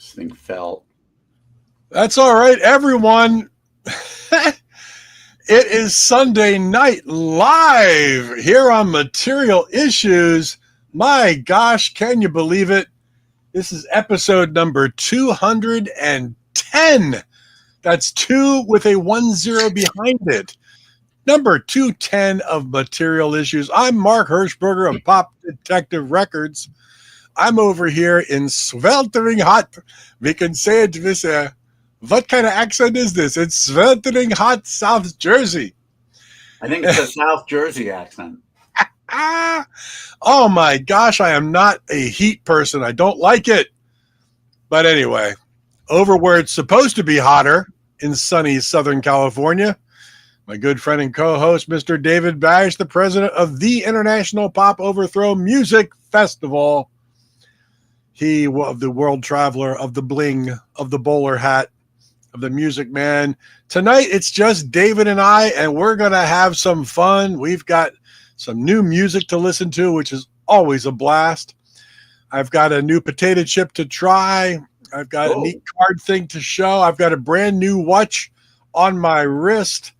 This thing fell. That's all right, everyone. It is Sunday night live here on Material Issues. My gosh, can you believe it? This is episode number 210. That's 2 with a 10 behind it. Number 210 of Material Issues. I'm Mark Hershberger of Pop Detective Records. I'm over here in sweltering hot. We can say it with a... What kind of accent is this? It's sweltering hot South Jersey. I think it's a South Jersey accent. Oh my gosh, I am not a heat person. I don't like it. But anyway, over where it's supposed to be hotter in sunny Southern California, my good friend and co-host, Mr. David Bash, the president of the International Pop Overthrow Music Festival. He of the world traveler, of the bling, of the bowler hat, of the music man. Tonight, it's just David and I, and we're going to have some fun. We've got some new music to listen to, which is always a blast. I've got a new potato chip to try. I've got a neat card thing to show. I've got a brand new watch on my wrist.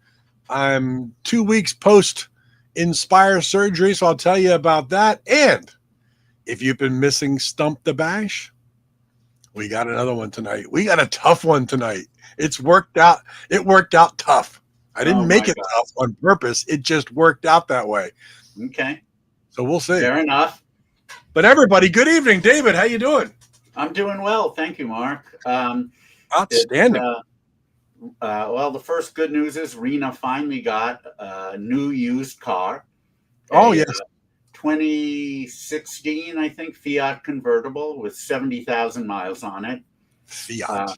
I'm 2 weeks post Inspire surgery, so I'll tell you about that. And if you've been missing Stump the Bash, we got another one tonight. We got a tough one tonight. It's worked out. It worked out tough. I didn't make it tough on purpose. It just worked out that way. Okay. So we'll see. Fair enough. But everybody, good evening. David, how you doing? I'm doing well. Thank you, Mark. Outstanding. Well, the first good news is Rena finally got a new used car. Oh, yes. 2016, I think, Fiat convertible with 70,000 miles on it. Fiat.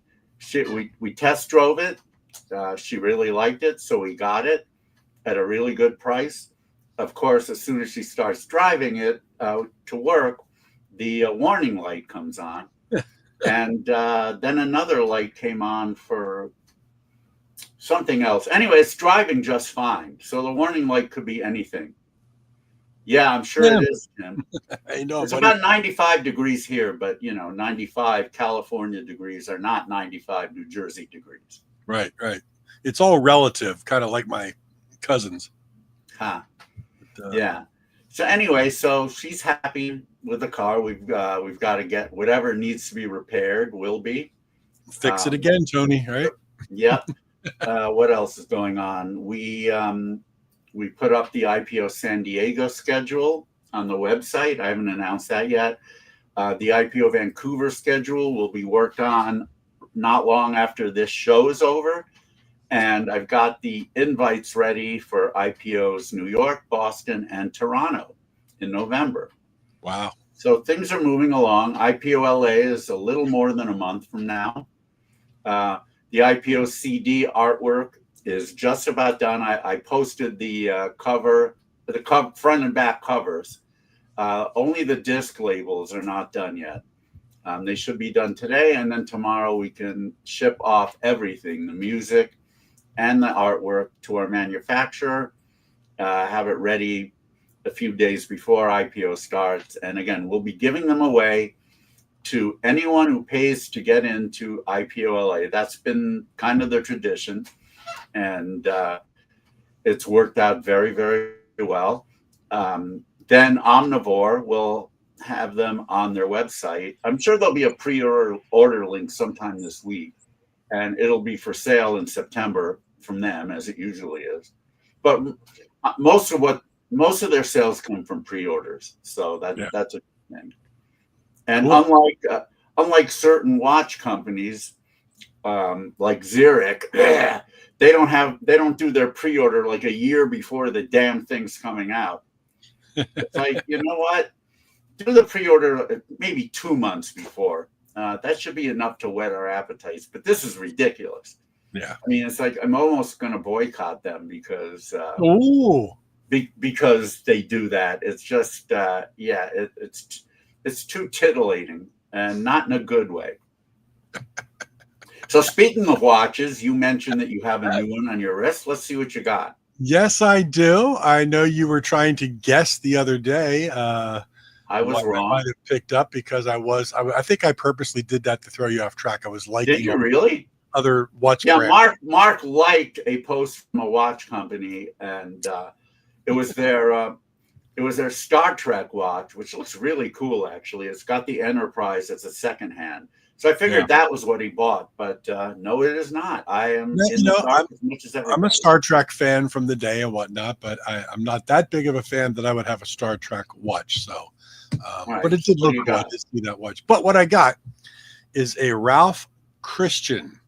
We test drove it. She really liked it, so we got it at a really good price. Of course, as soon as she starts driving it to work, the warning light comes on. And then another light came on for something else. Anyway, it's driving just fine. So the warning light could be anything. Yeah, I'm sure it is, Tim. I know, it's about 95 degrees here, but, 95 California degrees are not 95 New Jersey degrees. Right. It's all relative, kind of like my cousins. Huh. Yeah. So anyway, so she's happy with the car. We've got to get whatever needs to be repaired will be. Fix it again, Tony, right? Yep. What else is going on? We put up the IPO San Diego schedule on the website. I haven't announced that yet. The IPO Vancouver schedule will be worked on not long after this show is over. And I've got the invites ready for IPOs New York, Boston, and Toronto in November. Wow. So things are moving along. IPO LA is a little more than a month from now. The IPO CD artwork is just about done. I posted the front and back covers. Only the disc labels are not done yet. They should be done today, and then tomorrow we can ship off everything, the music and the artwork, to our manufacturer, have it ready a few days before IPO starts. And again, we'll be giving them away to anyone who pays to get into IPO LA. That's been kind of the tradition. And it's worked out very, very well. Then Omnivore will have them on their website. I'm sure there'll be a pre-order link sometime this week, and it'll be for sale in September from them, as it usually is. But most of their sales come from pre-orders, so that's a good thing. And unlike certain watch companies, like Zurich, they don't do their pre-order like a year before the damn thing's coming out. It's like, you know what? Do the pre-order maybe 2 months before. That should be enough to whet our appetites. But this is ridiculous. Yeah. I mean, it's like I'm almost going to boycott them because because they do that. It's just it's too titillating, and not in a good way. So speaking of watches, you mentioned that you have a new one on your wrist. Let's see what you got. Yes, I do. I know you were trying to guess the other day. I was what I wrong. might have picked up because I think I purposely did that to throw you off track. I was Did liking you really? other watch Yeah, brands. Mark liked a post from a watch company, and it was their Star Trek watch, which looks really cool. Actually, it's got the Enterprise as a second hand. So I figured that was what he bought, but no, it is not. I am in the dark as much as everybody. I'm a Star Trek fan from the day and whatnot, but I'm not that big of a fan that I would have a Star Trek watch. So, Right. but it did What look do you cool. I got? did see that watch. But what I got is a Ralph Christian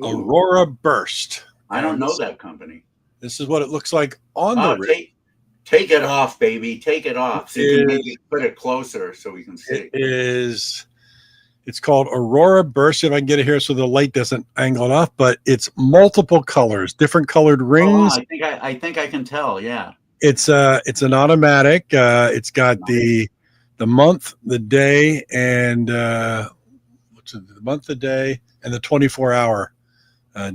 Ooh, Aurora Burst. I don't know that company. This is what it looks like on the wrist. Take it off, baby. Take it off. So you can maybe put it closer so we can see. It's called Aurora Burst. If I can get it here so the light doesn't angle it off, but it's multiple colors, different colored rings. Oh, I think I can tell. Yeah. It's an automatic. It's got the month, the day, and what's it, the month, the day, and the 24-hour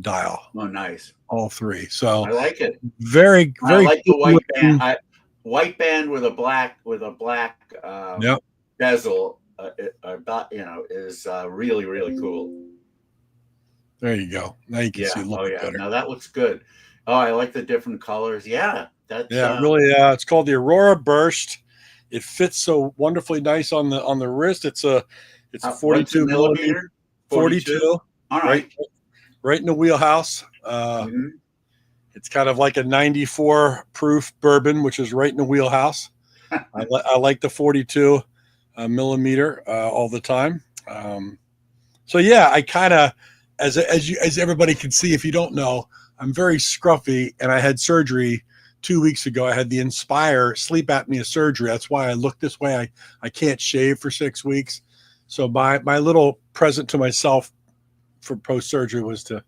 dial. Oh, nice. All three. So I like it. Very, very. I like the white band. White band with a black bezel. Is really, really cool. There you go. Now you can see. Oh yeah. Better. Now that looks good. Oh, I like the different colors. Yeah. That's really. It's called the Aurora Burst. It fits so wonderfully nice on the wrist. It's a 42 millimeter. 42. All right. Right in the wheelhouse. It's kind of like a 94 proof bourbon, which is right in the wheelhouse. I like the 42 millimeter all the time. So yeah, I kind of, as everybody can see, if you don't know, I'm very scruffy, and I had surgery 2 weeks ago. I had the Inspire sleep apnea surgery. That's why I look this way. I can't shave for 6 weeks. So my little present to myself for post-surgery was to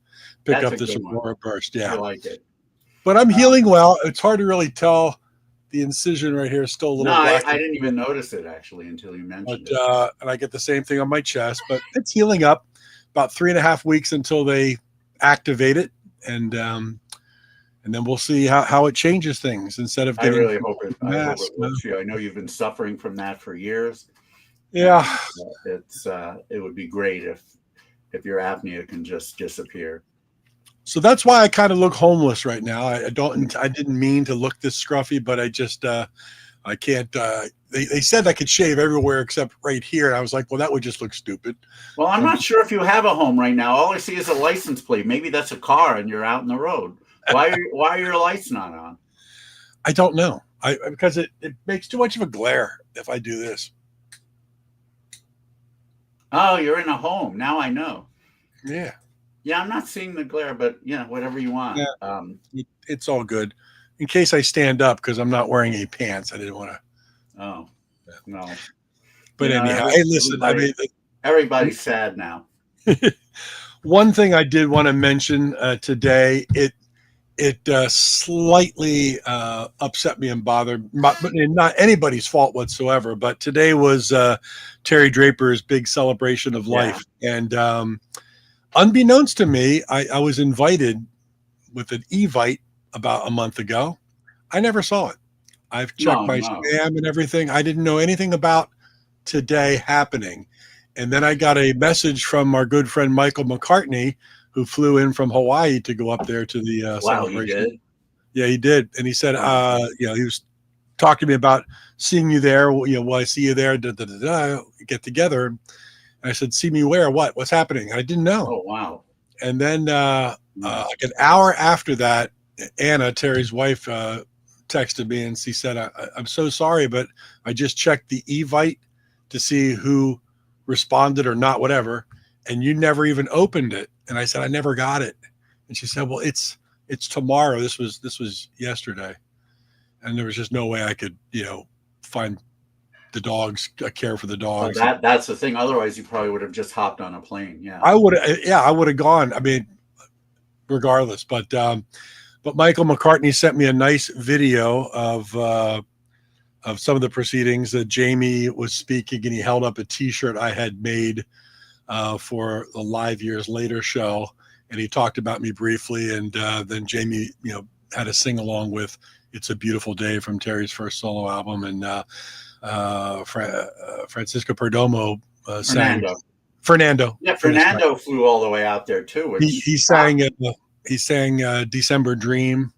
pick up this Aurora Burst. Yeah. I like it. But I'm healing well. It's hard to really tell. The incision right here is still a little black. I didn't even notice it actually until you mentioned it. And I get the same thing on my chest, but it's healing up. About 3.5 weeks until they activate it, and then we'll see how it changes things instead of getting. I really hope it lifts you. I know you've been suffering from that for years. Yeah, it would be great if your apnea can just disappear. So that's why I kind of look homeless right now. I didn't mean to look this scruffy, but I just I can't. They said I could shave everywhere except right here, and I was like, well, that would just look stupid. Well, I'm not sure if you have a home right now. All I see is a license plate. Maybe that's a car, and you're out in the road. Why are your lights not on? I don't know. Because it makes too much of a glare if I do this. Oh, you're in a home. Now I know. Yeah. Yeah, I'm not seeing the glare, but whatever you want. Yeah, it's all good. In case I stand up, because I'm not wearing any pants. I didn't want to. Oh, no. But anyhow, hey, listen. Everybody's sad now. One thing I did want to mention today, it slightly upset me and bothered, but not anybody's fault whatsoever. But today was Terry Draper's big celebration of life, and unbeknownst to me, I was invited with an Evite about a month ago. I never saw it. I've checked my spam and everything. I didn't know anything about today happening. And then I got a message from our good friend Michael McCartney, who flew in from Hawaii to go up there to the celebration. He did? Yeah, he did. And he said, he was talking to me about seeing you there. Will I see you there? Get together. And I said, see me where? What? What's happening? I didn't know. Oh, wow. And then like an hour after that, Anna, Terry's wife, texted me and she said, I'm so sorry, but I just checked the Evite to see who responded or not, whatever. And you never even opened it. And I said, I never got it. And she said, well, it's tomorrow. This was yesterday. And there was just no way I could, find the dogs, care for the dogs. Well, that's the thing. Otherwise you probably would have just hopped on a plane. Yeah. I would have gone. I mean, regardless, but Michael McCartney sent me a nice video of some of the proceedings that Jamie was speaking, and he held up a T-shirt I had made for the Live Years Later show, and he talked about me briefly, and then Jamie, had a sing along with "It's a Beautiful Day" from Terry's first solo album, and Francisco Perdomo sang Fernando. Fernando. Yeah, Fernando flew all the way out there too. Which, He sang December Dream.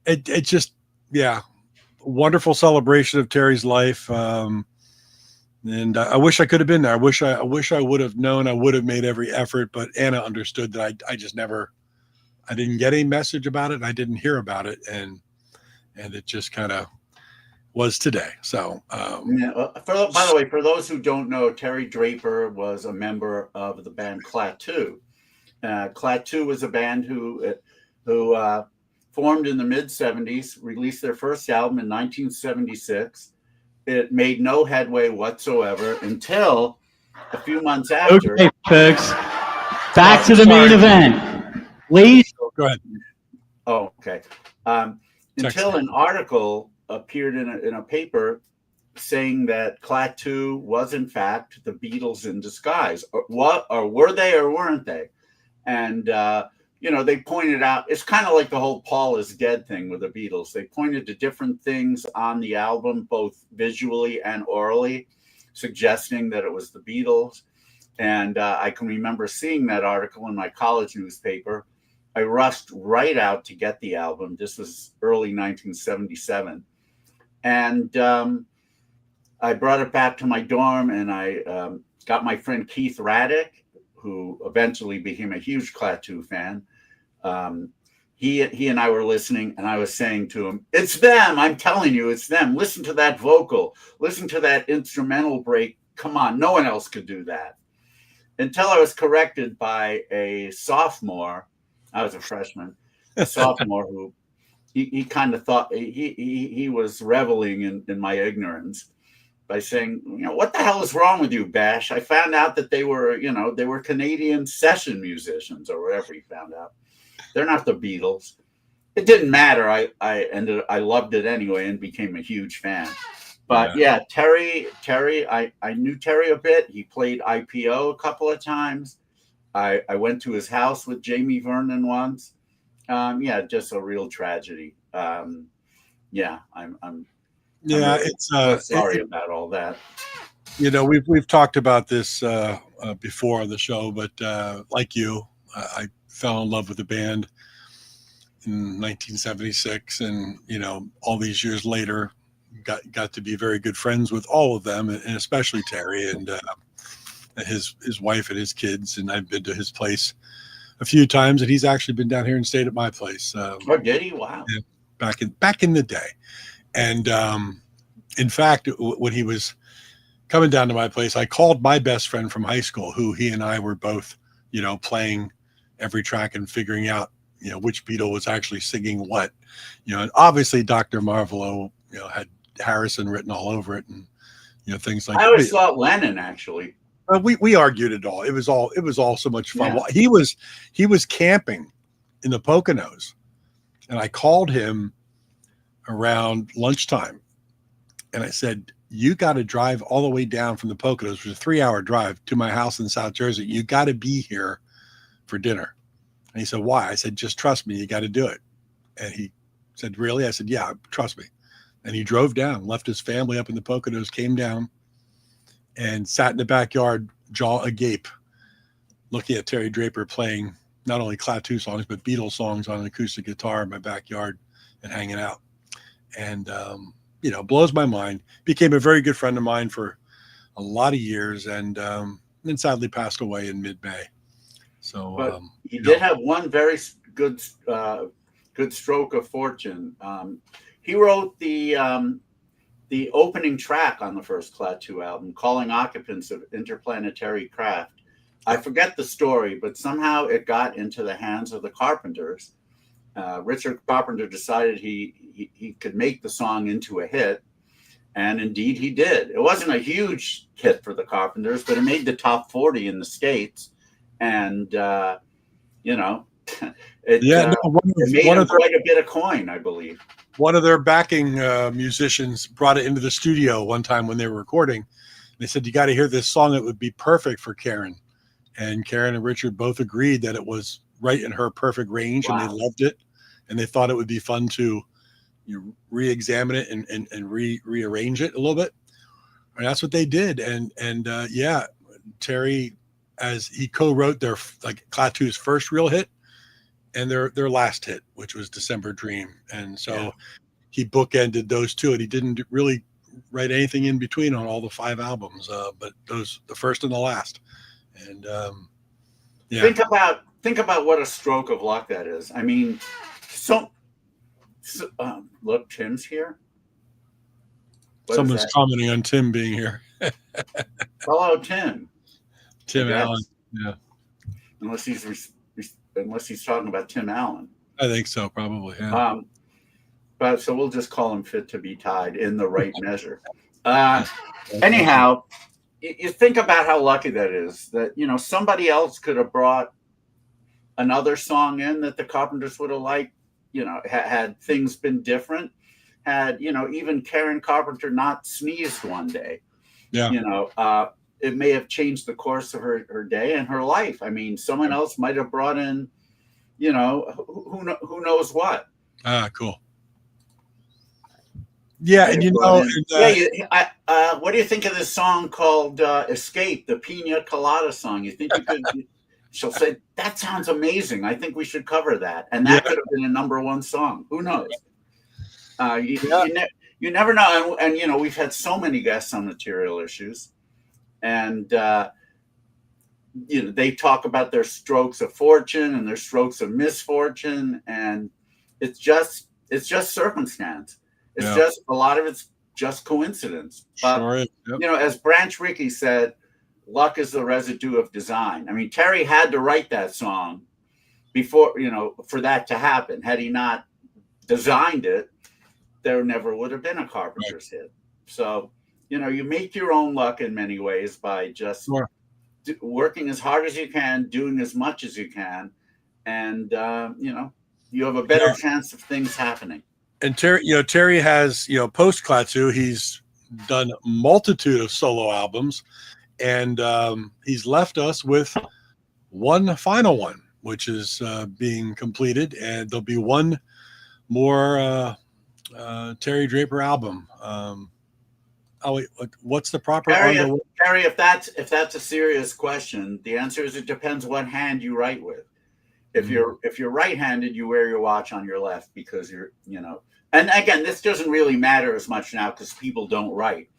It just, yeah, wonderful celebration of Terry's life. And I wish I could have been there. I wish I would have known. I would have made every effort, but Anna understood that I just never, I didn't get any message about it. And I didn't hear about it. And it just kind of was today. So, by the way, for those who don't know, Terry Draper was a member of the band Klaatu. Klaatu was a band who formed in the mid-'70s, released their first album in 1976. It made no headway whatsoever until a few months after. Okay, folks, back to the main event. Please. Go ahead. Oh, okay. Until an article appeared in a paper saying that Klaatu was in fact the Beatles in disguise. Or were they or weren't they? And they pointed out, it's kind of like the whole Paul is dead thing with the Beatles. They pointed to different things on the album, both visually and orally, suggesting that it was the Beatles. And I can remember seeing that article in my college newspaper. I rushed right out to get the album. This was early 1977. And I brought it back to my dorm, and I got my friend Keith Raddick, who eventually became a huge Klaatu fan. He and I were listening, and I was saying to him, "It's them! I'm telling you, it's them. Listen to that vocal. Listen to that instrumental break. Come on, no one else could do that." Until I was corrected by a sophomore. I was a freshman, a sophomore who he kind of thought he was reveling in my ignorance by saying, "What the hell is wrong with you, Bash? I found out that they were Canadian session musicians," or whatever he found out. They're not the Beatles. It didn't matter. I loved it anyway and became a huge fan. But yeah, Terry, I knew Terry a bit. He played IPO a couple of times. I went to his house with Jamie Vernon once. Just a real tragedy. I'm sorry about all that. We've talked about this before on the show, but like you, I fell in love with the band in 1976, and all these years later, got to be very good friends with all of them, and especially Terry and his wife and his kids. And I've been to his place a few times, and he's actually been down here and stayed at my place. Did he? Wow. Yeah, back in the day. And in fact, when he was coming down to my place, I called my best friend from high school, who he and I were both, playing every track and figuring out, which Beatle was actually singing what, and obviously Dr. Marvolo, had Harrison written all over it, and, things like that. I always thought Lennon, actually. We argued it all. It was all so much fun. Yeah. He was camping in the Poconos, and I called him around lunchtime, and I said, "You got to drive all the way down from the Poconos, which is a 3-hour drive, to my house in South Jersey. You got to be here for dinner." And he said, "Why?" I said, "Just trust me. You got to do it." And he said, "Really?" I said, "Yeah, trust me." And he drove down, left his family up in the Poconos, came down, and sat in the backyard, jaw agape, looking at Terry Draper playing not only Klaatu songs, but Beatles songs on an acoustic guitar in my backyard and hanging out. And, blows my mind. Became a very good friend of mine for a lot of years, and then sadly passed away in mid-May. So but he did have one very good stroke of fortune. He wrote the opening track on the first Klaatu album, Calling Occupants of Interplanetary Craft. I forget the story, but somehow it got into the hands of the Carpenters. Richard Carpenter decided he could make the song into a hit, and indeed he did. It wasn't a huge hit for the Carpenters, but it made the top 40 in the States, and it made quite a bit of coin, I believe. One of their backing musicians brought it into the studio one time when they were recording. They said, "You got to hear this song. It would be perfect for Karen." And Karen and Richard both agreed that it was right in her perfect range. Wow. And they loved it. And they thought it would be fun to re-examine it and rearrange it a little bit. And that's what they did. And yeah, Terry, as he co-wrote their Klaatu's first real hit and their last hit, which was December Dream. And so he bookended those two, and he didn't really write anything in between on all the 5 albums, but the first and the last. And think about what a stroke of luck that is. I mean, look, Tim's here. Someone's commenting on Tim being here. Hello, Tim. Tim Allen. Yeah. Unless he's talking about Tim Allen. I think so, probably. Yeah. But so we'll just call him Fit to be Tied in the right measure. Anyhow, you think about how lucky that is. That somebody else could have brought another song in that the Carpenters would have liked. Had things been different. Had even Karen Carpenter not sneezed one day. Yeah. It may have changed the course of her day and her life. I mean, someone else might have brought in, who knows what. Cool. Yeah, and what do you think of this song called "Escape," the Pina Colada song? You think you could? She'll say, "That sounds amazing. I think we should cover that," and that could have been a #1 song. Who knows? You never know. And we've had so many guests on Material Issues, and they talk about their strokes of fortune and their strokes of misfortune, and it's just circumstance. It's just a lot of it's just coincidence. But as Branch Rickey said, luck is the residue of design. I mean, Terry had to write that song before for that to happen. Had he not designed it, there never would have been a Carpenters hit. So, you make your own luck in many ways by just working as hard as you can, doing as much as you can, and you have a better chance of things happening. And Terry has post Klaatu, he's done a multitude of solo albums, and he's left us with one final one, which is being completed, and there'll be one more Terry Draper album. What's the proper Terry, if that's a serious question, the answer is it depends what hand you write with. If you're right-handed, you wear your watch on your left because and again, this doesn't really matter as much now because people don't write.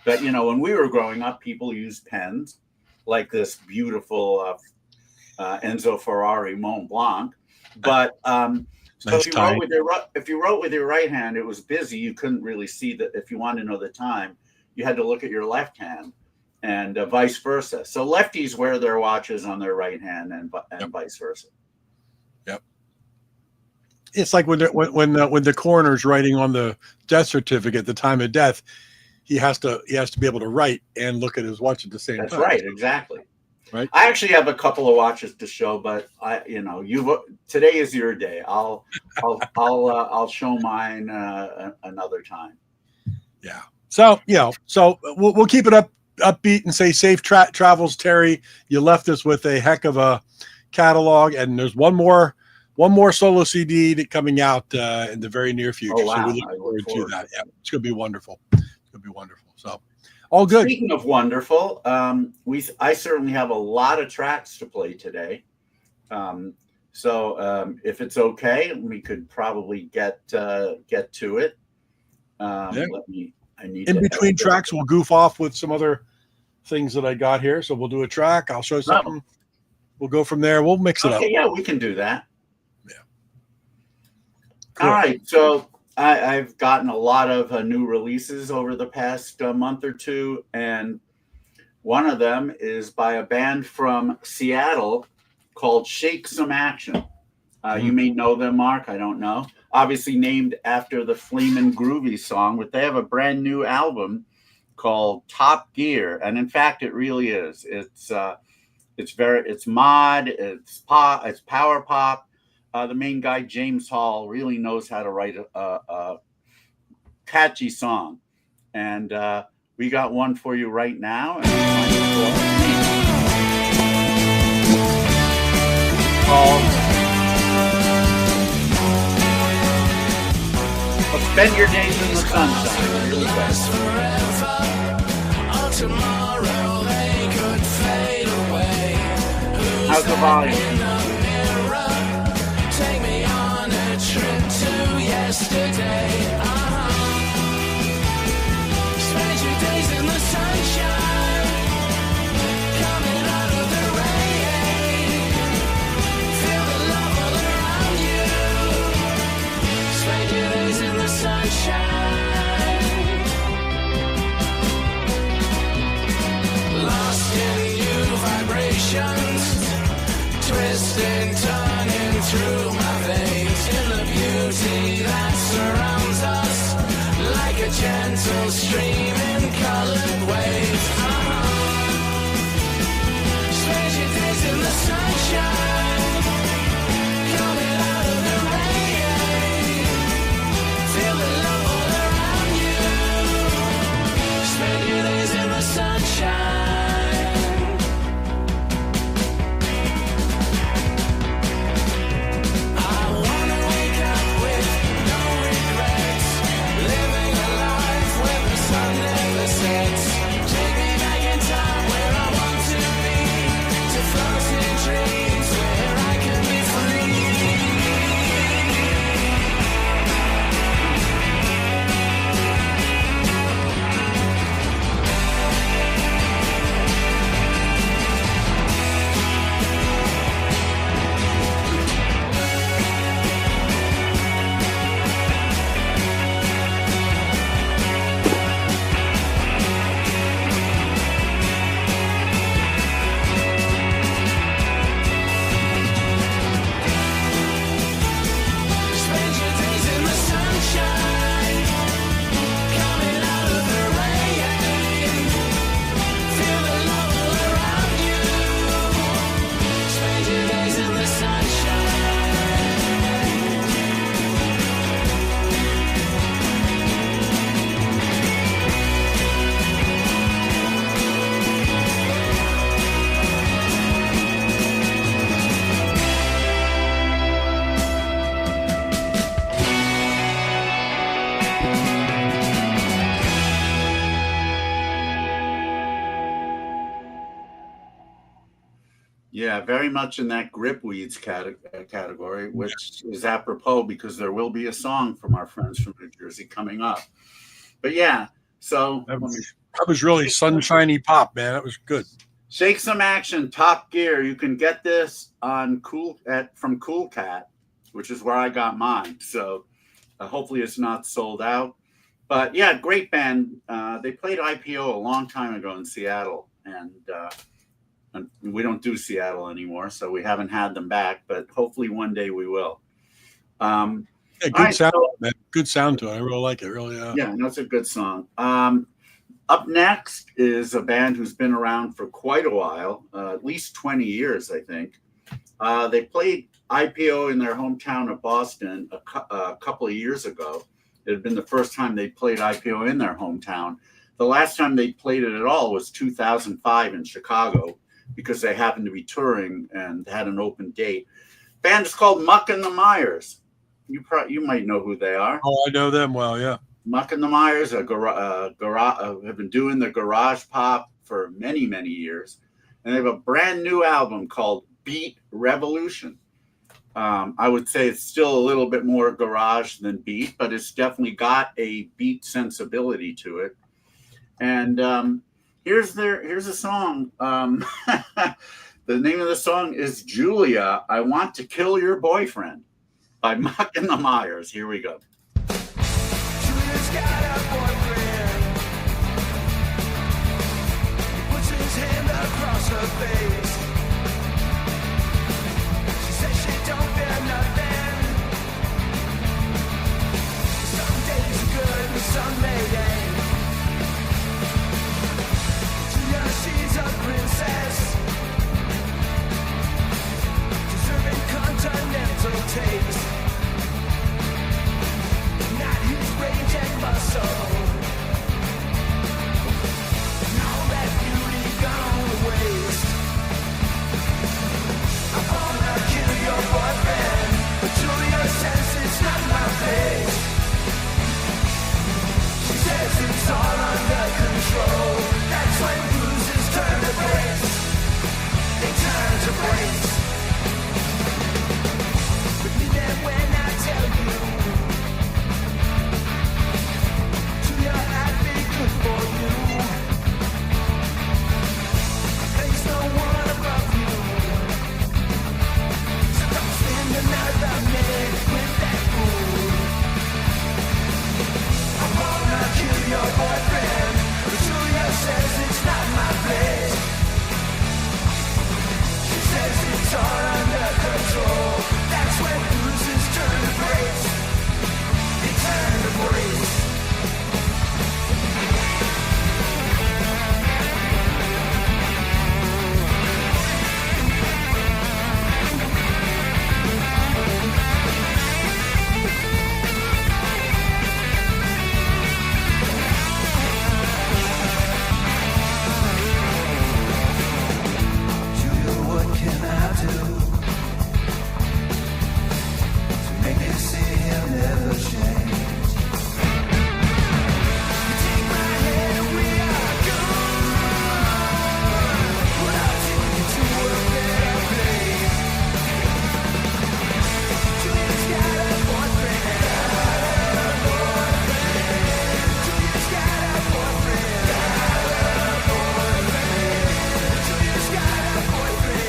But when we were growing up, people used pens like this beautiful Enzo Ferrari Mont Blanc. But so if you wrote with your right hand, it was busy. You couldn't really see that. If you wanted to know the time, you had to look at your left hand, and vice versa. So lefties wear their watches on their right hand, and vice versa. Yep. It's like when the coroner's writing on the death certificate at the time of death, he has to be able to write and look at his watch at the same time. That's right, exactly. Right. I actually have a couple of watches to show, but today is your day. I'll show mine another time. Yeah. So we'll keep it upbeat and say safe travels, Terry. You left us with a heck of a catalog, and there's one more solo CD coming out in the very near future. Oh, wow. So we look forward to that. Yeah, it's gonna be wonderful. So all good. Speaking of wonderful, I certainly have a lot of tracks to play today. So if it's okay, we could probably get to it. I need in between tracks, we'll goof off with some other things that I got here. So we'll do a track. I'll show something. We'll go from there. We'll mix it up. Yeah, we can do that. Yeah. Cool. All right. So I've gotten a lot of new releases over the past month or two, and one of them is by a band from Seattle called Shake Some Action. You may know them, Mark. I don't know. Obviously named after the Flamin' Groovy song, but they have a brand new album called Top Gear, and in fact, it really is. It's mod, it's pop, it's power pop. The main guy, James Hall, really knows how to write a catchy song, and we got one for you right now. Spend your days in the sunshine. Here we go. How's the volume? Take me on a trip to yesterday. Spend your days in the sunshine, coming out of the rain. Feel the love all around you. Spend your days in the sunshine. Lost in new vibrations, twisting, turning through my veins, in the beauty that surrounds us, like a gentle stream in colored waves. Spend your days in the sunshine, coming out of the rain. Feel the love all around you. Spend your days in the sunshine. Yeah, very much in that gripweeds category, which is apropos because there will be a song from our friends from New Jersey coming up. But yeah, so That was really sunshiny pop, man. That was good. Shake Some Action, Top Gear. You can get this on from Cool Cat, which is where I got mine. So hopefully it's not sold out. But yeah, great band. They played IPO a long time ago in Seattle, and we don't do Seattle anymore, so we haven't had them back. But hopefully one day we will. Yeah, good sound, man. Good sound to it. I really like it. Really, yeah, that's a good song. Up next is a band who's been around for quite a while, at least 20 years, I think. They played IPO in their hometown of Boston a couple of years ago. It had been the first time they played IPO in their hometown. The last time they played it at all was 2005 in Chicago, because they happened to be touring and had an open date. Band is called Muck and the Myers. You might know who they are. Oh, I know them well, yeah. Muck and the Myers have been doing the garage pop for many, many years. And they have a brand new album called Beat Revolution. I would say it's still a little bit more garage than beat, but it's definitely got a beat sensibility to it. And here's a song. The name of the song is Julia, I Want to Kill Your Boyfriend by Muck and the Myers. Here we go. Julia's got a boyfriend. He puts his hand across her face. She says she don't fear nothing. Some days are good and some ain't. Julia, she's a princess, deserving continental taste. Not his range and muscle. And all that beauty gone to waste. embrace. Believe that when I tell you, to your heart be good for you. There's no one above you. So don't spend another minute with that fool. I wanna kill your boyfriend, but Julia says it's not my place. She says it's all under control. That's when bruises turn to breaks. They turn to breaks. Julia, what can I do to make you see he'll never change? You take my hand and we are gone. But I'll take you to a better place. Julia's got a boyfriend. Julia's got a boyfriend. Julia's got a boyfriend. Julia's got a boyfriend.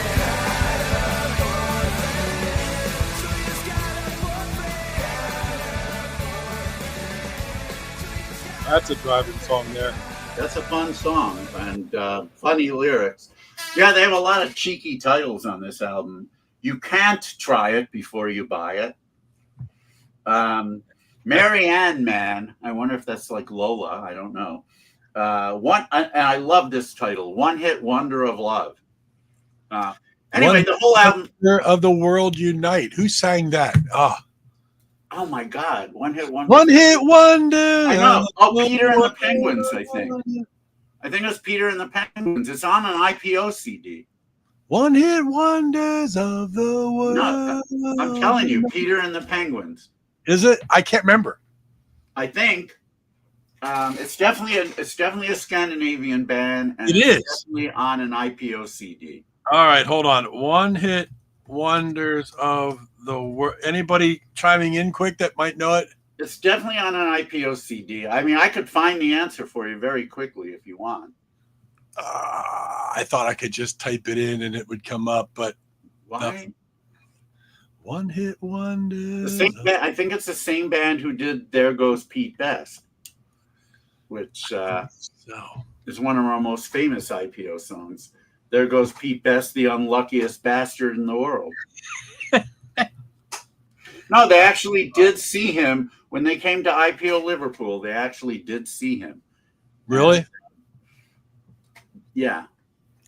That's a driving song there. That's a fun song and funny lyrics. Yeah, they have a lot of cheeky titles on this album. You Can't Try It Before You Buy It. Marianne Man. I wonder if that's like Lola. I don't know. And I love this title, One Hit Wonder of Love. Anyway, One the whole album. Wonder of the World Unite. Who sang that? Oh my God, One Hit Wonder. One Hit Wonder. I know. Oh, Peter and the Penguins, I think. I think it's Peter and the Penguins. It's on an IPO CD. One Hit Wonders of the World. No, I'm telling you, Peter and the Penguins. Is it? I can't remember. I think it's definitely a Scandinavian band, and It it's is. definitely on an IPO CD. All right, hold on. One Hit Wonders of the World. Anybody chiming in quick that might know it? It's definitely on an IPO CD. I mean, I could find the answer for you very quickly if you want. I thought I could just type it in and it would come up, but Why? Nothing. One Hit Wonders. I think it's the same band who did "There Goes Pete Best," which is one of our most famous IPO songs. There goes Pete Best, the unluckiest bastard in the world. No, they actually did see him when they came to IPO Liverpool. They actually did see him. Really? And, yeah.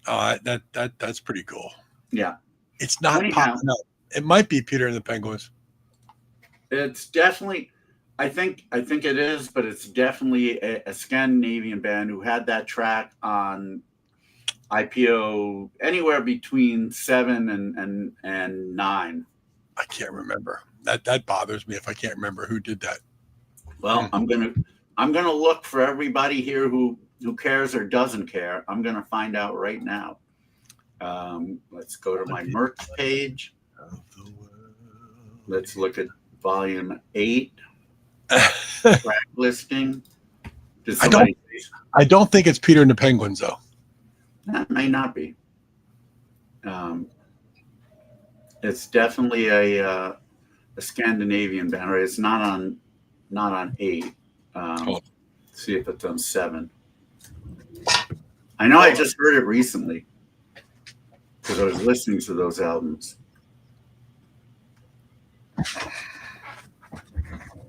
Oh, that's pretty cool. Yeah. It's not Anyhow. popping up. It might be Peter and the Penguins. It's definitely, I think it is, but it's definitely a Scandinavian band who had that track on IPO anywhere between 7 and 9. I can't remember. That bothers me if I can't remember who did that. Well, I'm gonna look for everybody here who cares or doesn't care. I'm gonna find out right now. Let's go to my merch page. Let's look at volume 8 track listing. I don't think it's Peter and the Penguins though. That may not be. It's definitely a Scandinavian band, right? It's not on 8. See if it's on 7. I know I just heard it recently because I was listening to those albums.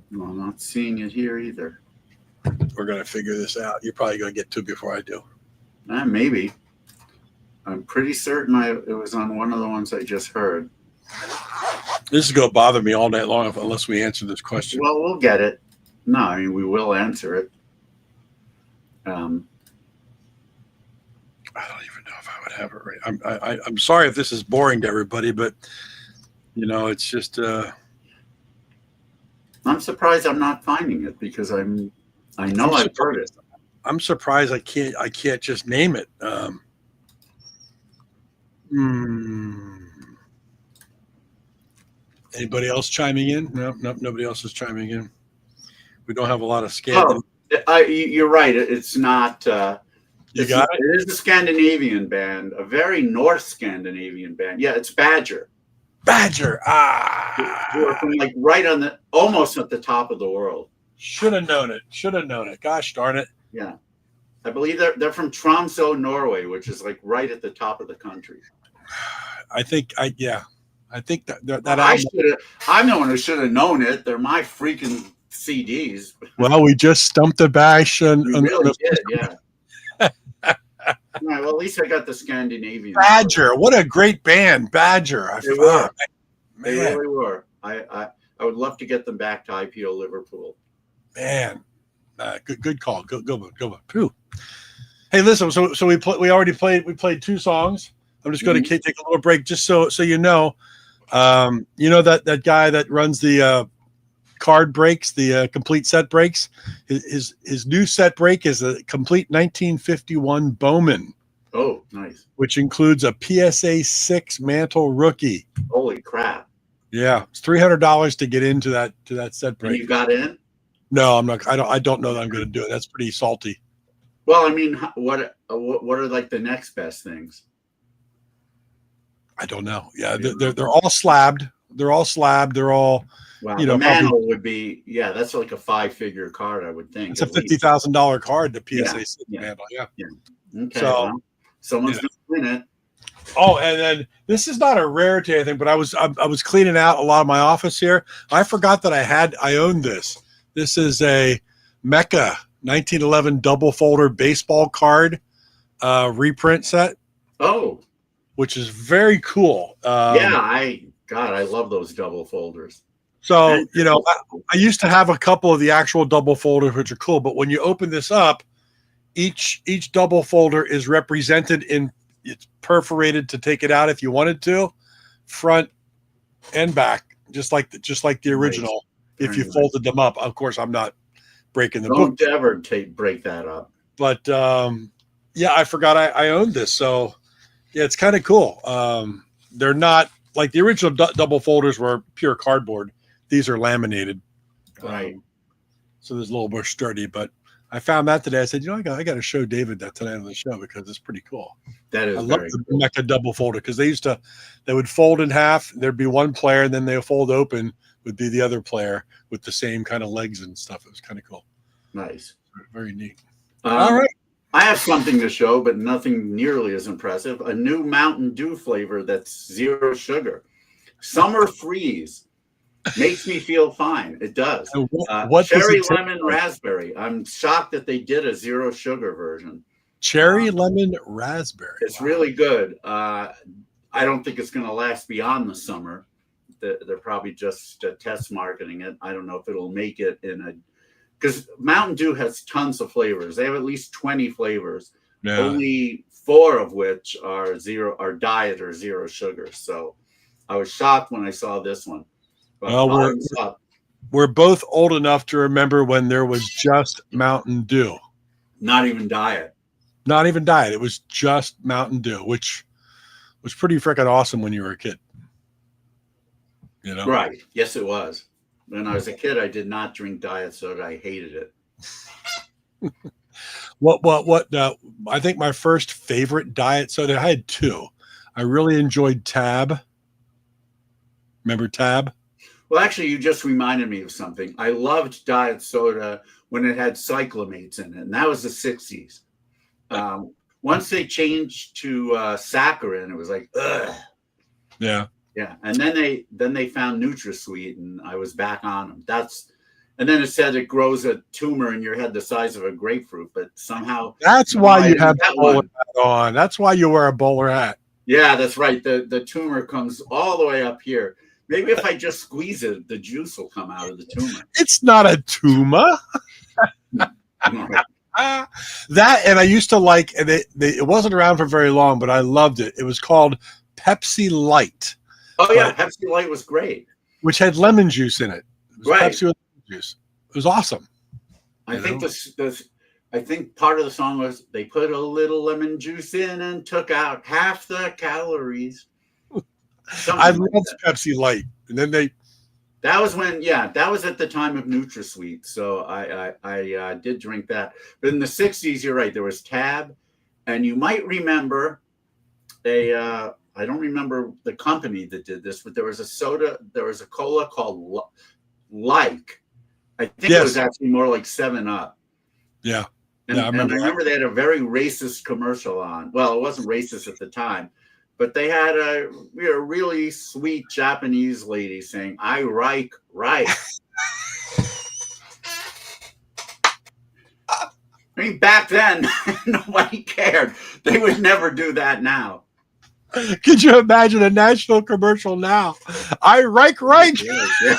No, I'm not seeing it here either. We're gonna figure this out. You're probably gonna get to it before I do. Maybe. I'm pretty certain it was on one of the ones I just heard. This is gonna bother me all night long unless we answer this question. Well, we'll get it. No, I mean, we will answer it. I don't even know if I would have it right. I'm sorry if this is boring to everybody, but it's just. I'm surprised I'm not finding it because I know I've heard it. I'm surprised I can't just name it. Anybody else chiming in? No, nobody else is chiming in. We don't have a lot of Scandinavian. You're right. It's not. You got it? It is a Scandinavian band, a very North Scandinavian band. Yeah, it's Badger. Badger. Who are from like right on the almost at the top of the world. Should have known it. Should have known it. Gosh darn it. Yeah. I believe they're from Tromsø, Norway, which is like right at the top of the country. I think that I'm the one who should have known it. They're my freaking CDs. Well, we just stumped the bash. We really did, yeah. All right, well, at least I got the Scandinavian. Badger. What a great band, Badger. They were. They really were. I would love to get them back to IPO Liverpool. Man, good call. Good one. Phew. Hey, listen. So we played 2 songs. I'm just going to take a little break, just so you know. You know that guy that runs the card breaks, the complete set breaks. His new set break is a complete 1951 Bowman. Oh, nice. Which includes a PSA 6 Mantle rookie. Holy crap! Yeah, it's $300 to get into that set break. And you got in? No, I'm not. I don't know that I'm going to do it. That's pretty salty. Well, I mean, what are like the next best things? I don't know. Yeah, they're all slabbed. They're all slabbed. They're all. Wow, the Mantle would be, that's like a 5-figure card, I would think. It's a $50,000 card, the PSA 6 Mantle. Yeah. Okay. So well, someone's going to win it. Oh, and then this is not a rarity, I think, but I was cleaning out a lot of my office here. I forgot that I owned this. This is a Mecca 1911 double folder baseball card reprint set. Oh, which is very cool. I love those double folders. So, I used to have a couple of the actual double folders, which are cool. But when you open this up, each double folder is represented it's perforated to take it out if you wanted to, front and back, just like the original. Nice. If you folded them up, of course, I'm not breaking the book. Don't ever break that up. But I forgot I owned this. So yeah, it's kind of cool. They're not like the original double folders were pure cardboard. These are laminated. Right. So there's a little more sturdy, but I found that today. I said, I got to show David that tonight on the show because it's pretty cool. That is. I love the Mecca double folder because they would fold in half. There'd be one player, and then they fold open would be the other player with the same kind of legs and stuff. It was kind of cool. Nice. Very neat. All right. I have something to show, but nothing nearly as impressive. A new Mountain Dew flavor that's 0 sugar. Summer Freeze. Makes me feel fine. It does. Cherry, lemon, raspberry. I'm shocked that they did a 0 sugar version. Cherry, lemon, raspberry. It's really good. I don't think it's going to last beyond the summer. They're probably just test marketing it. I don't know if it'll make it because Mountain Dew has tons of flavors. They have at least 20 flavors. Yeah. Only 4 of which are diet or 0 sugar. So I was shocked when I saw this one. But well, we're both old enough to remember when there was just Mountain Dew. Not even diet. It was just Mountain Dew, which was pretty freaking awesome when you were a kid. Right. Yes, it was. When I was a kid, I did not drink diet soda. I hated it. What? I think my first favorite diet soda, I had 2. I really enjoyed Tab. Remember Tab? Well, actually, you just reminded me of something. I loved diet soda when it had cyclamates in it, and that was the 60s. Once they changed to saccharin, it was like, ugh. Yeah. Yeah, and then they found NutraSweet, and I was back on them. And then it said it grows a tumor in your head the size of a grapefruit, but somehow that's why you have the bowler hat on. That's why you wear a bowler hat. Yeah, that's right. The tumor comes all the way up here. Maybe if I just squeeze it, the juice will come out of the tumor. It's not a tumor. That, and I used to like it wasn't around for very long, but I loved it. It was called Pepsi Light. Oh yeah, Pepsi Light was great. Which had lemon juice in it. It was right. Pepsi with lemon juice. It was awesome. I think part of the song was they put a little lemon juice in and took out half the calories. I loved Pepsi Light. And then That was when, yeah, that was at the time of NutraSweet. So I did drink that. But in the 60s, you're right, there was Tab. And you might remember I don't remember the company that did this, but there was a cola called Like. I think it was actually more like 7-Up. Yeah. And, I remember they had a very racist commercial on. Well, it wasn't racist at the time, but they had a really sweet Japanese lady saying, "I like right." I mean, back then, nobody cared. They would never do that now. Could you imagine a national commercial now? I like right. Yeah.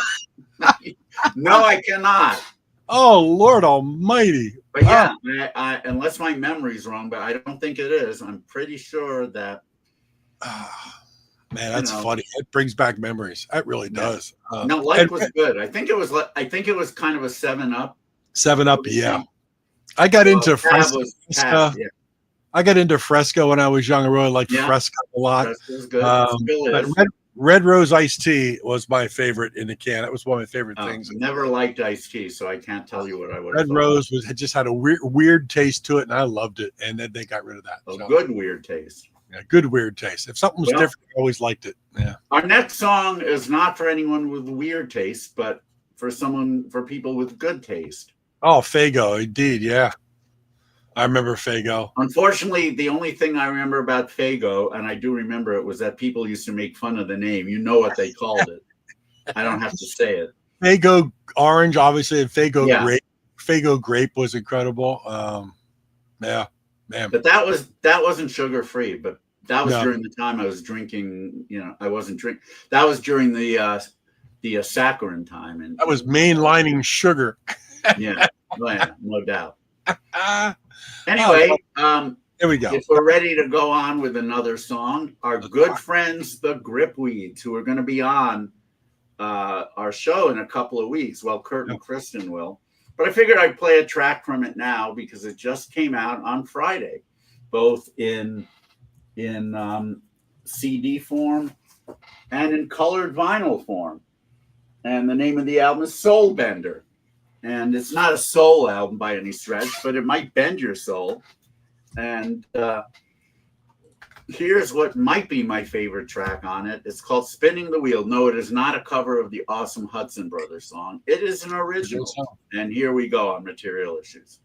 No, I cannot. Oh, Lord Almighty. But yeah, I unless my memory's wrong, but I don't think it is. I'm pretty sure that. Man, that's funny. It brings back memories. That really does. No, Like was good. I think it was kind of a 7-Up. 7-Up, yeah. I got into Fresco. I got into Fresco when I was young. I really liked Fresco a lot. Fresco's good. But Red Rose iced tea was my favorite in the can. That was one of my favorite things. Never liked iced tea, so I can't tell you what I would. Red Rose just had a weird taste to it, and I loved it. And then they got rid of that. Good weird taste. Yeah, good weird taste. If something was different, I always liked it. Yeah. Our next song is not for anyone with weird taste, but for people with good taste. Oh, Faygo, indeed, yeah. I remember Faygo. Unfortunately, the only thing I remember about Faygo, and I do remember it, was that people used to make fun of the name. You know what they called it. I don't have to say it. Faygo Orange, obviously, and Faygo Grape. Faygo Grape was incredible. Yeah, man. But that wasn't sugar free. But that was during the time I was drinking. I wasn't drinking. That was during the saccharin time, and that was mainlining sugar. Yeah, no doubt. Anyway, here we go. If we're ready to go on with another song, our good friends, the Gripweeds, who are going to be on our show in a couple of weeks. Well, Kurt and Kristen will. But I figured I'd play a track from it now because it just came out on Friday, both in CD form and in colored vinyl form. And the name of the album is Soul Bender. And it's not a soul album by any stretch, but it might bend your soul. And here's what might be my favorite track on it. It's called Spinning the Wheel. No, it is not a cover of the awesome Hudson Brothers song. It is an original. And here we go on Material Issues.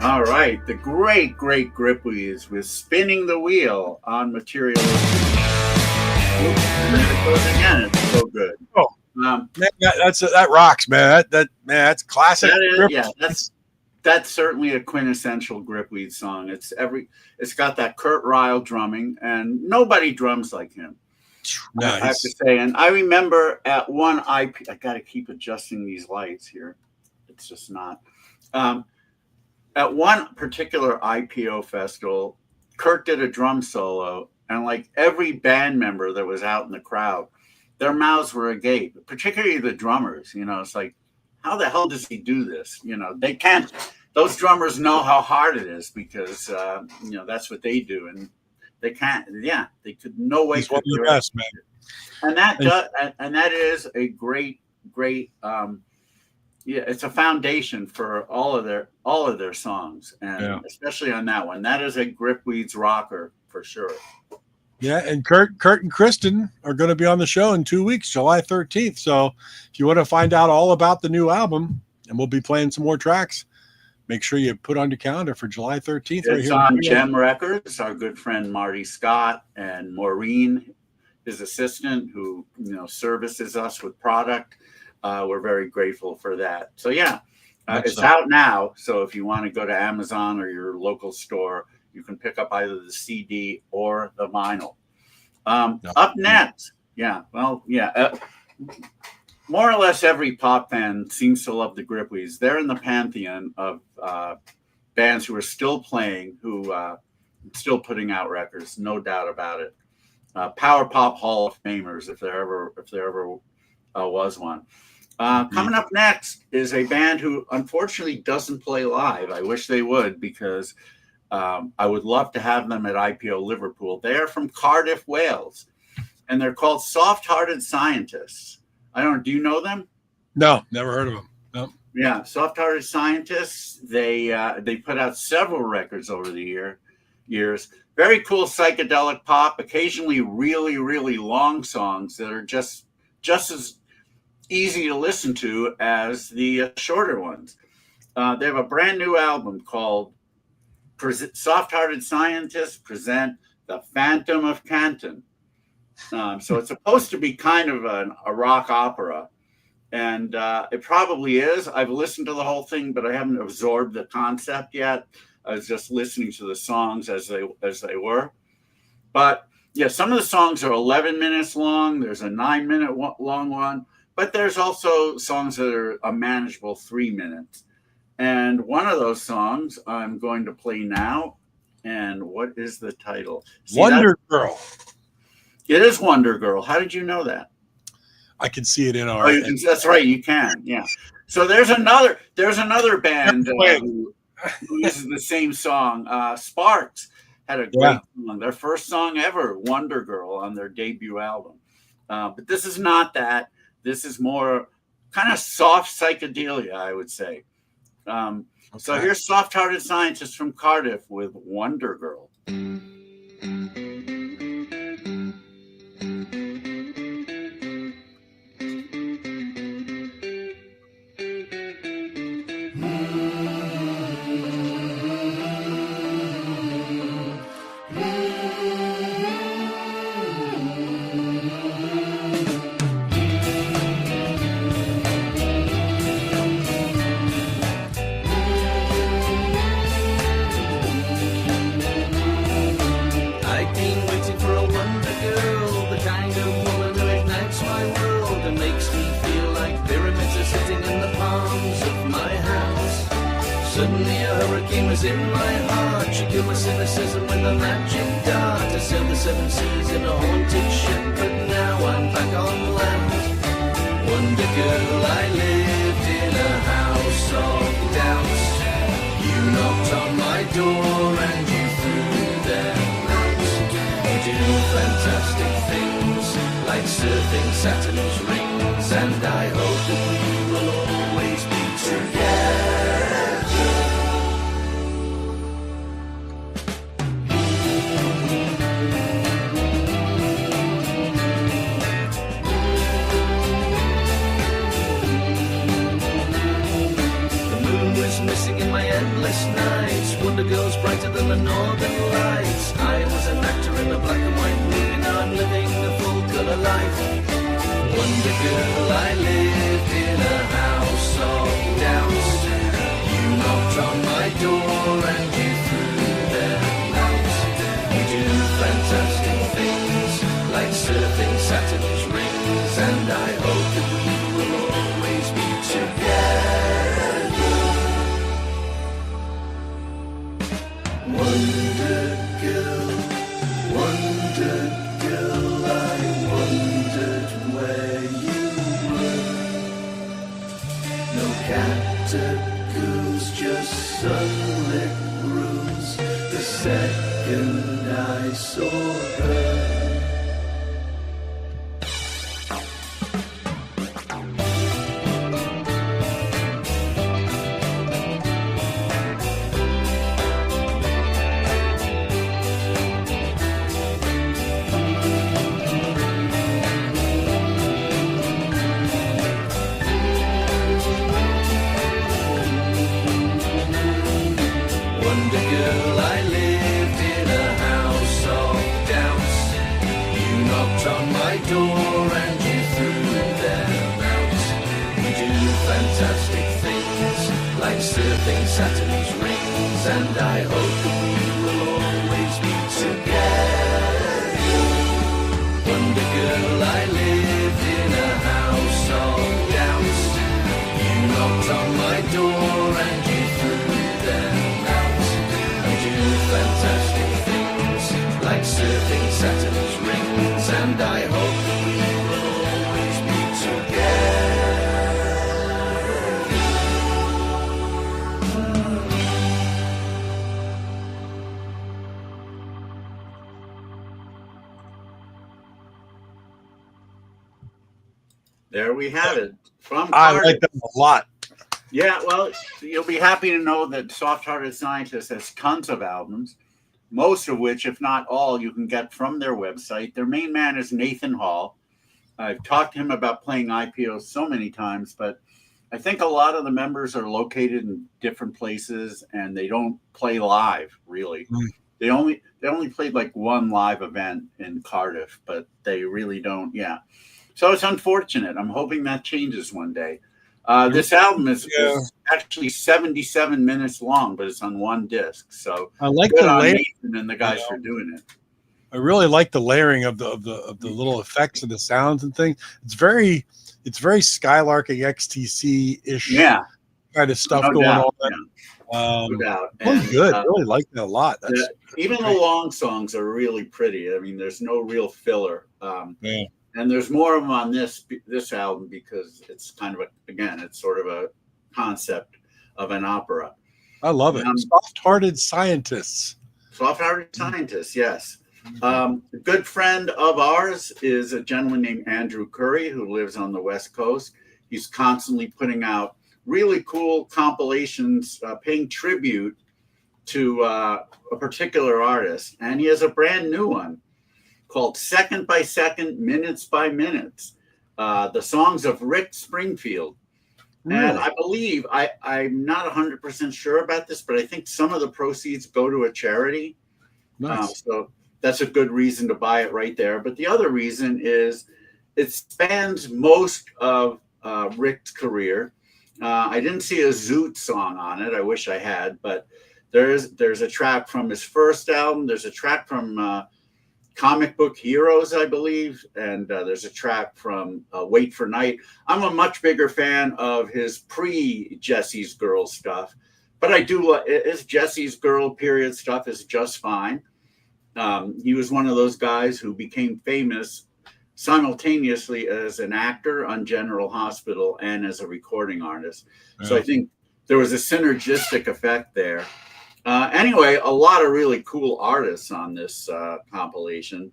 All right, the great Gripweeds with Spinning the Wheel on Material. There it goes again. It's so good. Oh. That rocks, man. That's classic. That's certainly a quintessential Gripweed song. It's got that Kurt Ryle drumming, and nobody drums like him. Nice. I have to say, and I remember at one I got to keep adjusting these lights here. It's just not. At one particular IPO festival, Kurt did a drum solo, and like every band member that was out in the crowd, their mouths were agape, particularly the drummers. You know, it's like, how the hell does he do this? You know, they can't. Those drummers know how hard it is because you know, that's what they do, and they can't. Yeah, they could no way. He's one of the best, man. And that is a great. Yeah, it's a foundation for all of their songs, and especially on that one. That is a Gripweeds rocker for sure. Yeah, and Kurt and Kristen are going to be on the show in 2 weeks, July 13th. So if you want to find out all about the new album, and we'll be playing some more tracks, make sure you put on your calendar for July 13th. It's on Gem Records. Our good friend Marty Scott and Maureen, his assistant, who services us with product. We're very grateful for that. So yeah, it's out now. So if you want to go to Amazon or your local store, you can pick up either the CD or the vinyl. Up next, more or less every pop fan seems to love the Gripweeds. They're in the pantheon of bands who are still playing, who still putting out records, no doubt about it. Power Pop Hall of Famers, if there ever was one. Coming up next is a band who unfortunately doesn't play live. I wish they would, because I would love to have them at IPO Liverpool. They are from Cardiff, Wales, and they're called Soft Hearted Scientists. I don't know. Do you know them? No, never heard of them. No. Yeah, Soft Hearted Scientists. They put out several records over the years. Very cool psychedelic pop. Occasionally, really, really long songs that are just as easy to listen to as the shorter ones. They have a brand new album called Soft Hearted Scientists Present The Phantom of Canton. So it's supposed to be kind of a rock opera, and it probably is. I've listened to the whole thing, but I haven't absorbed the concept yet. I was just listening to the songs as they were. But yeah, some of the songs are 11 minutes long. There's a 9-minute long one. But there's also songs that are a manageable 3 minutes. And one of those songs I'm going to play now. And what is the title? Wonder Girl. It is Wonder Girl. How did you know that? I can see it in our... that's right, you can. Yeah. So there's another band who uses the same song. Sparks had a great song. Their first song ever, Wonder Girl, on their debut album. But this is not that. This is more kind of soft psychedelia, I would say. So here's Soft Hearted Scientists from Cardiff with Wonder Girl. Suddenly a hurricane was in my heart. She killed my cynicism with a magic dart. I sailed the 7 seas in a haunted ship, but now I'm back on land. Wonder Girl, I lived in a house of doubts. You knocked on my door and you threw them out. You do fantastic things, like surfing Saturn's rings, and I hope that we will always be together. Missing in my endless nights. Wonder Girl's brighter than the northern lights. I was an actor in a black and white movie. Now I'm living a full color life. Wonder Girl, I lived in a house of doubts. You knocked on my door and you threw them out. You do fantastic things like surfing Saturn's rings, and I hope that we will always be together. Wonder Girl, I wondered where you were. No catacomb, just sunlit rooms. The second I saw her. Saturn's rings, and I hope that we will always be together. Wonder Girl, I lived in a house of doubts. You knocked on my door and you threw them out. I do fantastic things like surfing Saturn's rings, and I hope that we will always be together. There we have it. From I Cardiff. like them a lot. Yeah, well, you'll be happy to know that Soft Hearted Scientist has tons of albums, most of which, if not all, you can get from their website. Their main man is Nathan Hall. I've talked to him about playing IPO so many times, but I think a lot of the members are located in different places and they don't play live, really. They only played like one live event in Cardiff, but they really don't. Yeah. So it's unfortunate. I'm hoping that changes one day. This album is actually 77 minutes long, but it's on one disc. So I like good the on layer. Nathan and the guys for doing it. I really like the layering of the little effects and the sounds and things. It's very Skylarking XTC ish kind of stuff No going doubt, on. No doubt. Really And, good. Really like that a lot. That's even the long songs are really pretty. I mean, there's no real filler. Yeah. And there's more of them on this album because it's kind of it's sort of a concept of an opera. I love it. Soft-hearted scientists. Soft-hearted scientists, yes. A good friend of ours is a gentleman named Andrew Curry who lives on the West Coast. He's constantly putting out really cool compilations paying tribute to a particular artist. And he has a brand new one called Second by Second, Minutes by Minutes, the songs of Rick Springfield. Really? And I believe, I'm not 100% sure about this, but I think some of the proceeds go to a charity. Nice. So that's a good reason to buy it right there. But the other reason is it spans most of Rick's career. I didn't see a Zoot song on it. I wish I had, but there's a track from his first album. There's a track from Comic Book Heroes, I believe, and there's a track from Wait for Night. I'm a much bigger fan of his pre-Jesse's Girl stuff, but I do his Jesse's Girl period stuff is just fine. He was one of those guys who became famous simultaneously as an actor on General Hospital and as a recording artist. Yeah. So I think there was a synergistic effect there. Anyway, a lot of really cool artists on this compilation.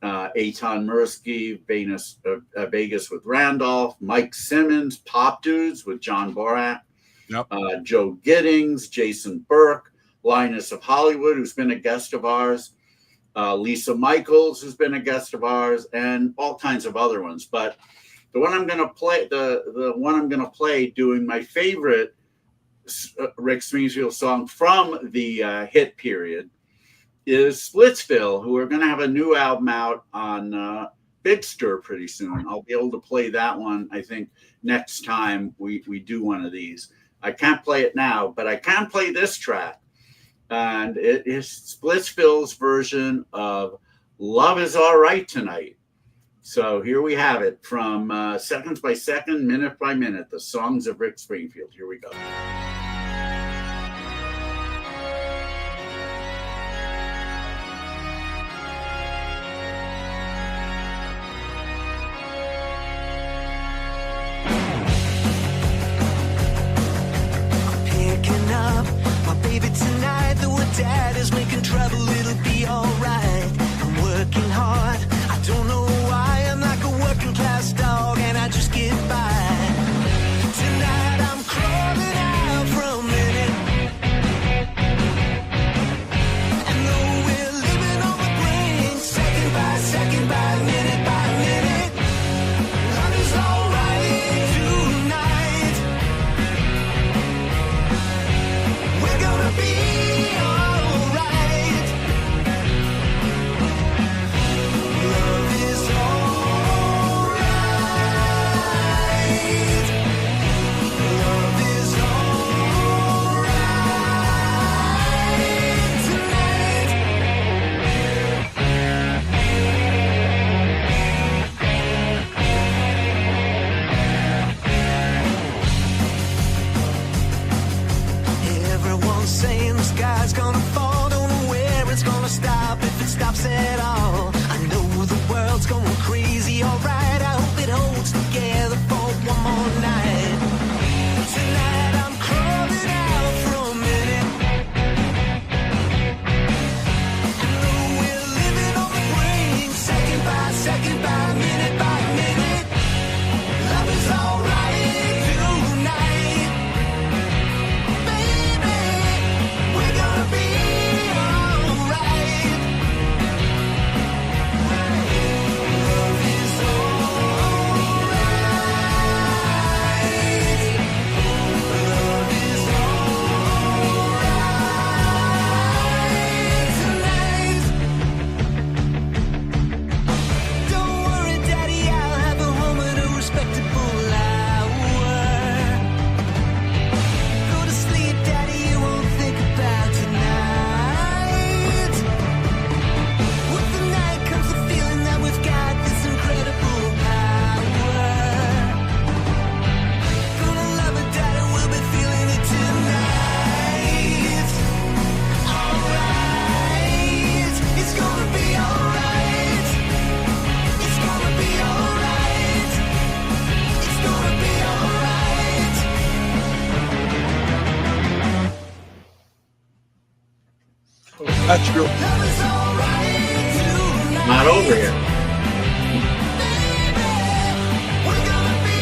Eitan Mirsky, Vegas with Randolph, Mike Simmons, Pop Dudes with John Borat, Joe Giddings, Jason Burke, Linus of Hollywood, who's been a guest of ours, Lisa Michaels, who's been a guest of ours, and all kinds of other ones. But the one I'm going to play, the one I'm going to play doing my favorite Rick Springfield song from the hit period is Splitsville, who are going to have a new album out on Big Stir pretty soon. I'll be able to play that one, I think, next time we do one of these. I can't play it now, but I can play this track. And it is Splitsville's version of Love Is All Right Tonight. So here we have it from Seconds by Second, Minute by Minute, the songs of Rick Springfield. Here we go. Picking up my baby tonight. Though her dad is making trouble, it'll be alright. I'm working hard, I don't know why. I'm like a working class dog and I just get by. Tonight I'm crawling out for a minute. And though we're living on the brink, second by second, by minute by minute, love is alright tonight. We're gonna be alright. Love is alright. Love is alright tonight. Everyone's saying the sky's gonna fall. Don't know where it's gonna stop, if it stops at all. I know the world's going crazy, alright. I hope it holds together for one more night. Tonight I'm crawling out for a minute. And though we're living on the brink, second by second, by minute, love is alright tonight. Baby, we're gonna be alright. Love is alright. Love is alright tonight. Don't worry, Daddy, I'll have a home at a respectable hour. Go to sleep, Daddy, you won't think about tonight. With the night comes the feeling that we've got this incredible power. Gonna love it, Daddy, we'll be feeling it tonight. Alright, it's gonna be alright. It's gonna be alright. It's gonna be alright. That's real. Love is alright tonight. Not over yet. We're gonna be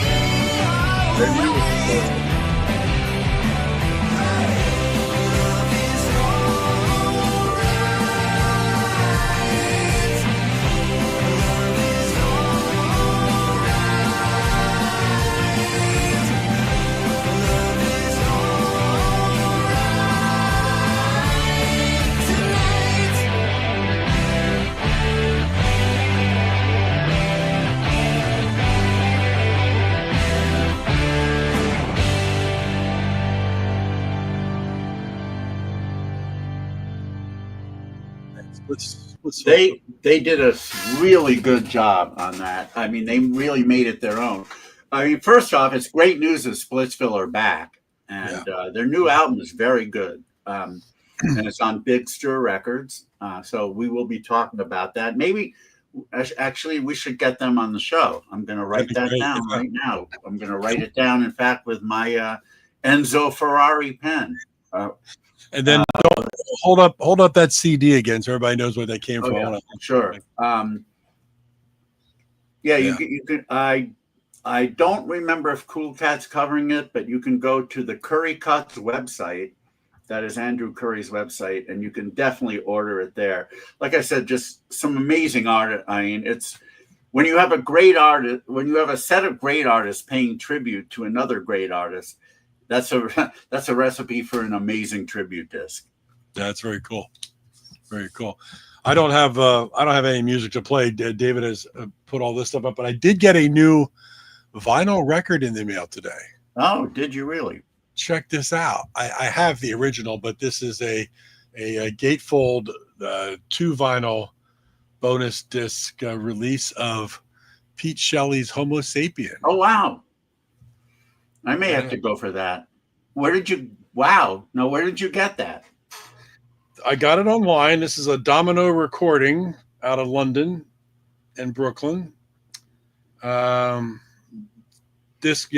alright. Love is alright. Love is alright. Love is alright tonight. Let's They did a really good job on that. I mean, they really made it their own. I mean, first off, it's great news that Splitsville are back, and their new album is very good. And it's on Big Stir Records. So we will be talking about that. Maybe, actually, we should get them on the show. I'm going to write That'd be that great, down yeah. right now. I'm going to write it down, in fact, with my Enzo Ferrari pen. And then don't hold up that CD again, so everybody knows where they came from. Yeah, sure. You can. I don't remember if Cool Cat's covering it, but you can go to the Curry Cuts website. That is Andrew Curry's website, and you can definitely order it there. Like I said, just some amazing art. I mean, it's when you have a great artist, when you have a set of great artists paying tribute to another great artist, that's a recipe for an amazing tribute disc. That's very cool. Very cool. I don't have any music to play. David has put all this stuff up, but I did get a new vinyl record in the mail today. Oh, did you really? Check this out. I have the original, but this is a gatefold 2 vinyl bonus disc release of Pete Shelley's Homo Sapien. Oh, wow. I may have to go for that. Where did you get that? I got it online. This is a Domino recording out of London and Brooklyn. Disc,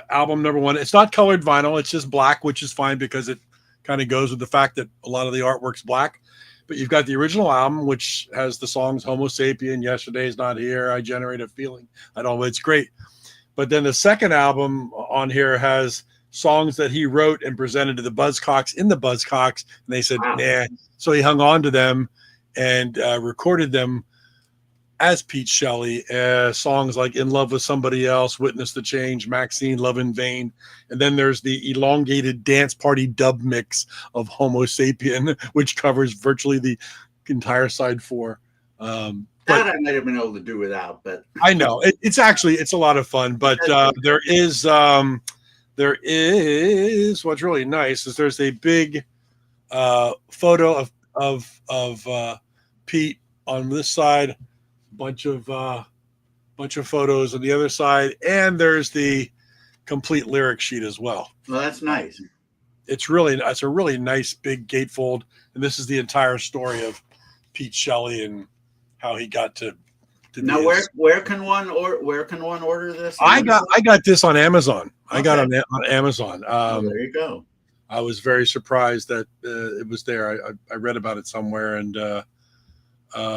album number 1. It's not colored vinyl. It's just black, which is fine because it kind of goes with the fact that a lot of the artwork's black. But you've got the original album, which has the songs Homo Sapien, Yesterday's Not Here, I Generate a Feeling. I don't know. It's great. But then the second album on here has songs that he wrote and presented to the Buzzcocks in the Buzzcocks. And they said, nah. So he hung on to them and recorded them as Pete Shelley. Songs like In Love with Somebody Else, Witness the Change, Maxine, Love in Vain. And then there's the elongated dance party dub mix of Homo Sapien, which covers virtually the entire side 4. That I might have been able to do without, but I know it's a lot of fun. But there is what's really nice is there's a big photo of Pete on this side, bunch of photos on the other side, and there's the complete lyric sheet as well. Well, that's nice. It's a really nice big gatefold, and this is the entire story of Pete Shelley and how he got to now. Where can one order this? I got this on Amazon. Okay. I got on Amazon. There you go. I was very surprised that it was there. I read about it somewhere, and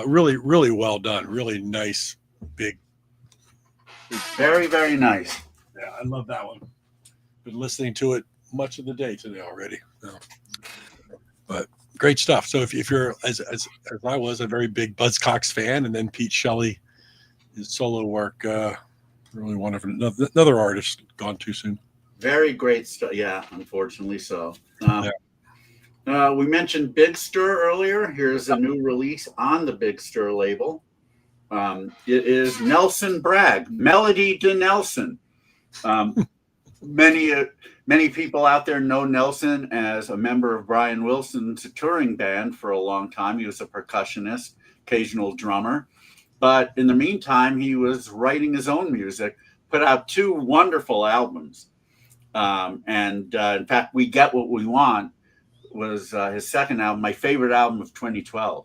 really, really well done. Really nice, big. Very, very nice. Yeah, I love that one. Been listening to it much of the day today already. So. But great stuff. So if you're, as I was, a very big Buzzcocks fan, and then Pete Shelley, his solo work, really wonderful. Another artist gone too soon. Very great stuff. Yeah, unfortunately so. We mentioned Big Stir earlier. Here's a new release on the Big Stir label. It is Nelson Bragg, Melody to Nelson. Many people out there know Nelson as a member of Brian Wilson's touring band for a long time. He was a percussionist, occasional drummer. But in the meantime, he was writing his own music, put out 2 wonderful albums. In fact, We Get What We Want was his second album, my favorite album of 2012.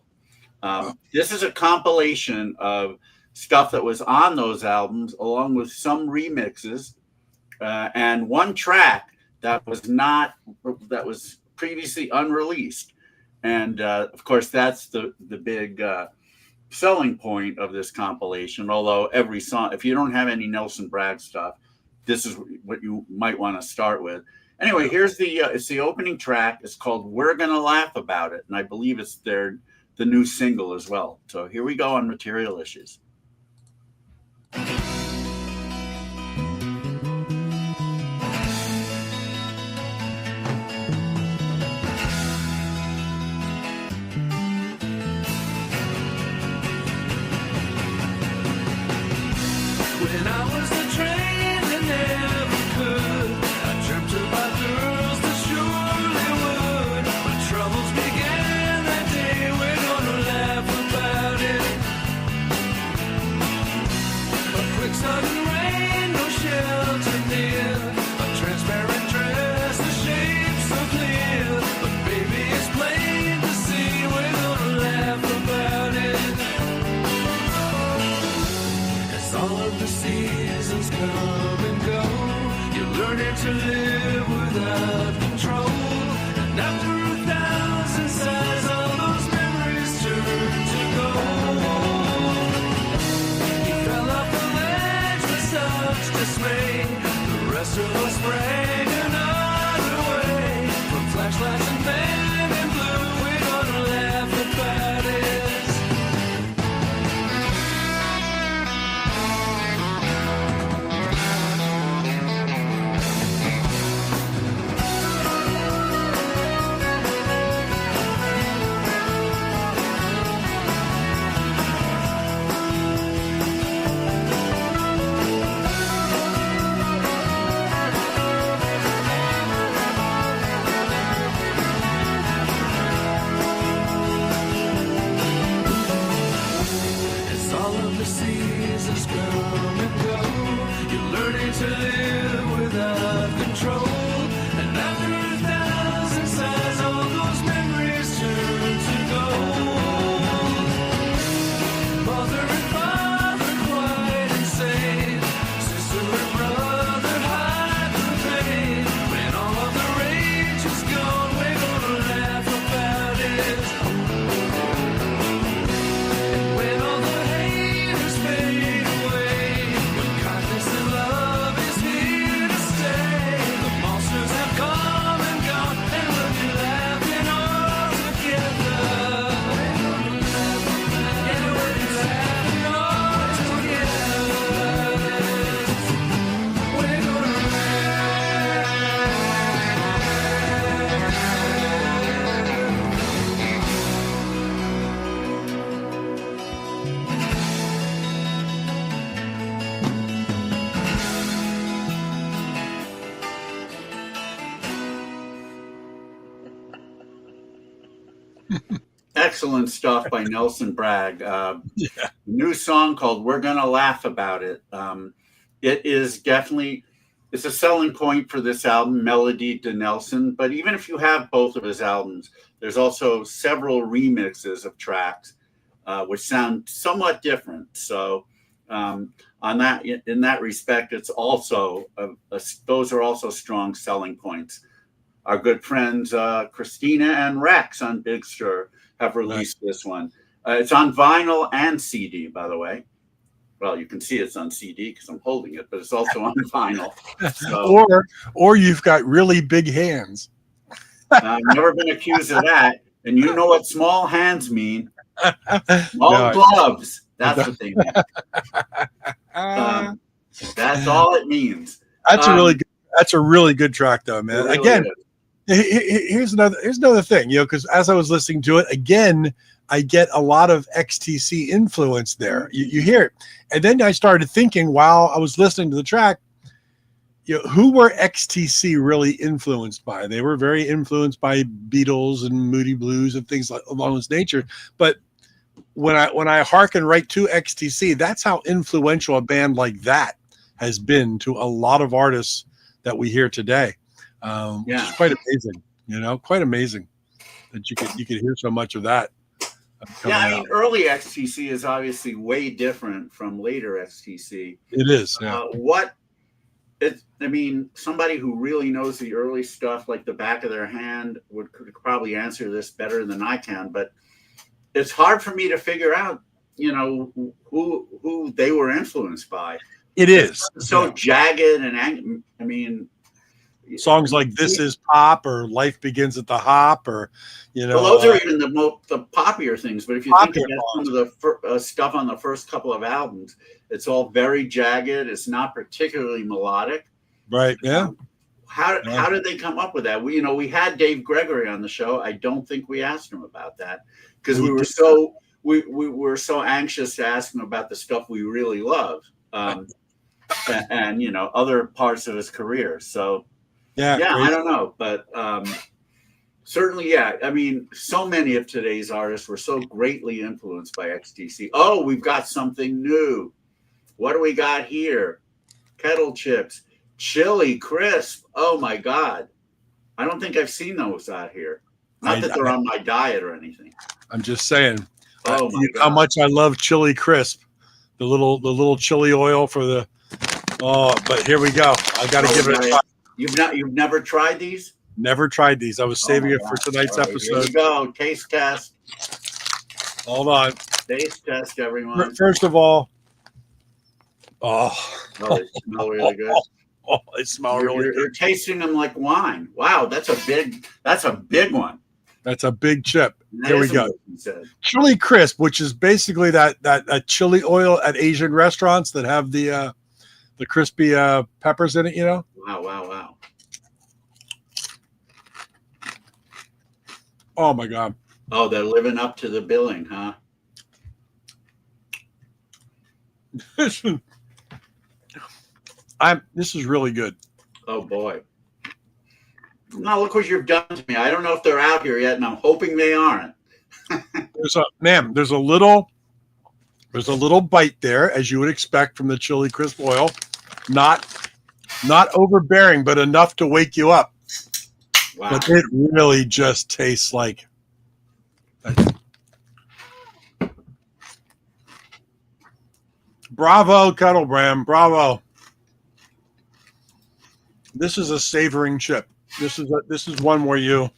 This is a compilation of stuff that was on those albums, along with some remixes. And one track that was previously unreleased, and of course that's the big selling point of this compilation. Although every song, if you don't have any Nelson Bragg stuff, this is what you might want to start with. Anyway, here's it's the opening track. It's called "We're Gonna Laugh About It," and I believe it's the new single as well. So here we go on Material Issues. When I was a train that never could, I dreamt about girls that surely would. When troubles began that day, we're gonna laugh about it. Excellent stuff by Nelson Bragg. Yeah. New song called "We're Gonna Laugh About It." It is definitely it's a selling point for this album, Melody de Nelson. But even if you have both of his albums, there's also several remixes of tracks which sound somewhat different. So on that, in that respect, it's also those are also strong selling points. Our good friends Christina and Rex on Big Stir have released this one. It's on vinyl and CD, by the way. Well, you can see it's on CD because I'm holding it, but it's also on vinyl. So, or you've got really big hands. I've never been accused of that. And you know what small hands mean? Small No, gloves. That's what they mean. That's all it means. That's a really good. That's a really good track, though, man. Really Again, is. here's another thing, because as I was listening to it again, I get a lot of XTC influence there. You hear it, and then I started thinking while I was listening to the track, who were XTC really influenced by? They were very influenced by Beatles and Moody Blues and things along this nature. But when I hearken right to XTC, that's how influential a band like that has been to a lot of artists that we hear today. Which is quite amazing, quite amazing that you could hear so much of that. Early XTC is obviously way different from later XTC. It is. Yeah. Somebody who really knows the early stuff like the back of their hand could probably answer this better than I can, but it's hard for me to figure out, who they were influenced by. It is so jagged and songs like "This Is Pop" or "Life Begins at the Hop," or Well, those are even the poppier things. But if you think about some of the stuff on the first couple of albums, it's all very jagged. It's not particularly melodic. Right. Yeah. How did they come up with that? We had Dave Gregory on the show. I don't think we asked him about that because we were so anxious to ask him about the stuff we really love, and other parts of his career. So. Yeah, I don't know, but certainly, so many of today's artists were so greatly influenced by XTC. Oh, we've got something new. What do we got here? Kettle chips, chili crisp. Oh my God, I don't think I've seen those out here. Not that they're on my diet or anything. I'm just saying. Oh my God, how much I love chili crisp, the little chili oil for the. Oh, but here we go. I got to give it a try. You've never tried these? Never tried these. I was saving it for tonight's episode. Here we go. Taste test. Hold on. Taste test, everyone. First of all, they smell really good. They smell really good. You're tasting them like wine. Wow, that's a big one. That's a big chip. Here we go. Chili crisp, which is basically that chili oil at Asian restaurants that have the crispy peppers in it, Wow. Oh my God. Oh, they're living up to the billing, huh? This is really good. Oh boy. Now look what you've done to me. I don't know if they're out here yet, and I'm hoping they aren't. There's a little bite there, as you would expect from the chili crisp oil. Not overbearing, but enough to wake you up. Wow. But it really just tastes like. Bravo, Kettlebrand. Bravo. This is a savoring chip. This is one where you.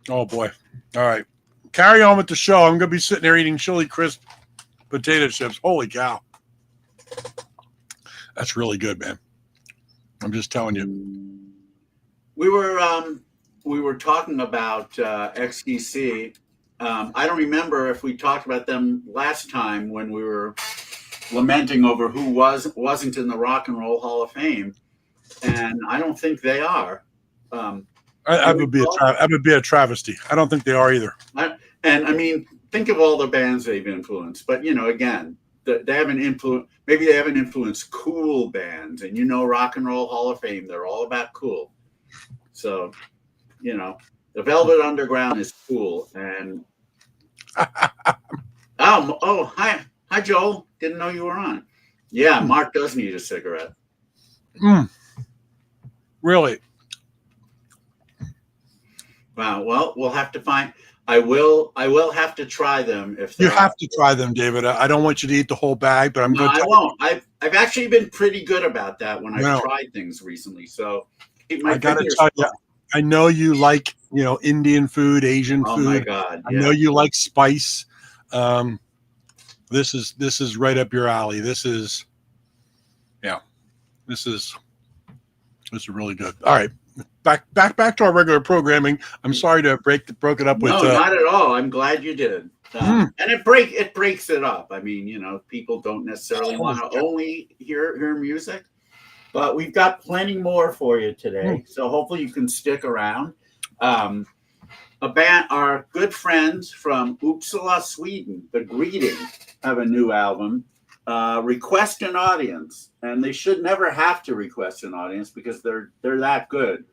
Oh boy. All right. Carry on with the show. I'm going to be sitting there eating chili crisp potato chips. Holy cow. That's really good, man. I'm just telling you. We were talking about XTC. I don't remember if we talked about them last time when we were lamenting over who wasn't in the Rock and Roll Hall of Fame, and I don't think they are. That would be a travesty. I don't think they are either. Think of all the bands they've influenced, but again, they haven't influenced. Maybe they haven't influenced cool bands, and Rock and Roll Hall of Fame, they're all about cool. So, The Velvet Underground is cool. And hi, Joel. Didn't know you were on. Yeah, Mark does need a cigarette. Really? Wow. Well, we'll have to find. I will have to try them if You have to try them, David. I don't want you to eat the whole bag, but I'm No, going to. I won't. I've actually been pretty good about that when I've No. tried things recently. So keep my I got to fingers tell you, crossed. I know you like Indian food, Asian Oh food. my God! I know you like spice. This is right up your alley. This is really good. All right, back to our regular programming. I'm sorry to broke it up with. No, not at all. I'm glad you did. And it breaks it up. I mean, people don't necessarily want to only hear music, but we've got plenty more for you today. So hopefully you can stick around. Our good friends from Uppsala, Sweden, The Greeting, have a new album. Request an audience, and they should never have to request an audience because they're that good.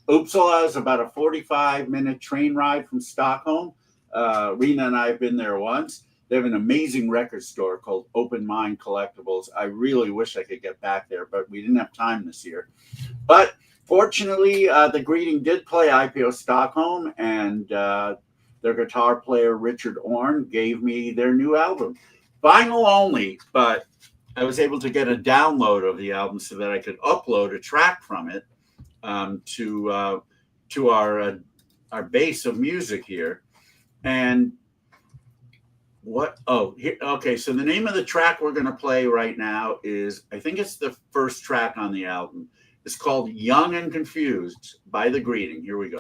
Uppsala is about a 45-minute train ride from Stockholm. Rena and I have been there once. They have an amazing record store called Open Mind Collectibles. I really wish I could get back there, but we didn't have time this year. But fortunately, The Greeting did play IPO Stockholm, and their guitar player, Richard Orn, gave me their new album. Vinyl only, but I was able to get a download of the album so that I could upload a track from it to our base of music here. And okay. So the name of the track we're going to play right now is, I think it's the first track on the album. It's called Young and Confused by The Greeting. Here we go.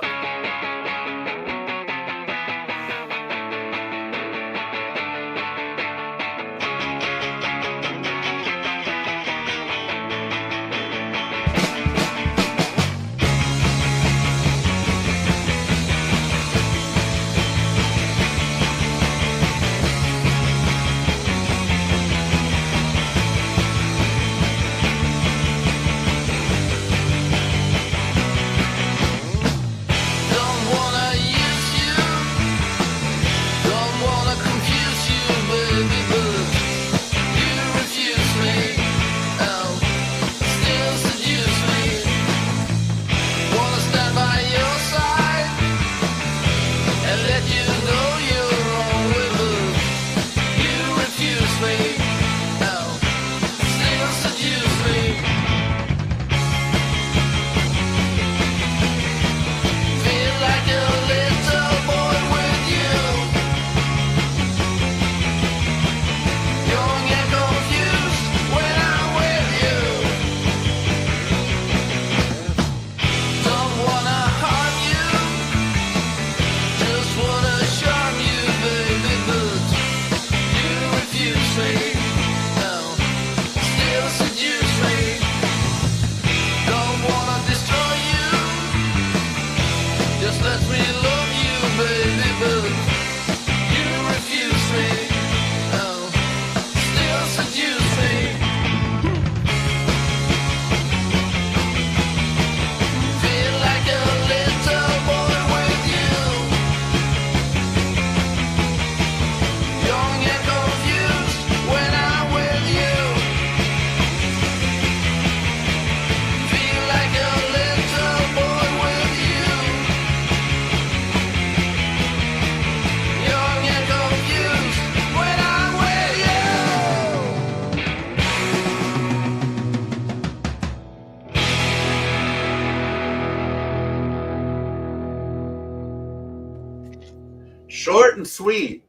Short and sweet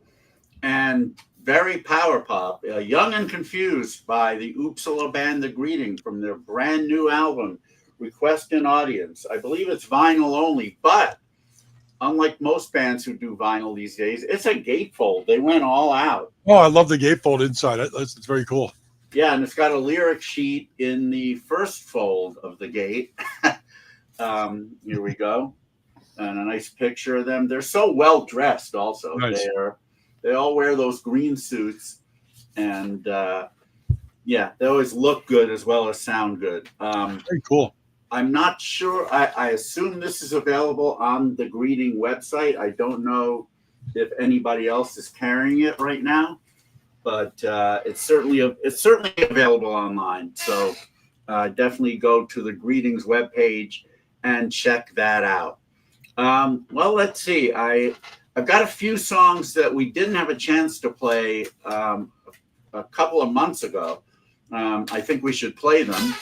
and very power pop. Young and Confused by the Uppsala band The Greeting from their brand new album, Request an Audience. I believe it's vinyl only, but unlike most bands who do vinyl these days, it's a gatefold. They went all out. Oh, I love the gatefold inside. It's very cool. Yeah, and it's got a lyric sheet in the first fold of the gate. Here we go. And a nice picture of them. They're so well dressed also. Nice. They all wear those green suits, and they always look good as well as sound good. Very cool. I'm not sure. I assume this is available on the Greeting website. I don't know if anybody else is carrying it right now, but it's certainly available online. So definitely go to the Greetings webpage and check that out. Well, let's see. I've got a few songs that we didn't have a chance to play a couple of months ago. I think we should play them.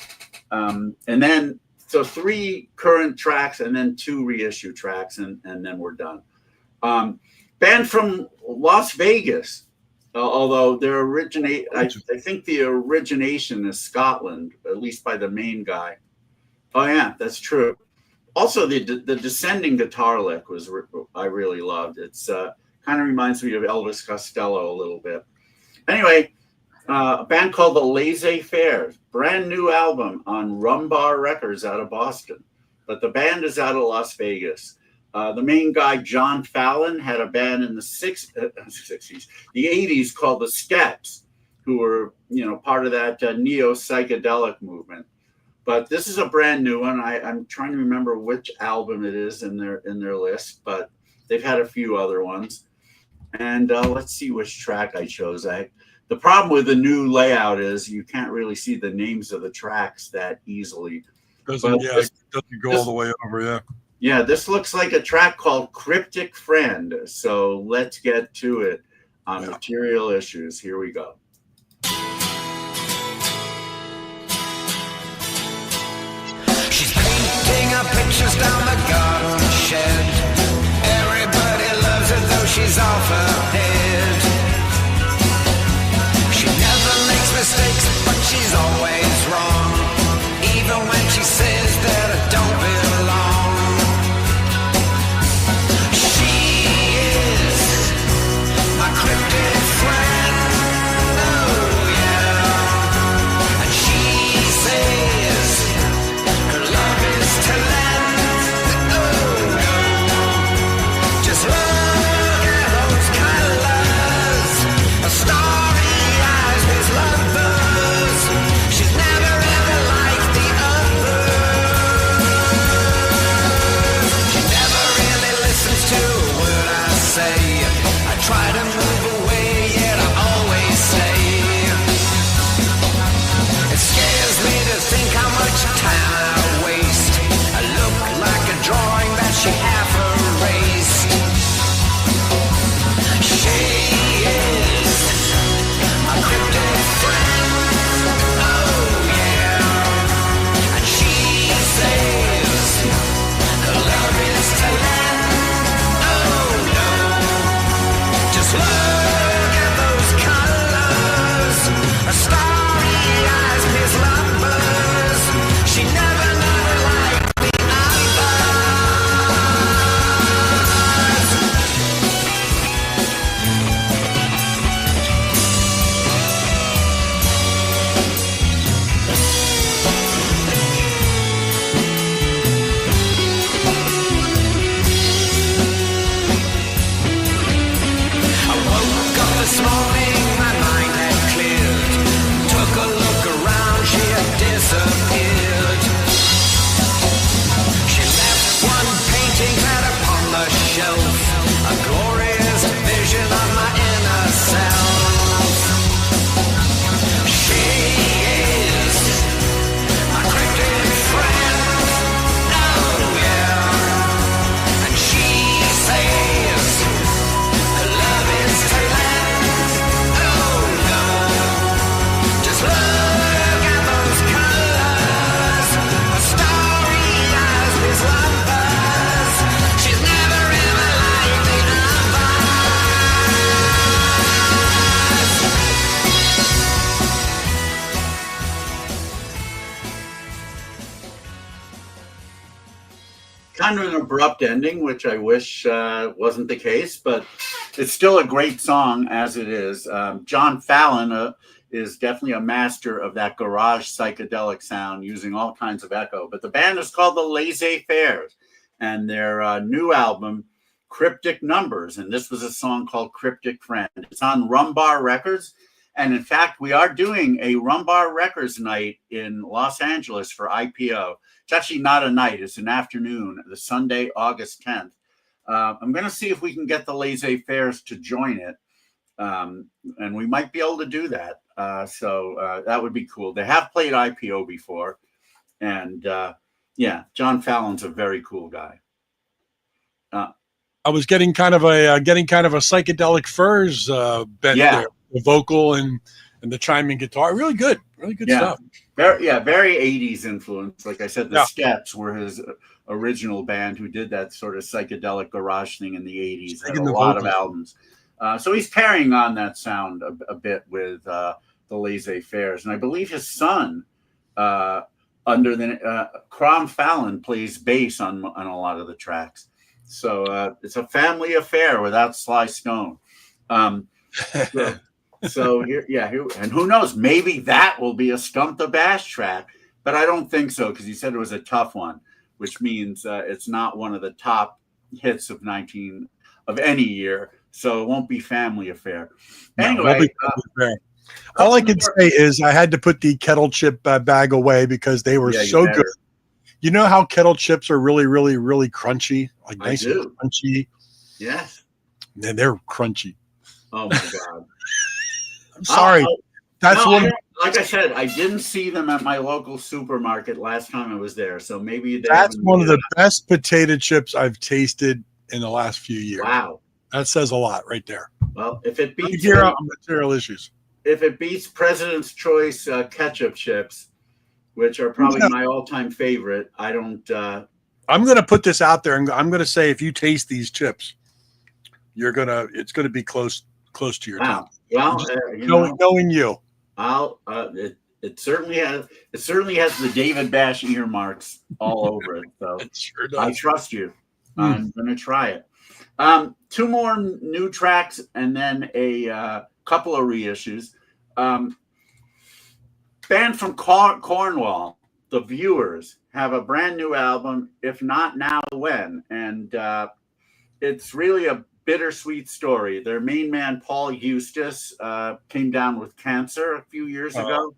And then, so 3 current tracks and then 2 reissue tracks, and then we're done. Band from Las Vegas, although I think the origination is Scotland, at least by the main guy. Oh yeah, that's true. Also, the descending guitar lick I really loved. It's kind of reminds me of Elvis Costello a little bit. Anyway, a band called the Laissez-Faire, brand new album on Rumbar Records out of Boston, but the band is out of Las Vegas. The main guy, John Fallon, had a band in the 60s, the 80s called the Steps, who were part of that neo-psychedelic movement. But this is a brand new one. I'm trying to remember which album it is in their list, but they've had a few other ones. And let's see which track I chose. The problem with the new layout is you can't really see the names of the tracks that easily. It doesn't go all the way over, yeah. Yeah, this looks like a track called Cryptic Friend. So let's get to it on Material Issues. Here we go. She's painting her pictures down the garden shed. Everybody loves her though she's off her head. She never makes mistakes, but she's always wrong. Even when she says that I don't belong. She is my cryptic friend. Oh yeah. And she says her love is to lend. Oh no. Just look at those colors. A starry eyes with lovers. She's never ever like the others. She never really listens to a word I say. I try to move away, yet I always stay. It scares me to think how much time I waste. I look like a drawing that she half erased. She is my cryptic friend. Oh yeah. And she says her love is to lend. Oh no. Just look at those colors. Her starry eyes miss lovers. She never liked the others. I woke up this morning, my mind had cleared. Took a look around, she had disappeared. She left one painting that upon the shelf, a glorious vision of my inner self. She is my cryptic friend. Oh yeah. And she says her love is to lend. Oh no. Just look at those colors. Her starry eyes with lovers. She's never ever liked the Kind of an abrupt ending, which I wish wasn't the case, but it's still a great song as it is. John Fallon is definitely a master of that garage psychedelic sound using all kinds of echo. But the band is called the Laissez-Faire, and their new album, Cryptic Numbers, and this was a song called Cryptic Friend. It's on Rumbar Records, And in fact, we are doing a Rumbar Records night in Los Angeles for IPO. It's actually not a night, it's an afternoon, the Sunday, August 10th. I'm going to see if we can get the laissez-faires to join it. And we might be able to do that. So that would be cool. They have played IPO before. And yeah, John Fallon's a very cool guy. I was getting kind of a psychedelic furs bent there, the vocal and the chiming guitar. Really good stuff. Very 80s influence. Like I said, the Steps were his original band who did that sort of psychedelic garage thing in the 80s. Had a lot of albums. So he's carrying on that sound a bit with the laissez-faires. And I believe his son, under the Crom Fallon, plays bass on a lot of the tracks. So it's a family affair without Sly Stone. So here, and who knows? Maybe that will be a Stump the Bash track, but I don't think so because he said it was a tough one, which means it's not one of the top hits of any year. So it won't be family affair. Anyway, all I can say is I had to put the kettle chip bag away because they were so good. You know how kettle chips are really, really, really crunchy, like nice and crunchy. Yes, and they're crunchy. Oh my god! I'm sorry. Like I said, I didn't see them at my local supermarket last time I was there, so maybe that's one of the best potato chips I've tasted in the last few years. Wow, that says a lot right there. Well, if it beats material issues, if it beats President's Choice ketchup chips, which are probably my all-time favorite, I don't. I'm going to put this out there, and I'm going to say if you taste these chips, it's going to be close to your top. Well, knowing you, it certainly has the David Bash earmarks all over it. So it sure does. I trust you. I'm going to try it. 2 more new tracks and then a couple of reissues. Band from Cornwall, The Viewers, have a brand new album, If Not Now, When? And it's really a bittersweet story. Their main man, Paul Eustace, came down with cancer a few years ago.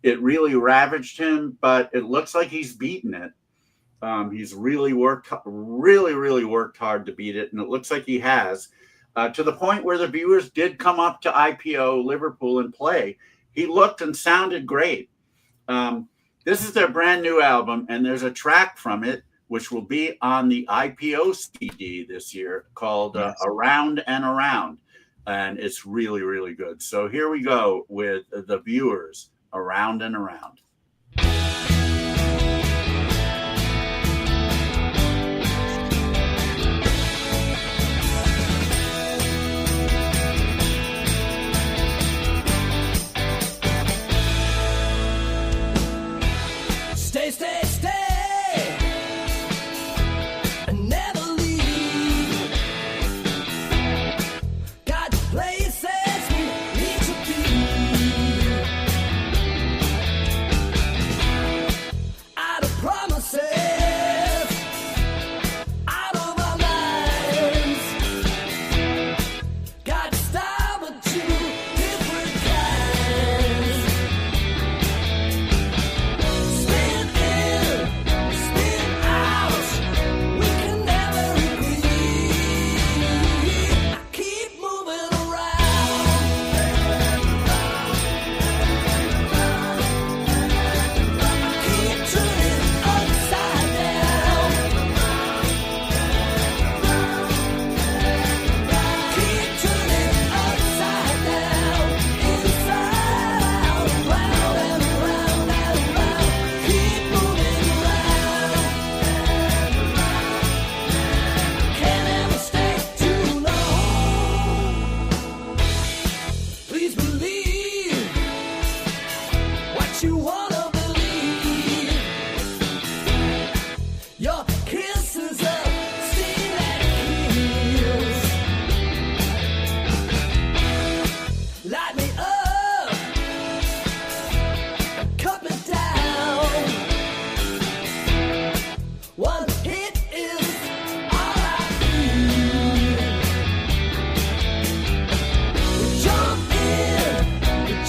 It really ravaged him, but it looks like he's beaten it. He's really worked hard to beat it, and it looks like he has, to the point where The Viewers did come up to IPO Liverpool and play. He looked and sounded great. This is their brand new album, and there's a track from it which will be on the IPO CD this year called Around and Around. And it's really, really good. So here we go with The Viewers, Around and Around. Stay, stay, stay, and never leave. Got places we need to be. Out of promises, out of our minds. Got style, but 2 different kinds. Spin in, spin out, we can never agree. I keep moving around, keep turning upside down, keep turning upside down, inside out, round and round and round, keep moving around. Can't ever stay too long. Please believe what you wanna believe. Your kisses of steel and heels light me up, cut me down. One hit is all I need. Jump in,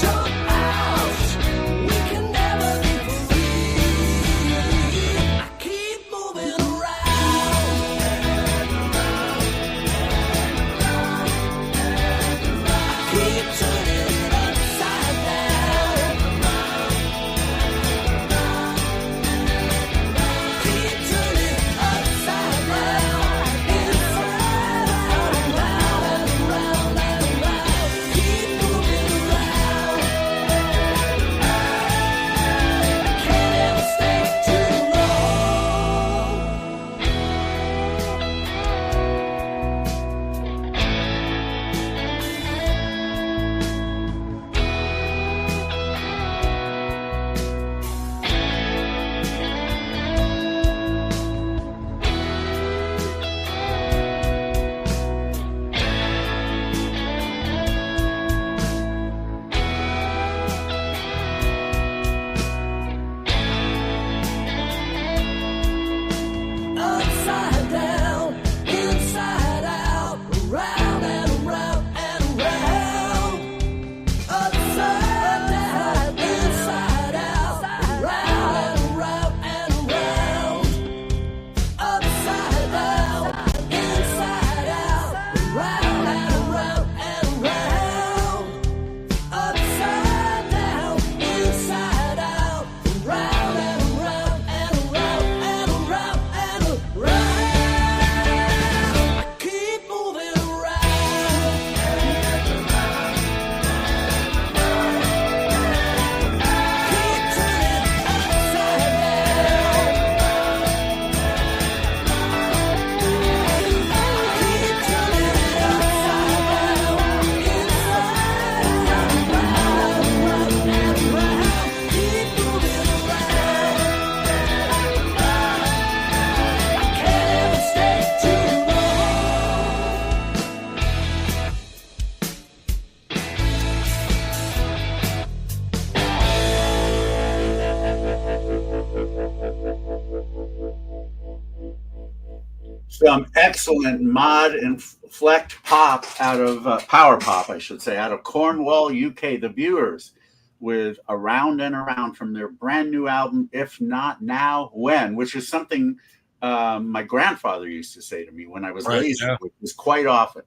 some excellent mod and flecked pop out of power pop, I should say, out of Cornwall, UK. The Viewers with Around and Around from their brand new album, If Not Now, When, which is something my grandfather used to say to me when I was lazy, which was quite often.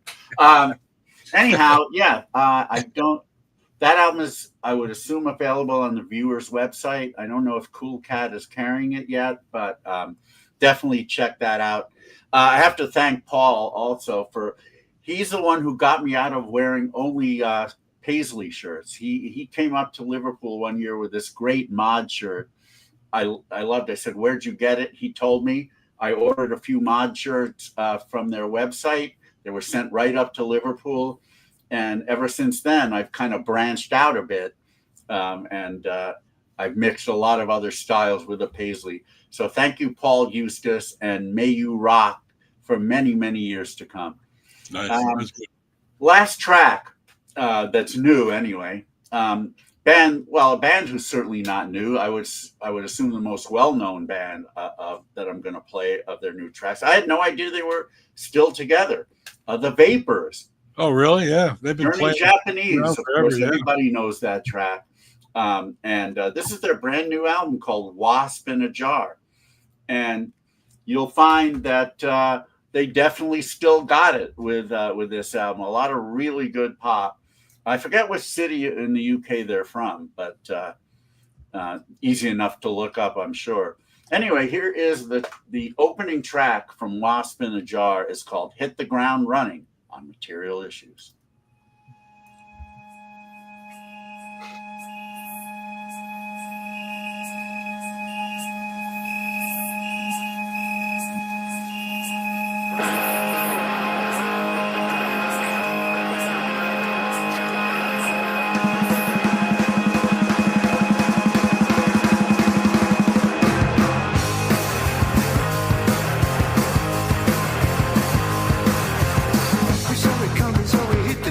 Anyhow, yeah, that album is, I would assume, available on the Viewers website. I don't know if Cool Cat is carrying it yet, but definitely check that out. I have to thank Paul also he's the one who got me out of wearing only Paisley shirts. He came up to Liverpool one year with this great mod shirt. I loved it. I said, "Where'd you get it?" He told me. I ordered a few mod shirts from their website. They were sent right up to Liverpool. And ever since then, I've kind of branched out a bit. And I've mixed a lot of other styles with the Paisley. So thank you, Paul Eustace, and may you rock for many, many years to come. Nice. That's good. Last track that's new anyway. A band who's certainly not new. I would assume the most well-known band that I'm going to play of their new tracks. I had no idea they were still together. The Vapors. Oh, really? Yeah, they've been Journey playing Japanese. Of forever, course, yeah. everybody knows that track. And this is their brand new album called Wasp in a Jar. And you'll find that they definitely still got it with this album. A lot of really good pop. I forget which city in the UK they're from, but easy enough to look up, I'm sure. Anyway, here is the opening track from Wasp in a Jar. It's called Hit the Ground Running on Material Issues. We saw it coming, so we hit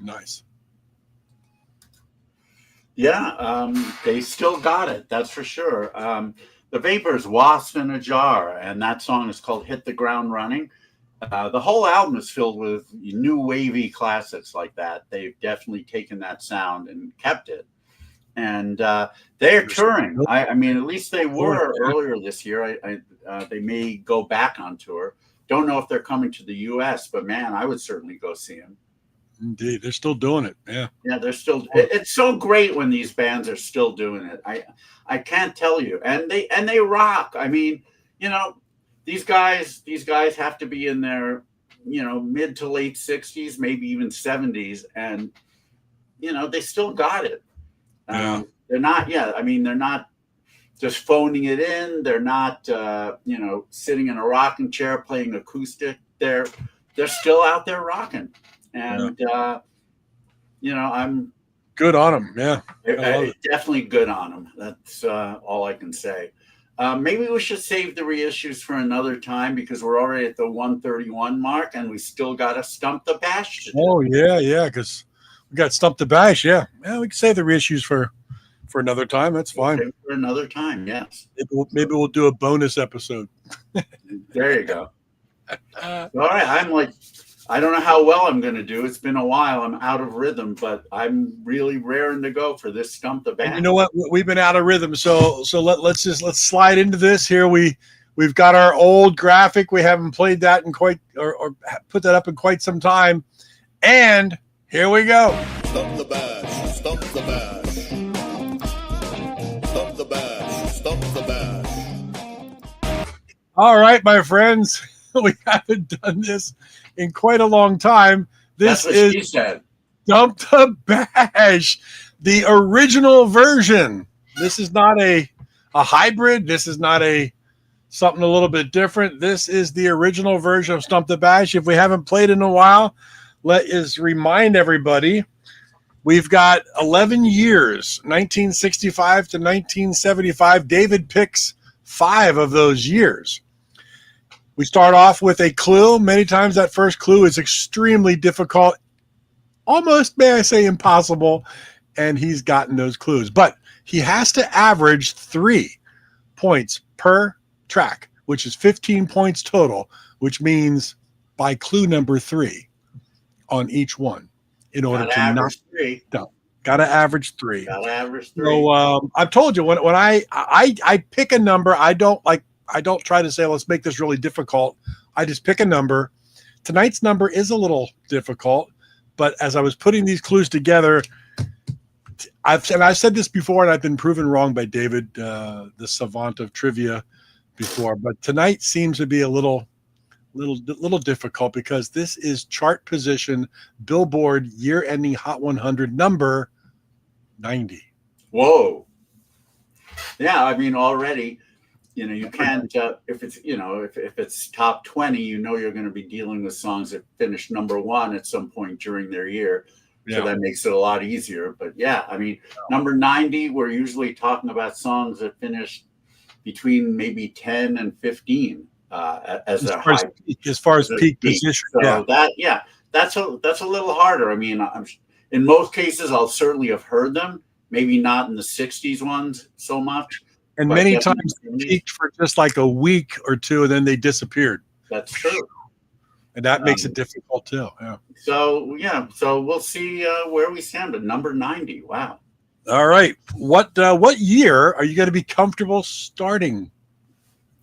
Nice. Yeah, they still got it. That's for sure. The Vapors, Wasp in a Jar, and that song is called Hit the Ground Running. The whole album is filled with new wavy classics like that. They've definitely taken that sound and kept it. And they're touring. I mean, at least they were earlier this year. They may go back on tour. Don't know if they're coming to the U.S., but man, I would certainly go see them. Indeed, they're still doing it. Yeah, they're still. It's so great when these bands are still doing it. I can't tell you, and they rock. I mean, these guys have to be in their mid to late 60s, maybe even 70s, and they still got it. Yeah. They're not. Yeah, I mean, they're not just phoning it in. They're not sitting in a rocking chair playing acoustic. They're still out there rocking. And I'm good on them. Yeah, definitely good on them. That's all I can say. Maybe we should save the reissues for another time because we're already at the 131 mark, and we still got to stump the bash to do. Oh yeah, because we got Stump the Bash. Yeah, we can save the reissues for another time. That's fine. Okay, for another time, yes. Maybe we'll do a bonus episode. There you go. All right, I don't know how well I'm going to do. It's been a while. I'm out of rhythm, but I'm really raring to go for this Stump the Bash. And you know what? We've been out of rhythm, so let's slide into this here. We've got our old graphic. We haven't played that in quite or put that up in quite some time, and here we go. Stump the bash, stump the bash. Stump the bash, stump the bash. All right, my friends, we haven't done this in quite a long time. This That's what is she said. Stump the Bash, the original version. This is not a hybrid. This is not something a little bit different. This is the original version of Stump the Bash. If we haven't played in a while, let us remind everybody, we've got 11 years, 1965 to 1975. David picks 5 of those years. We start off with a clue. Many times that first clue is extremely difficult, almost, may I say, impossible, and he's gotten those clues. But he has to average 3 points per track, which is 15 points total, which means by clue number 3 on each one in order to knock it down. Got to average 3. Got to average 3. So I've told you, when I pick a number, I don't try to say, let's make this really difficult. I just pick a number. Tonight's number is a little difficult, but as I was putting these clues together, I've said this before, and I've been proven wrong by David, the savant of trivia, before. But tonight seems to be a little difficult because this is chart position, Billboard year-ending Hot 100 number 90. Whoa. Yeah, I mean, already. You can't if it's if it's top 20, you're going to be dealing with songs that finish number 1 at some point during their year. So that makes it a lot easier. But yeah, I mean, number 90, we're usually talking about songs that finish between maybe 10 and 15 as far as peak position. So that's a little harder. I mean, in most cases, I'll certainly have heard them. Maybe not in the 60s ones so much. And many times they peaked for just like a week or two, and then they disappeared. That's true. And that makes it difficult too. Yeah. So we'll see where we stand at number 90. Wow. All right. What year are you going to be comfortable starting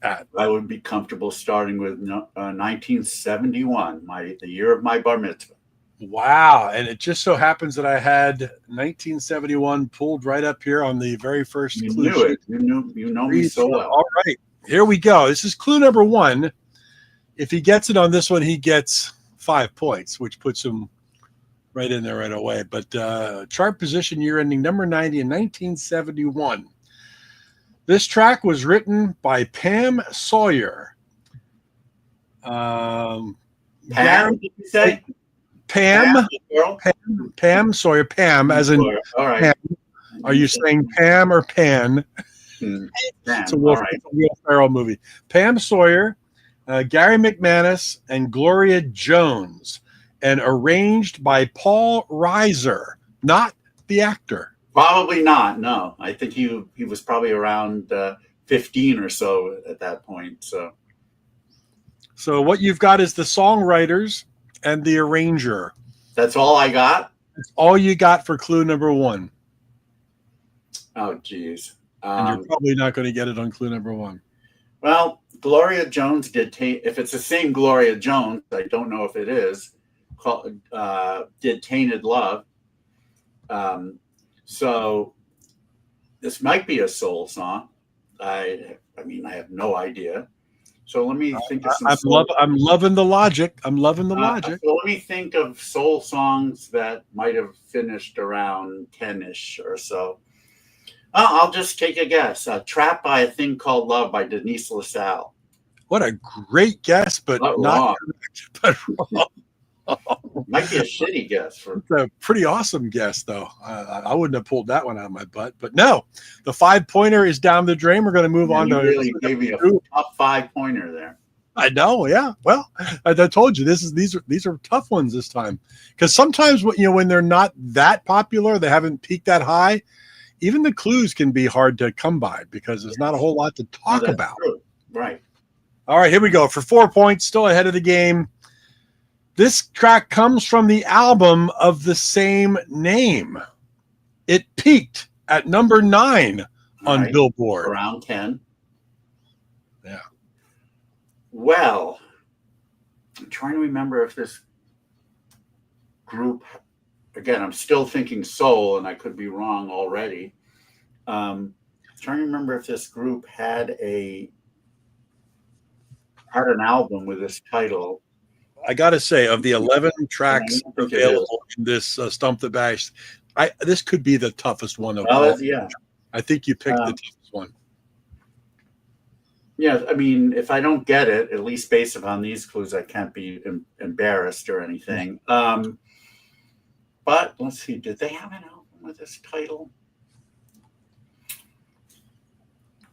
at? I would be comfortable starting with 1971, the year of my bar mitzvah. Wow. And it just so happens that I had 1971 pulled right up here on the very first clue. You knew it. You know me so well. All right. Here we go. This is clue number 1. If he gets it on this one, he gets 5 points, which puts him right in there right away. But chart position year ending number 90 in 1971. This track was written by Pam Sawyer. Pam, did you say? Pam Sawyer. Pam, as in all right. Pam. Are you saying Pam or Pan? It's a Will Ferrell movie. Pam Sawyer, Gary McManus, and Gloria Jones. and arranged by Paul Reiser, not the actor. Probably not. No, I think he was probably around 15 or so at that point. So what you've got is the songwriters and the arranger. That's all I got. That's all you got for clue number 1. Oh, geez. And you're probably not going to get it on clue number 1. Well, Gloria Jones did. If it's the same Gloria Jones, I don't know if it is. Did "Tainted Love." So this might be a soul song. I mean, I have no idea. So let me think of some. I'm loving the logic. I'm loving the logic. So let me think of soul songs that might have finished around 10-ish or so. I'll just take a guess. "Trapped by a Thing Called Love" by Denise LaSalle. What a great guess, but not correct. But wrong. Might be a shitty guess. It's a pretty awesome guess, though. I wouldn't have pulled that one out of my butt. But no, the 5-pointer is down the drain. We're going to move on to. Really gave me a top 5-pointer there. I know, yeah. Well, I told you these are tough ones this time, because sometimes when they're not that popular, they haven't peaked that high. Even the clues can be hard to come by because there's not a whole lot to talk about. True. Right. All right, here we go for 4 points. Still ahead of the game. This track comes from the album of the same name. It peaked at number 9 on Billboard. Around 10. Yeah. Well, I'm trying to remember if this group, again, I'm still thinking soul, and I could be wrong already. Trying to remember if this group had an album with this title. I got to say, of the 11 tracks available in this Stump the Bash, this could be the toughest one of all. Yeah. I think you picked the toughest one. Yeah, I mean, if I don't get it, at least based upon these clues, I can't be embarrassed or anything. But let's see, did they have an album with this title?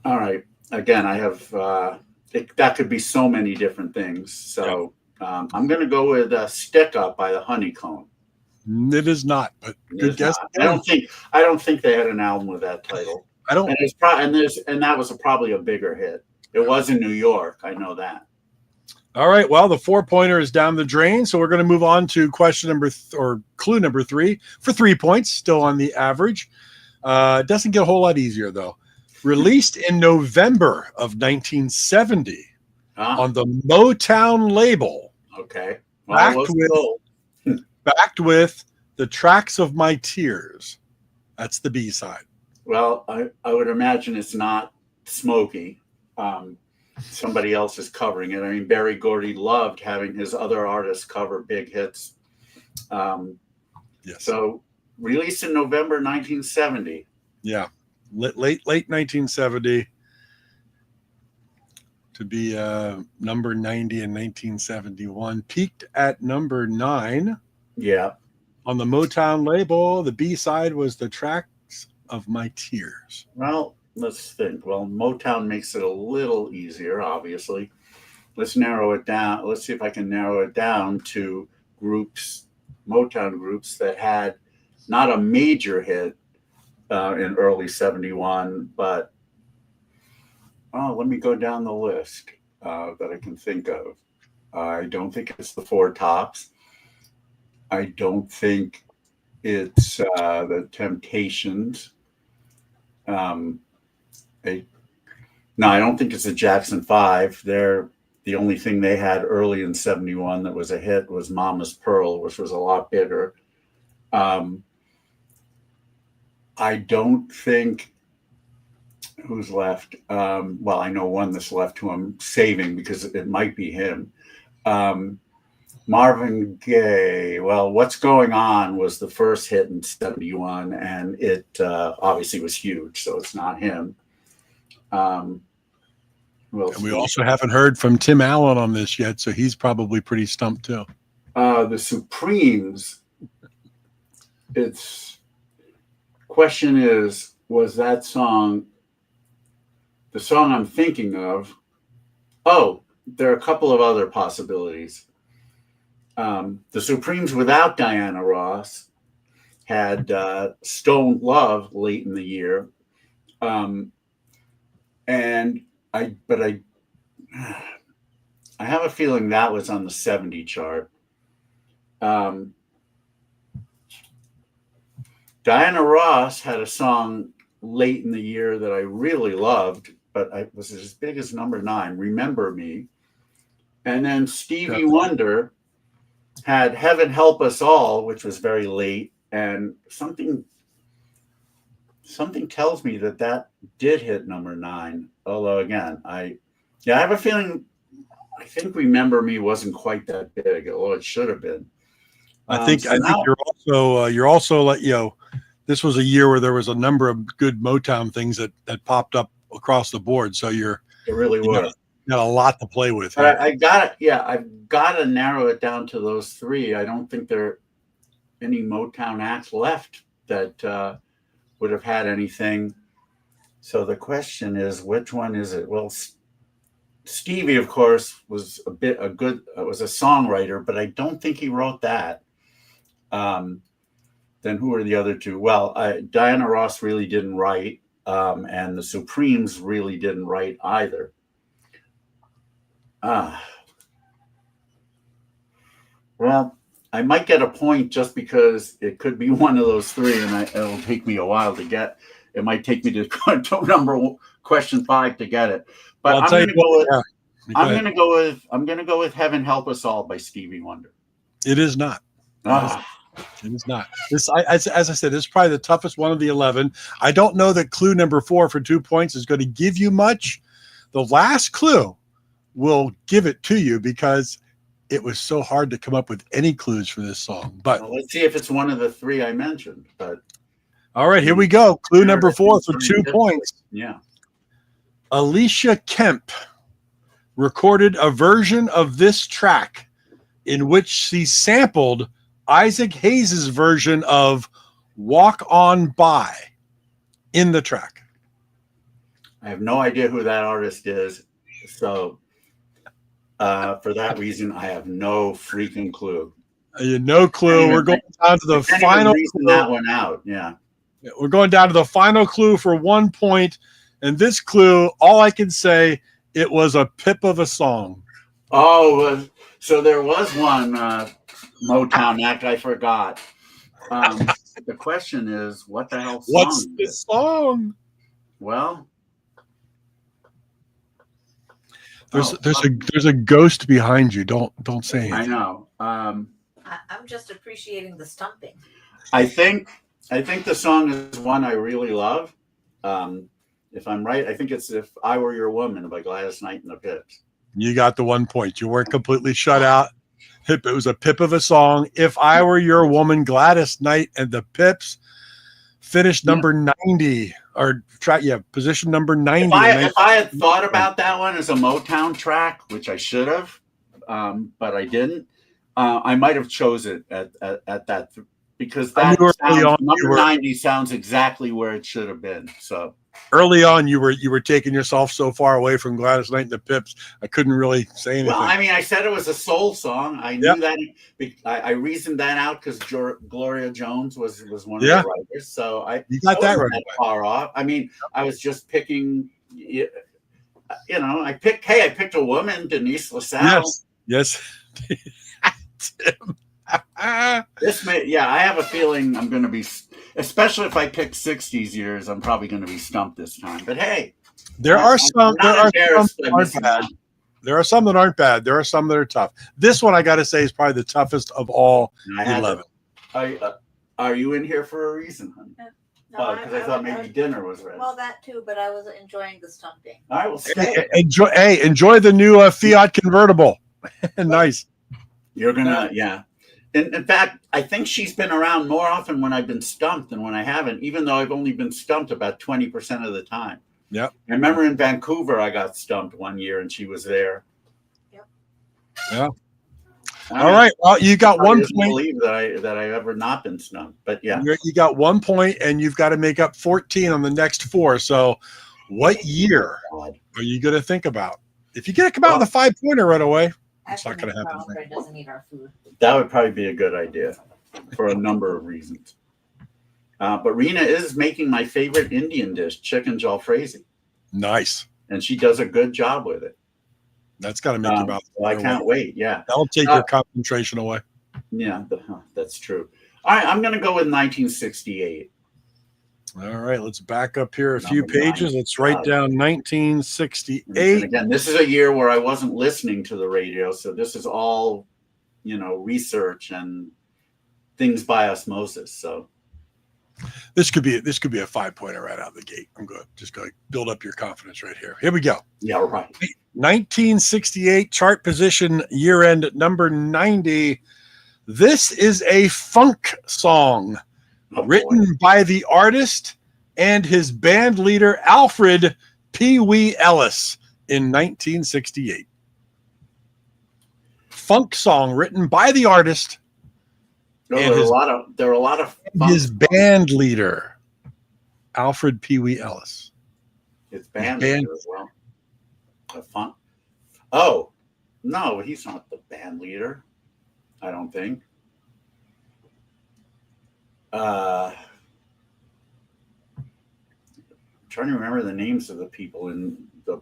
All right. Again, I have that could be so many different things. So I'm going to go with "Stick Up" by the Honeycomb. It is not, but good guess. I don't think they had an album with that title. I don't. And it's and that was probably a bigger hit. It was in New York. I know that. All right. Well, the 4-pointer is down the drain, so we're going to move on to question clue number 3 for 3 points. Still on the average. It doesn't get a whole lot easier though. Released in November of 1970 on the Motown label. Okay. Well, backed with "The Tracks of My Tears." That's the B-side. Well, I would imagine it's not Smokey. Somebody else is covering it. I mean, Berry Gordy loved having his other artists cover big hits. Yes. So released in November 1970. Yeah, late 1970 to be number 90 in 1971. Peaked at number 9. Yeah. On the Motown label, the B-side was "The Tracks of My Tears." Well, let's think. Well, Motown makes it a little easier, obviously. Let's narrow it down. Let's see if I can narrow it down to Motown groups that had not a major hit in early 71, but let me go down the list that I can think of. I don't think it's the Four Tops. I don't think it's the Temptations. No, I don't think it's the Jackson 5. The only thing they had early in 71 that was a hit was "Mama's Pearl," which was a lot bigger. I don't think who's left. Well, I know one that's left who I'm saving because it might be him. Marvin Gaye. Well, "What's Going On" was the first hit in 71, and it obviously was huge, so it's not him. And we also haven't heard from Tim Allen on this yet, so he's probably pretty stumped too. The Supremes. Question is, was that song the song I'm thinking of? Oh, there are a couple of other possibilities. The Supremes without Diana Ross had Stone Love late in the year. And I have a feeling that was on the 70 chart. Diana Ross had a song late in the year that I really loved, but it was as big as number 9, Remember Me. And then Stevie Wonder had Heaven Help Us All, which was very late, and something tells me that did hit number 9. Although again, I have a feeling, I think Remember Me wasn't quite that big, although it should have been. I think you're also like, this was a year where there was a number of good Motown things that popped up across the board. So it really was. Got a lot to play with. But I've got to narrow it down to those 3. I don't think there are any Motown acts left that would have had anything. So the question is, which one is it? Well, Stevie, of course, was a songwriter, but I don't think he wrote that. Then who are the other 2? Well, Diana Ross really didn't write, and the Supremes really didn't write either. Well, I might get a point just because it could be one of those 3, and it'll take me a while to get. It might take me to question 5 to get it. But I'm going to go with Heaven Help Us All by Stevie Wonder. It is not. It is not. This, as I said, this is probably the toughest one of the 11. I don't know that clue number 4 for 2 points is going to give you much. The last clue will give it to you because it was so hard to come up with any clues for this song. But let's see if it's one of the 3 I mentioned. But all right, here we go. Clue number 4 for 2 points. Yeah. Alicia Kemp recorded a version of this track in which she sampled Isaac Hayes' version of Walk On By in the track. I have no idea who that artist is. So for that reason, I have no freaking clue. No clue. We're going down to the final clue. That one out. Yeah. We're going down to the final clue for 1 point. And this clue, all I can say, it was a pip of a song. Oh, so there was one Motown act I forgot. The question is, what the hell song? What's the song? Well, there's a ghost behind you. Don't say anything. I know. I'm just appreciating the stumping. I think the song is one I really love. If I'm right, I think it's "If I Were Your Woman" by Gladys Knight and the Pips. You got the 1 point. You weren't completely shut out. It was a pip of a song. "If I Were Your Woman," Gladys Knight and the Pips finished number 90 or track. Yeah, position number 90. If I had thought about that one as a Motown track, which I should have, but I didn't, I might have chose it at that because that number 90 sounds exactly where it should have been. So. Early on, you were taking yourself so far away from Gladys Knight and the Pips, I couldn't really say anything. Well, I mean, I said it was a soul song. I knew that. I reasoned that out because Gloria Jones was one of the writers. So you got that right. That far off. I mean, I was just picking. I picked a woman, Denise LaSalle. Yes. I have a feeling I'm going to be. Especially if I pick 60s years, I'm probably going to be stumped this time. But hey, there are some that aren't bad. There are some that aren't bad. There are some that are tough. This one, I got to say, is probably the toughest of all 11. Are you in here for a reason, honey? No, because I thought maybe dinner was ready. Well, that too, but I was enjoying the stumping. All right, well, stay. Enjoy the new Fiat convertible. Nice. You're gonna, In fact, I think she's been around more often when I've been stumped than when I haven't, even though I've only been stumped about 20% of the time. Yep. I remember in Vancouver, I got stumped one year and she was there. Yep. Yeah. All right. Well, you got 1 point. I believe that I've ever not been stumped, but yeah. You got 1 point, and you've got to make up 14 on the next 4. So, what year are you going to think about? If you get to come out with a 5-pointer right away. It's not going to happen. Alfred doesn't eat our food. That would probably be a good idea for a number of reasons. But Rena is making my favorite Indian dish, chicken jalfrezi, Nice. and she does a good job with it. That's got to make your mouth. So I can't wait. Yeah, That'll take your concentration away. yeah, that's true. All right, I'm going to go with 1968. All right, let's back up here a few Number pages. 9. Let's write down And 1968. again, this is a year where I wasn't listening to the radio, so this is all, research and things by osmosis. So This could be a 5-pointer right out of the gate. I'm good. Just go build up your confidence right here. Here we go. yeah, right. 1968 chart position year end number 90. This is a funk song Oh, written boy. by the artist and his band leader Alfred Pee Wee Ellis in 1968. Funk song written by the artist No, and there are a lot of and his band leader Alfred Pee Wee Ellis. His band band- leader as well. A fun. Oh no, he's not the band leader. I don't think. I'm trying to remember the names of the people in the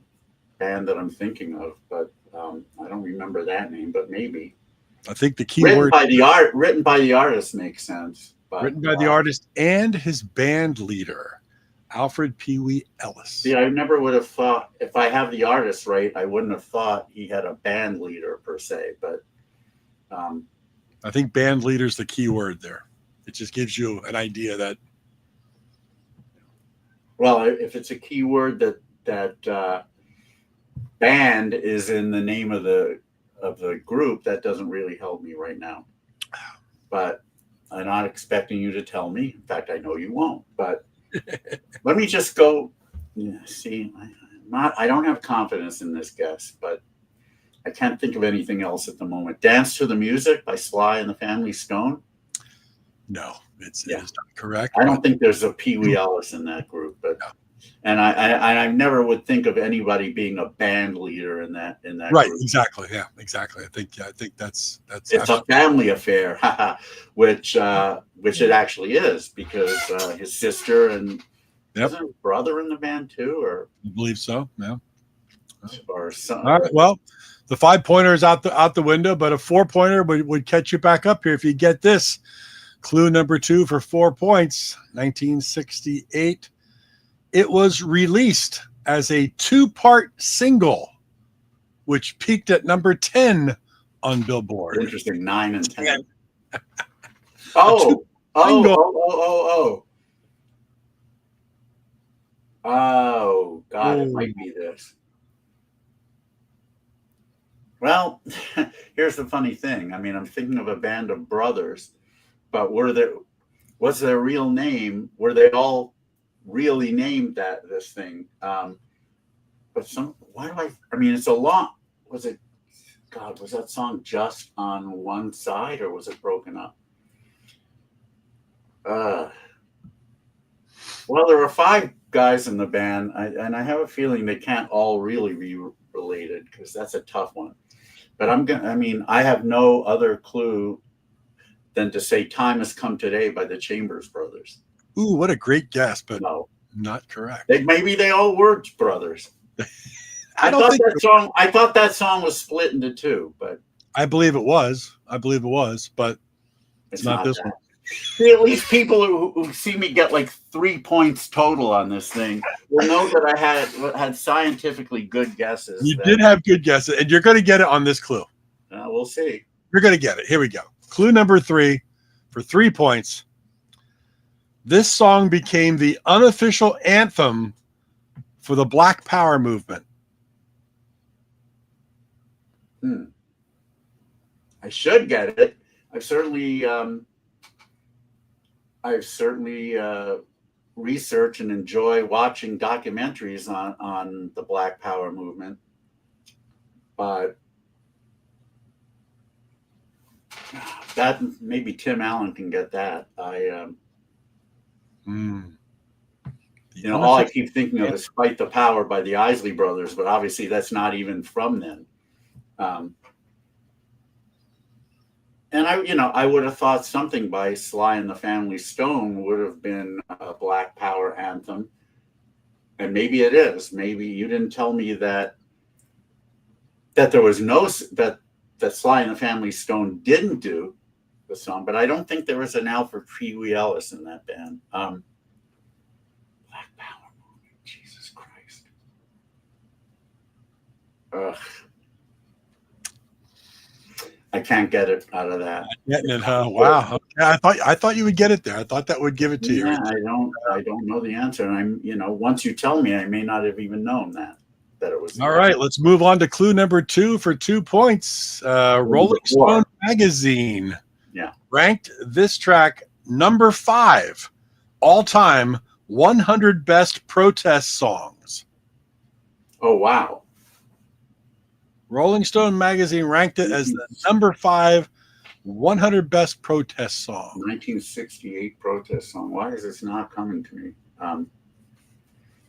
band that I'm thinking of, but I don't remember that name. But maybe I think the key written word by the artist makes sense. But, written by the artist and his band leader Alfred Pee Wee Ellis. See, I never would have thought, if I have the artist right, I wouldn't have thought he had a band leader per se. But I think band leader's the key word there. It just gives you an idea that well, if it's a keyword that band is in the name of the group, that doesn't really help me right now. But I'm not expecting you to tell me. In fact, I know you won't. But let me just go. Yeah, see, I don't have confidence in this guess, but I can't think of anything else at the moment. Dance to the Music by Sly and the Family Stone. no, it's Yeah. not correct. I don't think there's a Pee Wee Ellis in that group, but and I never would think of anybody being a band leader in that Right, group. exactly. Yeah, exactly. I think that's It's a family affair, which it actually is because his sister and Yep. isn't his brother in the band too, I believe so. Yeah. or something. All right. Well, the 5-pointer is out the window, but a 4-pointer would catch you back up here if you get this. Clue number 2 for 4 points. 1968. It was released as a 2-part single, which peaked at number 10 on Billboard. Interesting, 9 and 10. A Oh, single. Oh, God, it might be this. Well, here's the funny thing. I mean, I'm thinking of a band of brothers, but what's their real name? Were they all really named this thing? But I mean, it's a long, was that song just on one side or was it broken up? Well, there are 5 guys in the band, and I have a feeling they can't all really be related because that's a tough one. But I have no other clue than to say "Time Has Come Today" by the Chambers Brothers. Ooh, what a great guess, but No, not correct. maybe they all were brothers. I don't thought think I thought that song was split into 2, but I believe it was, but it's not this that. one. See, at least people who see me get like 3 points total on this thing will know that I had scientifically good guesses. You did have good guesses, and you're going to get it on this clue. We'll see. You're going to get it. Here we go. Clue number 3 for 3 points. This song became the unofficial anthem for the Black Power movement. I should get it. I've certainly research and enjoy watching documentaries on the Black Power movement, but that maybe Tim Allen can get that. All I keep thinking of is "Fight the Power" by the Isley Brothers, but obviously that's not even from then. And I would have thought something by Sly and the Family Stone would have been a Black Power anthem. And maybe it is. Maybe you didn't tell me that there was that Sly and the Family Stone didn't do the song, but I don't think there was an Alfred Pee Wee Ellis in that band. Black Power movie, Jesus Christ. Ugh. I can't get it out of that. Getting it, huh? Wow. Okay. I thought you would get it there. I thought that would give it to you. Yeah, I don't know the answer. And once you tell me, I may not have even known that it was. All right, let's move on to clue number 2 for 2 points. Rolling Stone magazine ranked this track number 5 all-time 100 best protest songs. Oh, wow. Rolling Stone magazine ranked it as the number 5 100 best protest song. 1968 protest song. Why is this not coming to me?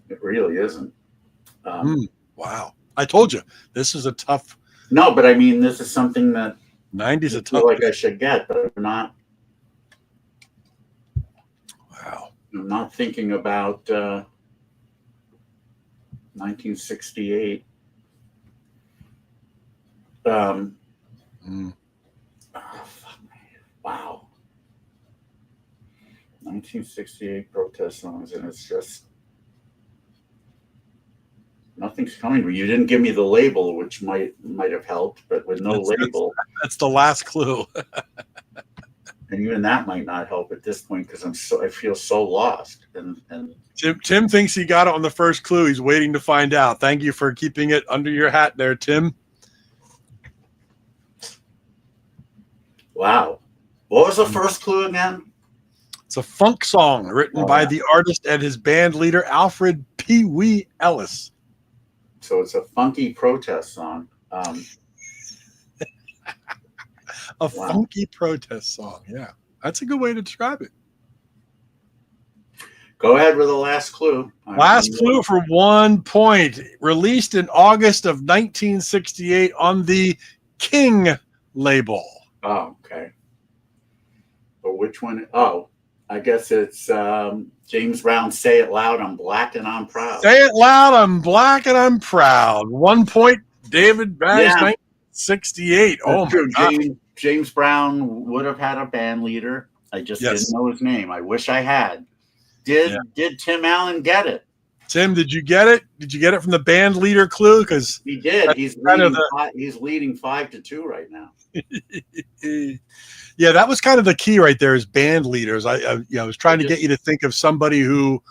It really isn't. Wow. I told you, this is a tough. No, but I mean, this is something that 90s I a feel tough. like I should get, but I'm not. Wow. I'm not thinking about 1968. Oh, fuck me. Wow. 1968 protest songs, and it's just nothing's coming. You didn't give me the label, which might have helped, but with no label, that's the last clue. and even that might not help at this point because I feel so lost. And Tim thinks he got it on the first clue. He's waiting to find out. Thank you for keeping it under your hat there, Tim. Wow. What was the first clue again? It's a funk song written by the artist and his band leader, Alfred Pee Wee Ellis. So it's a funky protest song. Funky protest song. Yeah. That's a good way to describe it. Go ahead with the last clue. Last clue for 1 point. Released in August of 1968 on the King label. Oh, okay. But which one? Oh, I guess it's James Brown, Say It Loud, I'm Black and I'm Proud. Say it loud, I'm black and I'm proud. 1 point, David Bash, 1968. Oh, my God. James Brown would have had a band leader. I just didn't know his name. I wish I had. Did Tim Allen get it? Tim, did you get it? Did you get it from the band leader clue? Because he did. He's leading 5-2 right now. Yeah, that was kind of the key right there is band leaders. I was trying to get you to think of somebody who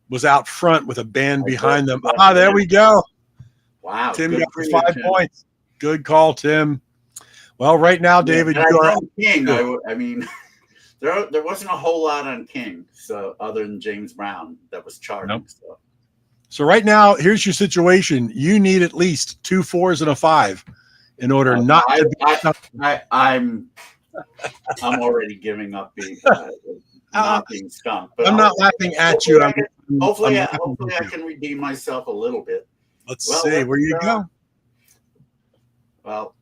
was out front with a band behind them. There we go. Wow. Tim got the 5 points. Good call, Tim. Well, right now, David, you are King. I mean, there wasn't a whole lot on King, so other than James Brown that was charting. Nope. So right now, here's your situation. You need at least 2 4s and a 5 in order not to be I'm already giving up being not being stumped. But I'm not laughing at you. Hopefully I can redeem myself a little bit. Let's see. Where you go? Well,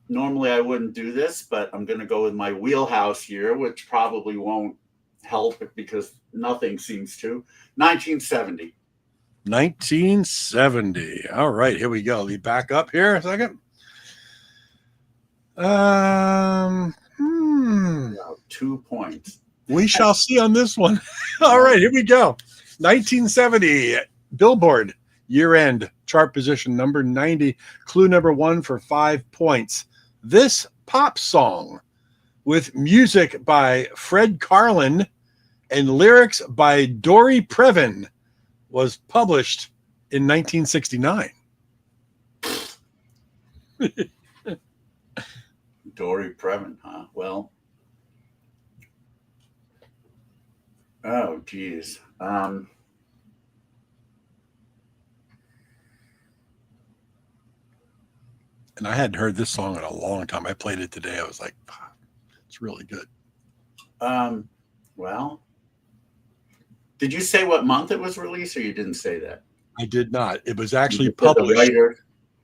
normally I wouldn't do this, but I'm going to go with my wheelhouse here, which probably won't help because nothing seems to. 1970. 1970. All right, here we go. Let me back up here a second. 2 points. We shall see on this one. All right, here we go. 1970 Billboard year-end chart position number 90. Clue number 1 for 5 points. This pop song with music by Fred Karlin and lyrics by Dory Previn was published in 1969. Dory Previn, huh? Well, oh, geez. And I hadn't heard this song in a long time. I played it today. I was like, it's really good. Well, did you say what month it was released, or you didn't say that? I did not. It was actually published,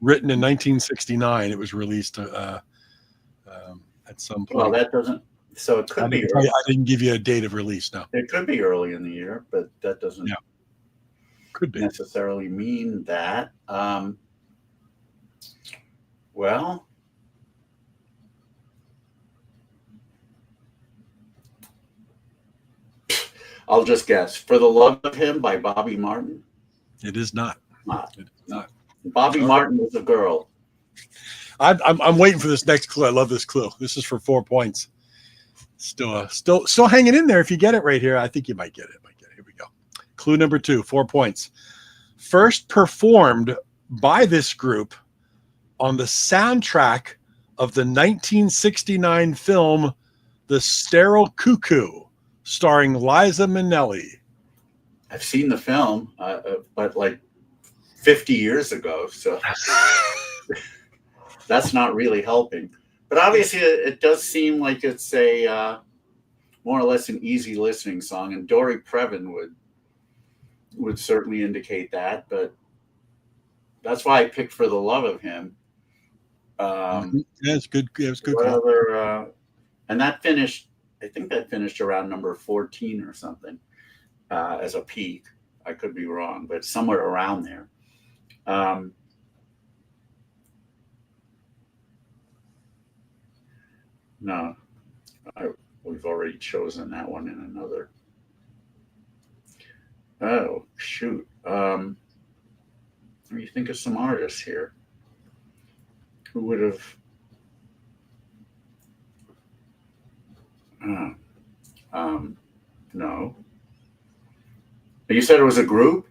written in 1969. It was released, I at some Well, point. that doesn't. So it could be. I didn't give you a date of release. No, It could be early in the year, but that doesn't Yeah. could be. necessarily mean that. Well, I'll just guess. For the Love of Him by Bobby Martin. It is not. Not. It is not. Bobby Martin was a girl. I'm waiting for this next clue. I love this clue. This is for 4 points. Still hanging in there. If you get it right here, I think you might get it. Here we go. Clue number 2, 4 points. First performed by this group on the soundtrack of the 1969 film The Sterile Cuckoo, starring Liza Minnelli. I've seen the film, but like 50 years ago, so that's not really helping. But obviously, it does seem like it's a more or less an easy listening song, and Dory Previn would certainly indicate that. But that's why I picked For the Love of Him. Yeah, it's good. Yeah, it's good. What other? And that finished. I think that finished around number 14 or something as a peak. I could be wrong, but somewhere around there. No, we've already chosen that one in another. Oh, shoot. Let me think of some artists here. Who would have... no. You said it was a group?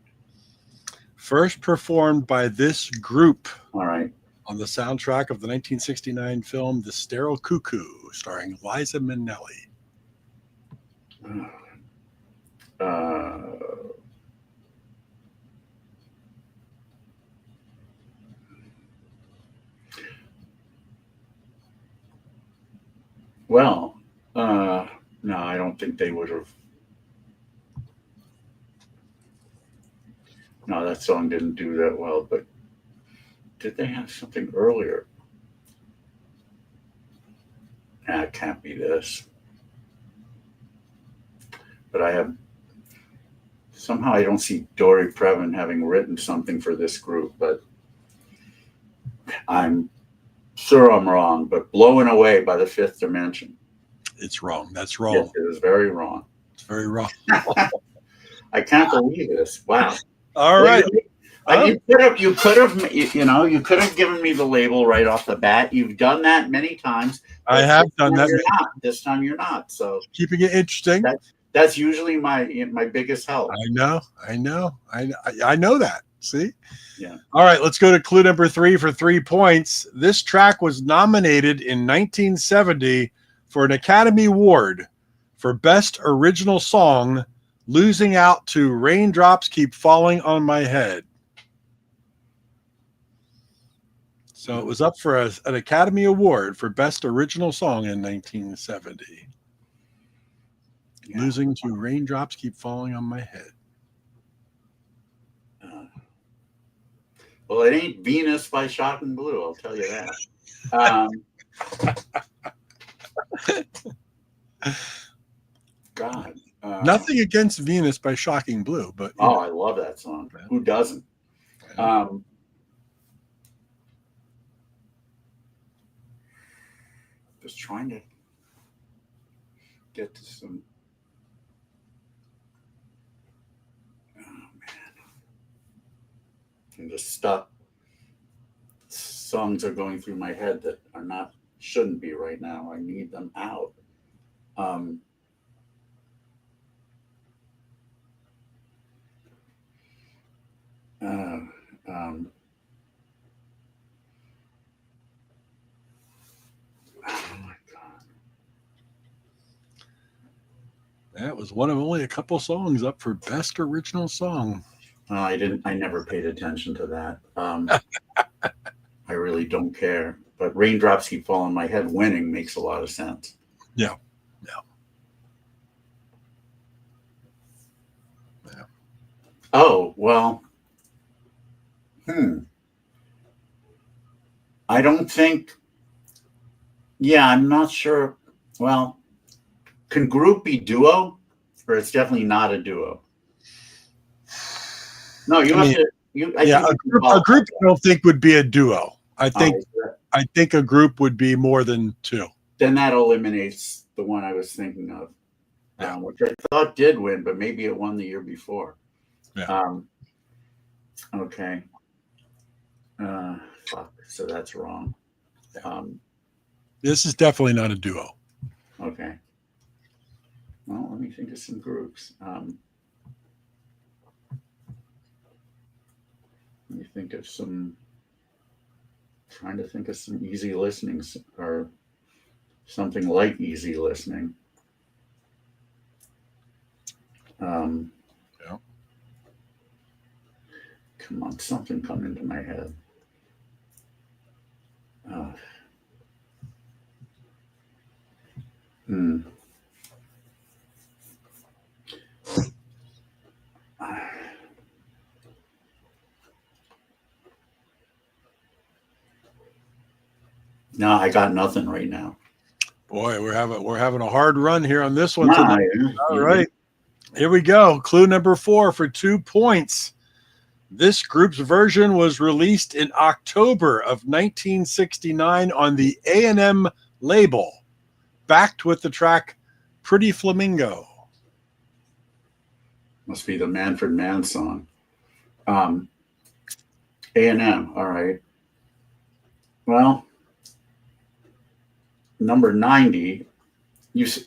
First performed by this group All right. on the soundtrack of the 1969 film The Sterile Cuckoo, starring Liza Minnelli. Well, no, I don't think they would have. No, that song didn't do that well, but did they have something earlier? Nah, it can't be this. But somehow I don't see Dory Previn having written something for this group, but I'm sure I'm wrong, but Blown Away by the Fifth Dimension. It's wrong. That's wrong. Yes, it is very wrong. It's very wrong. I can't believe this. Wow. All right. You could have given me the label right off the bat. You've done that many times. I have done that. This time you're not. So Keeping it interesting. that's usually my biggest help. I know that. See? Yeah. All right, let's go to clue number 3 for 3 points. This track was nominated in 1970 for an Academy Award for Best Original Song, losing out to Raindrops Keep Falling on My Head. So it was up for an Academy Award for Best Original Song in 1970. Yeah. Losing to Raindrops Keep Falling on My Head. Well, it ain't Venus by Shocking Blue, I'll tell you that. God. Nothing against Venus by Shocking Blue, but I love that song. Who doesn't? Just trying to get to some. Oh man, I'm just stuck. Songs are going through my head that shouldn't be right now. I need them out. Oh my God. that was one of only a couple songs up for Best Original Song. I never paid attention to that. I really don't care. But Raindrops Keep Falling on My Head winning makes a lot of sense. Yeah. Oh, well. I don't think Yeah, I'm not sure. Well, can group be duo? Or it's definitely not a duo? No, you I have mean, to. I yeah, think a you can group, qualify I don't think would be a duo. I that. think a group would be more than two. Then that eliminates the one I was thinking of, Yeah. which I thought did win, but maybe it won the year before. Yeah. Okay. Fuck. So that's wrong. This is definitely not a duo. Okay. Well, let me think of some groups. Let me think of some. Trying to think of some easy listening or something like easy listening. Yeah. Come on, something come into my head. No, I got nothing right now. Boy, we're having a hard run here on this one Nah, tonight. All right. Here we go. Clue number 4 for 2 points. This group's version was released in October of 1969 on the A&M label, backed with the track Pretty Flamingo. Must be the Manfred Mann song. A&M, all right. Well, number 90, and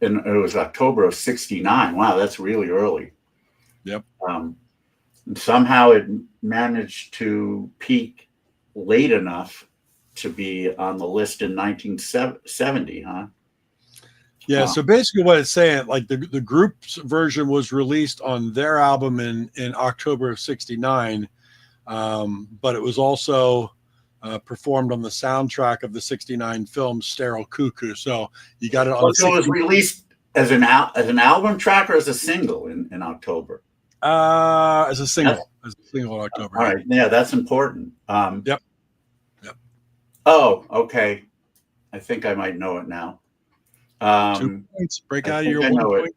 it was October of 69. Wow, that's really early. Yep. And somehow it managed to peak late enough to be on the list in 1970, huh? Yeah, so basically what it's saying, like the group's version was released on their album in October of 69, but it was also performed on the soundtrack of the 69 film Sterile Cuckoo. So you got it on So it was released as an album track or as a single in October? As a single in October. All right, yeah, that's important. Yep. Oh, okay. I think I might know it now. 2 points. Break out of your 1 point.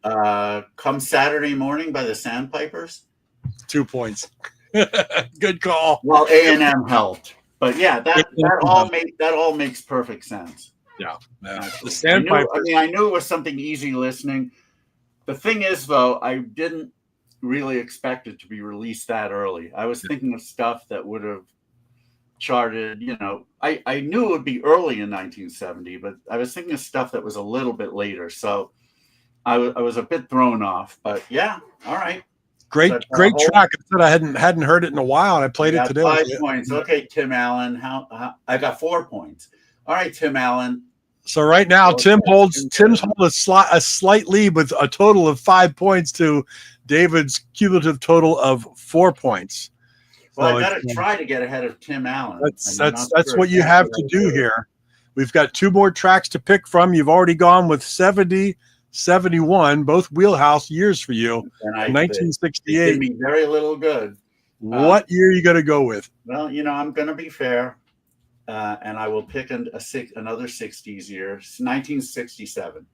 Come Saturday Morning by the Sandpipers. 2 points. Good call. Well, A&M helped, but yeah, that all makes perfect sense. Yeah. Actually. The Sandpipers. I knew it was something easy listening. The thing is, though, I didn't really expect it to be released that early. I was thinking of stuff that would have charted, I knew it would be early in 1970, but I was thinking of stuff that was a little bit later. So I was a bit thrown off, but yeah. All right. Great track. I said I hadn't heard it in a while, and I played it today. 5 points. Okay, Tim Allen. How I got 4 points. All right, Tim Allen. So right now, Tim's holding a slight lead with a total of 5 points to David's cumulative total of 4 points. Well, So I got to try to get ahead of Tim Allen. That's what you have to do here. We've got 2 more tracks to pick from. You've already gone with 70, 71, both wheelhouse years for you. 1968. Did me very little good. What year are you going to go with? Well, I'm going to be fair, and I will pick another 60s year. 1967.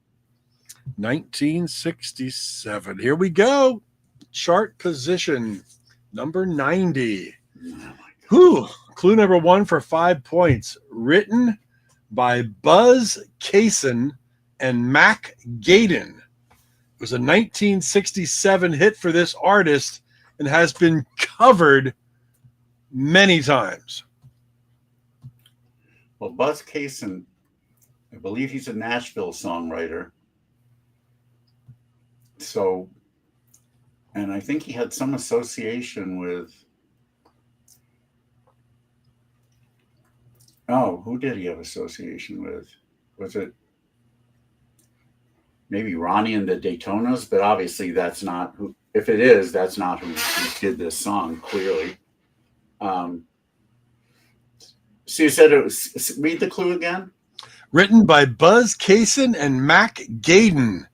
1967. Here we go. Chart position number 90. Whew. Clue number 1 for 5 points. Written by Buzz Cason and Mac Gaden. It was a 1967 hit for this artist and has been covered many times. Well, Buzz Cason, I believe he's a Nashville songwriter. So, and I think he had some association with, who did he have association with? Was it maybe Ronnie and the Daytonas? But obviously that's not who, if it is, that's not who did this song, clearly. So you said it was, read the clue again? Written by Buzz Cason and Mac Gaden.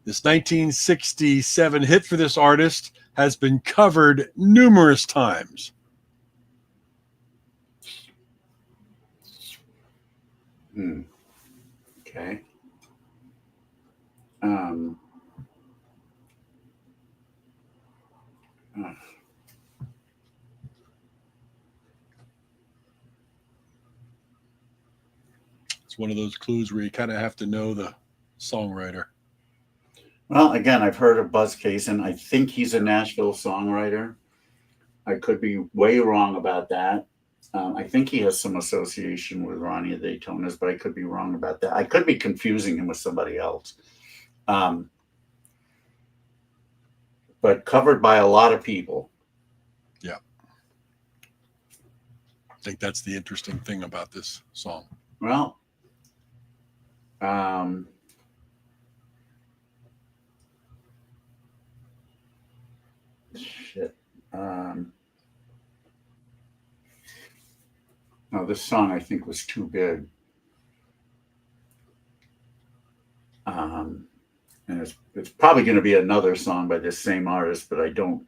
This 1967 hit for this artist has been covered numerous times. Okay. Uh, It's one of those clues where you kind of have to know the songwriter. Well, again, I've heard of Buzz Kaysen. I think he's a Nashville songwriter. I could be way wrong about that. I think he has some association with Ronnie of the Daytonas, but I could be wrong about that. I could be confusing him with somebody else. But covered by a lot of people. Yeah. I think that's the interesting thing about this song. Well, shit. No, this song I think was too big. And it's probably going to be another song by this same artist, but I don't.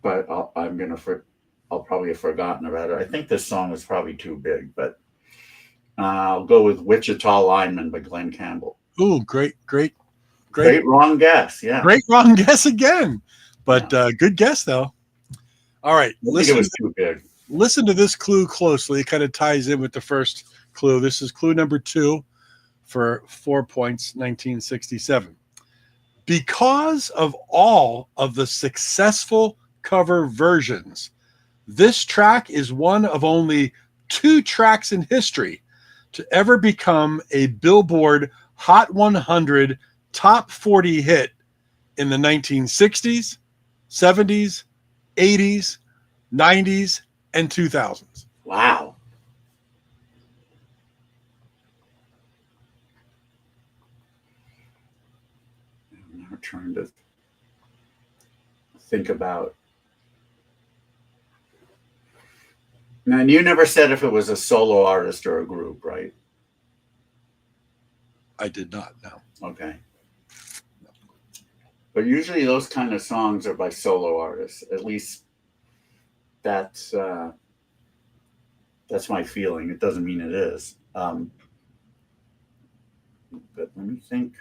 But I'll probably have forgotten about it. I think this song was probably too big, but I'll go with Wichita Lineman by Glenn Campbell. Ooh, great Wrong guess. Yeah. Great wrong guess again. But good guess though. All right. I think it was too big. Listen to this clue closely. It kind of ties in with the first clue. This is clue number 2 for 4 points, 1967. Because of all of the successful cover versions, this track is one of only 2 tracks in history to ever become a Billboard Hot 100 Top 40 hit in the 1960s, 70s, 80s, 90s, and 2000s. Wow. I'm now trying to think about. Now, you never said if it was a solo artist or a group, right? I did not know. Okay. But usually those kind of songs are by solo artists. At least that's my feeling. It doesn't mean it is. But let me think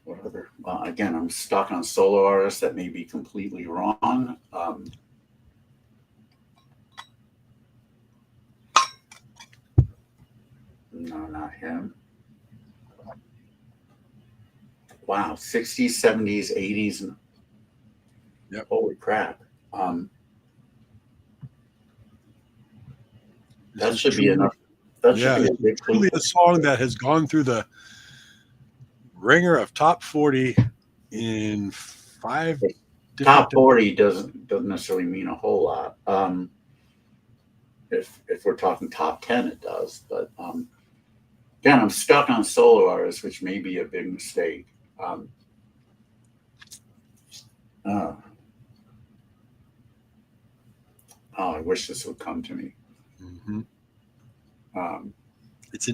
what other, well, again, I'm stuck on solo artists. That may be completely wrong. No, not him. Wow, 60s, 70s, 80s. And yep. Holy crap. That should be enough. That should be a big clue. Truly a song that has gone through the ringer of top 40 in 5 Top 40 doesn't necessarily mean a whole lot. If we're talking top 10, it does. But again, I'm stuck on solo artists, which may be a big mistake. I wish this would come to me. Mm-hmm. It's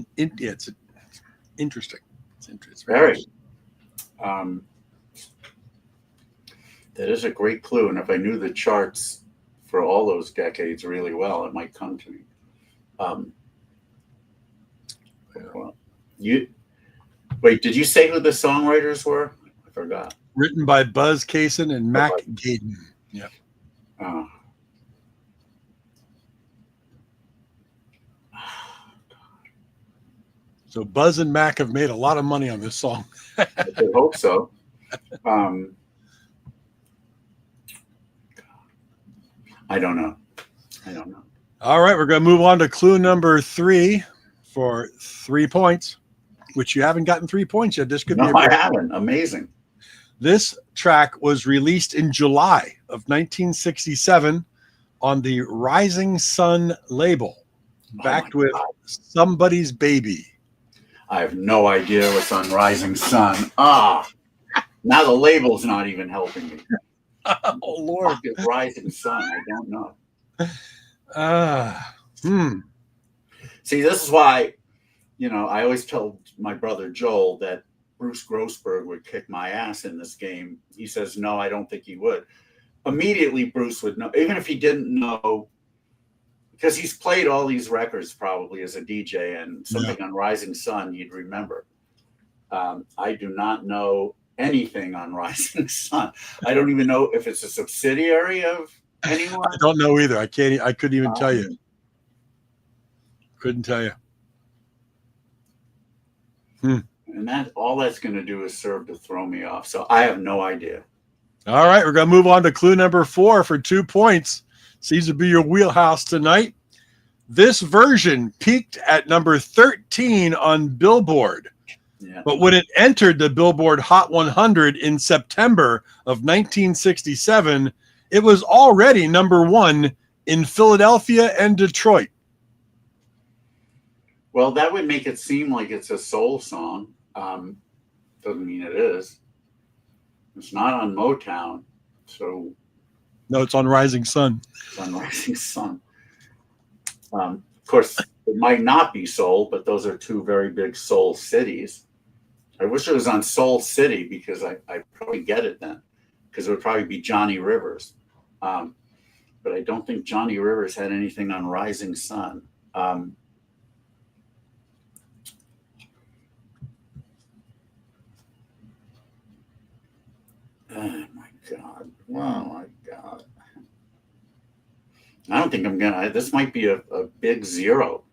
interesting. It's very. That is a great clue, and if I knew the charts for all those decades really well, it might come to me. Well, wait, did you say who the songwriters were? I forgot. Written by Buzz Kaysen and Mac Gaiden. Yeah. So Buzz and Mac have made a lot of money on this song. I hope so. I don't know. All right, we're going to move on to clue number 3 for 3 points, which you haven't gotten 3 points yet. This could be. No, I haven't. Amazing. This track was released in July of 1967 on the Rising Sun label, backed with Somebody's Baby. I have no idea what's on Rising Sun. Now the label's not even helping me. Oh, Lord. Rising Sun. I don't know. See, this is why, I always tell my brother Joel that Bruce Grossberg would kick my ass in this game. He says, no, I don't think he would. Immediately, Bruce would know, even if he didn't know, because he's played all these records probably as a DJ, and something on Rising Sun you'd remember. I do not know anything on Rising Sun. I don't even know if it's a subsidiary of anyone. I don't know either. I couldn't even tell you. Couldn't tell you. And all that's going to do is serve to throw me off. So I have no idea. All right, we're going to move on to clue number 4 for 2 points. Seems to be your wheelhouse tonight. This version peaked at number 13 on Billboard. Yeah. But when it entered the Billboard Hot 100 in September of 1967, it was already number 1 in Philadelphia and Detroit. Well, that would make it seem like it's a soul song. Doesn't mean it is. It's not on Motown, so No, it's on Rising Sun. it's on Rising Sun. Of course, it might not be soul, but those are 2 very big soul cities. I wish it was on Soul City because I probably get it then, because it would probably be Johnny Rivers. But I don't think Johnny Rivers had anything on Rising Sun. Oh my God. Oh my God. I don't think I'm gonna. This might be a big 0.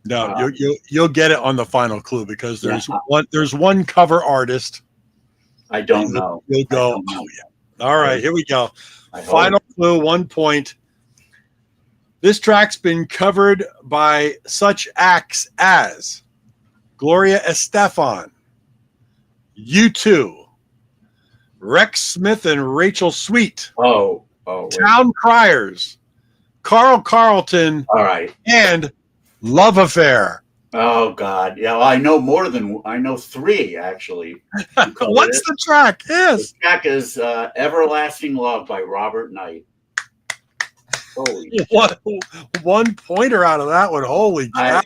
No, you'll get it on the final clue because there's one cover artist. I don't know. You'll go. Don't know. Oh yeah. All right, here we go. I hope. Final clue, 1 point. This track's been covered by such acts as Gloria Estefan, U2, Rex Smith and Rachel Sweet, Oh. Town Criers, Carl Carlton, All right. and Love Affair. Oh God. Yeah. Well, I know 3 actually. What's the track? Yes. The track is "Everlasting Love" by Robert Knight. Holy. One pointer out of that one. Holy cow.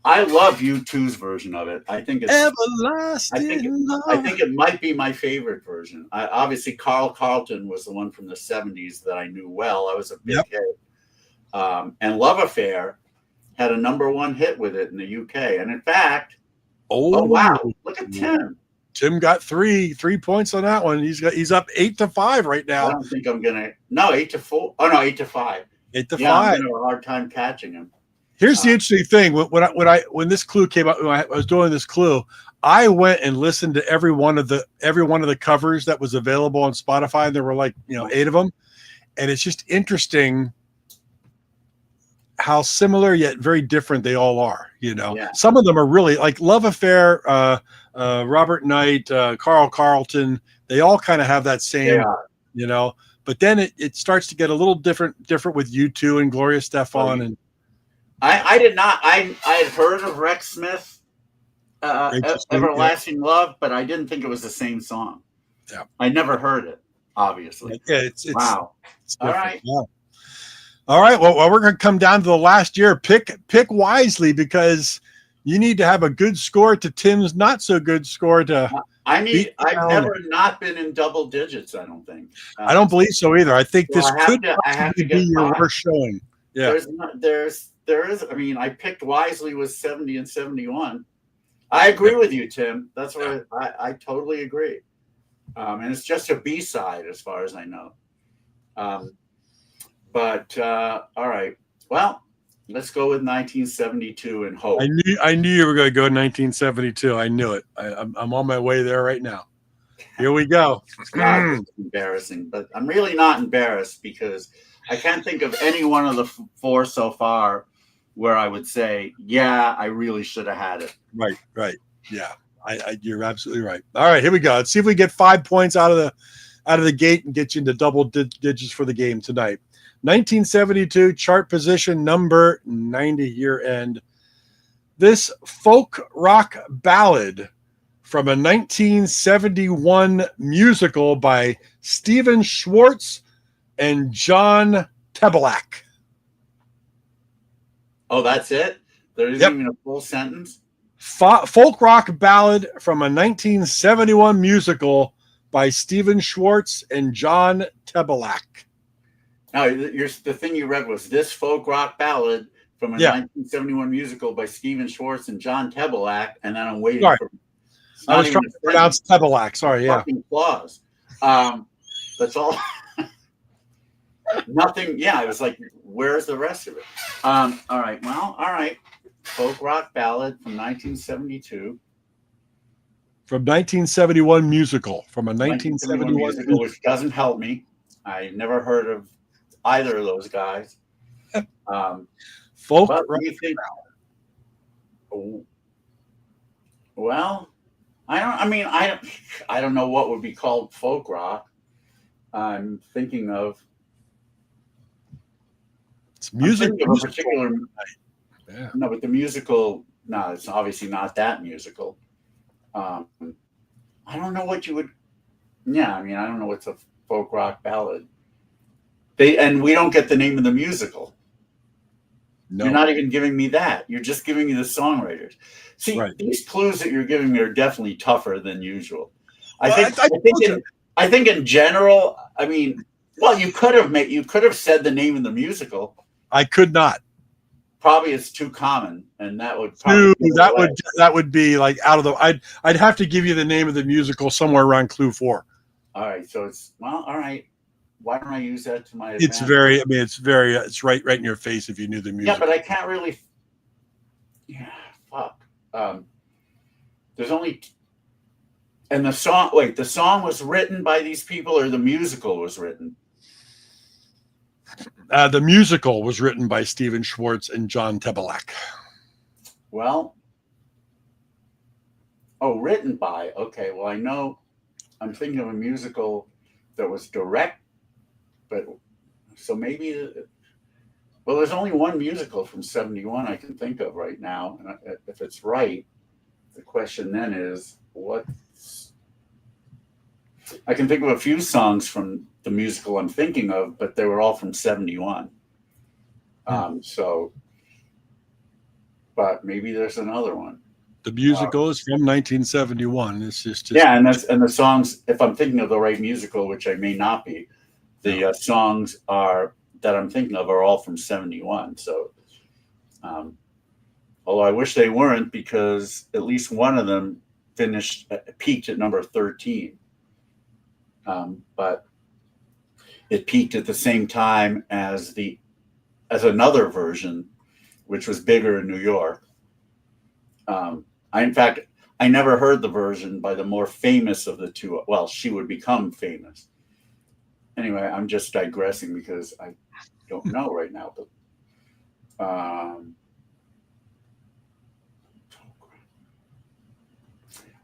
I love U2's version of it. I think it's Everlasting love. I think it might be my favorite version. Obviously, Carl Carlton was the one from the 70s that I knew well. I was a big hit. And Love Affair had a number 1 hit with it in the UK. And in fact, oh wow, look at Tim. Tim got 3 points on that one. He's up 8-5 right I now. don't think I'm gonna. No, 8-4. Oh no, 8-5. 8-5. Yeah, I'm gonna have a hard time catching him. Here's the interesting thing. When this clue came out, when I was doing this clue, I went and listened to every one of the covers that was available on Spotify. There were 8 of them, and it's just interesting how similar yet very different they all are. Some of them are really like Love Affair, Robert Knight, Carl Carlton. They all kind of have that same, But then it starts to get a little different with U2 and Gloria Estefan and. I did not. I had heard of Rex Smith, "Everlasting Love," but I didn't think it was the same song. Yeah, I never heard it. Obviously, yeah. It's wow. It's All right. Wow. All right. Well, we're going to come down to the last year. Pick wisely because you need to have a good score to Tim's not so good score to. I've never not been in double digits. I don't think. I don't believe so either. I think this I have to be get your 5. worst showing. Yeah. There is. I mean, I picked wisely with 70 and 71. I agree with you, Tim. That's what I totally agree. And it's just a B-side as far as I know. But all right. Well, let's go with 1972 and hope. I knew you were going to go 1972. I knew it. I'm on my way there right now. Here we go. God, it's embarrassing, but I'm really not embarrassed because I can't think of any one of the 4 so far where I would say, yeah, I really should have had it. Right. Yeah, you're absolutely right. All right, here we go. Let's see if we get 5 points out of the gate and get you into double digits for the game tonight. 1972 chart position number 90 year end. This folk rock ballad from a 1971 musical by Stephen Schwartz and John Tebelak. Oh, that's it? There isn't even a full sentence? Folk rock ballad from a 1971 musical by Stephen Schwartz and John Tebelak. No, the thing you read was this folk rock ballad from a Yeah. 1971 musical by Stephen Schwartz and John Tebelak, and then I'm waiting Sorry. for. It's I not was even trying to a pronounce Tebelak. Sorry, yeah. fucking clause. That's all. Nothing. Yeah, I was like, where's the rest of it? All right. Well, all right. Folk rock ballad from 1972. From 1971 musical. From a 1971 musical, which doesn't help me. I never heard of either of those guys. folk But rock. do you think? Well, I don't know what would be called folk rock. I'm thinking of. It's music. I'm thinking of a particular. Yeah. No, but the musical. No, it's obviously not that musical. I don't know what you would. Yeah, I mean, I don't know what's a folk rock ballad. And we don't get the name of the musical. No. You're not even giving me that. You're just giving me the songwriters. See, Right. these clues that you're giving me are definitely tougher than usual. I Well, think in general, I mean, well, you could have said the name of the musical. I could not. Probably it's too common, and that would probably give it away. That would be like out of the. I'd have to give you the name of the musical somewhere around clue 4. All right, so all right. Why don't I use that to my It's advantage? it's right in your face if you knew the music. Yeah, but I can't really. Yeah, fuck. There's only. And the song. Wait, the song was written by these people, or the musical was written? The musical was written by Stephen Schwartz and John Tebelak. Well. Oh, written by. Okay, well, I know. I'm thinking of a musical that was direct, but so maybe. Well, there's only one musical from '71 I can think of right now, and if it's right, the question then is what's. I can think of a few songs from the musical I'm thinking of, but they were all from '71. But maybe there's another one. The musical is from 1971. It's just Yeah, and the songs. If I'm thinking of the right musical, which I may not be, the songs that I'm thinking of are all from '71. So, although I wish they weren't, because at least one of them peaked at number 13. But it peaked at the same time as another version, which was bigger in New York. I never heard the version by the more famous of the two. Well, she would become famous. Anyway, I'm just digressing because I don't know right now. But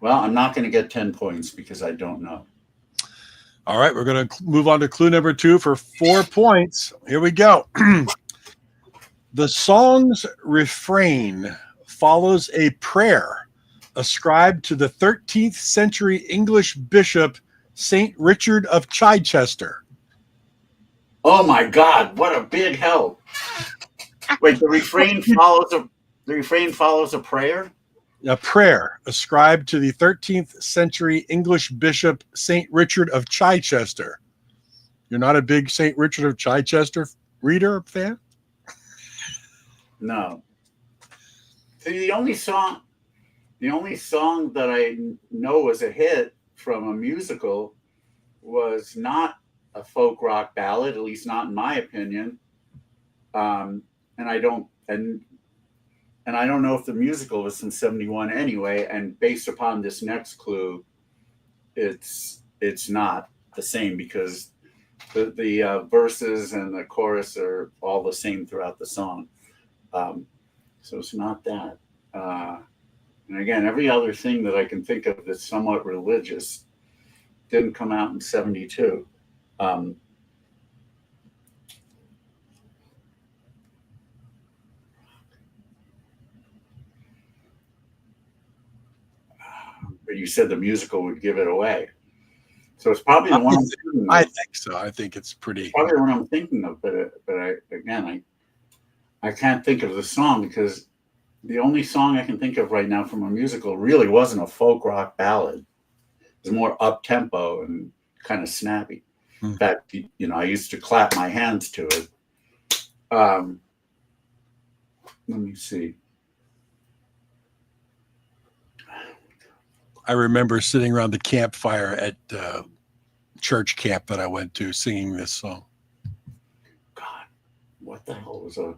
well, I'm not going to get 10 points because I don't know. All right, we're going to move on to clue number 2 for 4 points. Here we go. The song's refrain follows a prayer ascribed to the 13th century English bishop Saint Richard of Chichester. Oh my God! What a big help! Wait, the refrain follows a prayer. A prayer ascribed to the 13th century English bishop Saint Richard of Chichester. You're not a big Saint Richard of Chichester reader fan? No. See, the only song that I know was a hit from a musical was not a folk rock ballad, at least not in my opinion. And I don't know if the musical was from '71 anyway. And based upon this next clue, it's not the same because the verses and the chorus are all the same throughout the song. So it's not that. And again, every other thing that I can think of that's somewhat religious didn't come out in '72. But you said the musical would give it away. So it's probably the one I'm thinking of. I think so. I think it's pretty. Probably the one I'm thinking of, but I can't think of the song because the only song I can think of right now from a musical really wasn't a folk rock ballad. It was more up tempo and kind of snappy. In fact, I used to clap my hands to it. Let me see. I remember sitting around the campfire at church camp that I went to singing this song. God, what the hell was a?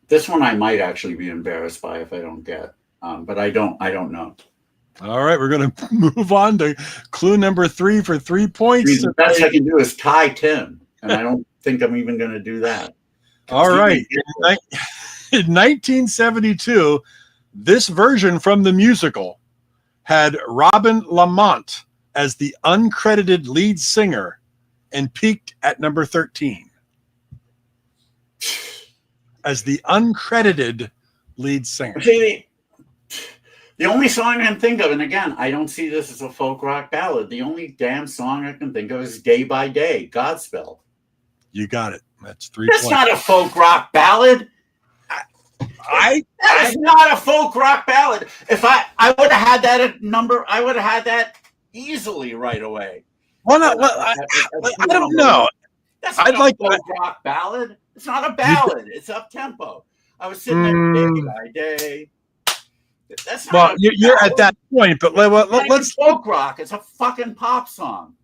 This one I might actually be embarrassed by if I don't get, but I don't know. All right, we're going to move on to clue number 3 for 3 I points. mean, the best I can do is tie Tim, and I don't think I'm even going to do that. All right. In 1972, this version from the musical had Robin Lamont as the uncredited lead singer and peaked at number 13. As the uncredited lead singer. See, the only song I can think of, and again, I don't see this as a folk rock ballad. The only damn song I can think of is "Day by Day," Godspell. You got it. That's 3 That's points. not a folk rock ballad. That is not a folk rock ballad. If I would have had that at number, I would have had that easily right away. Well, I don't know. That's I'd not like a folk rock ballad. It's not a ballad. It's up tempo. I was sitting there day by day. That's not Well, a you're ballad. at that point, but let's. Folk rock. It's a fucking pop song.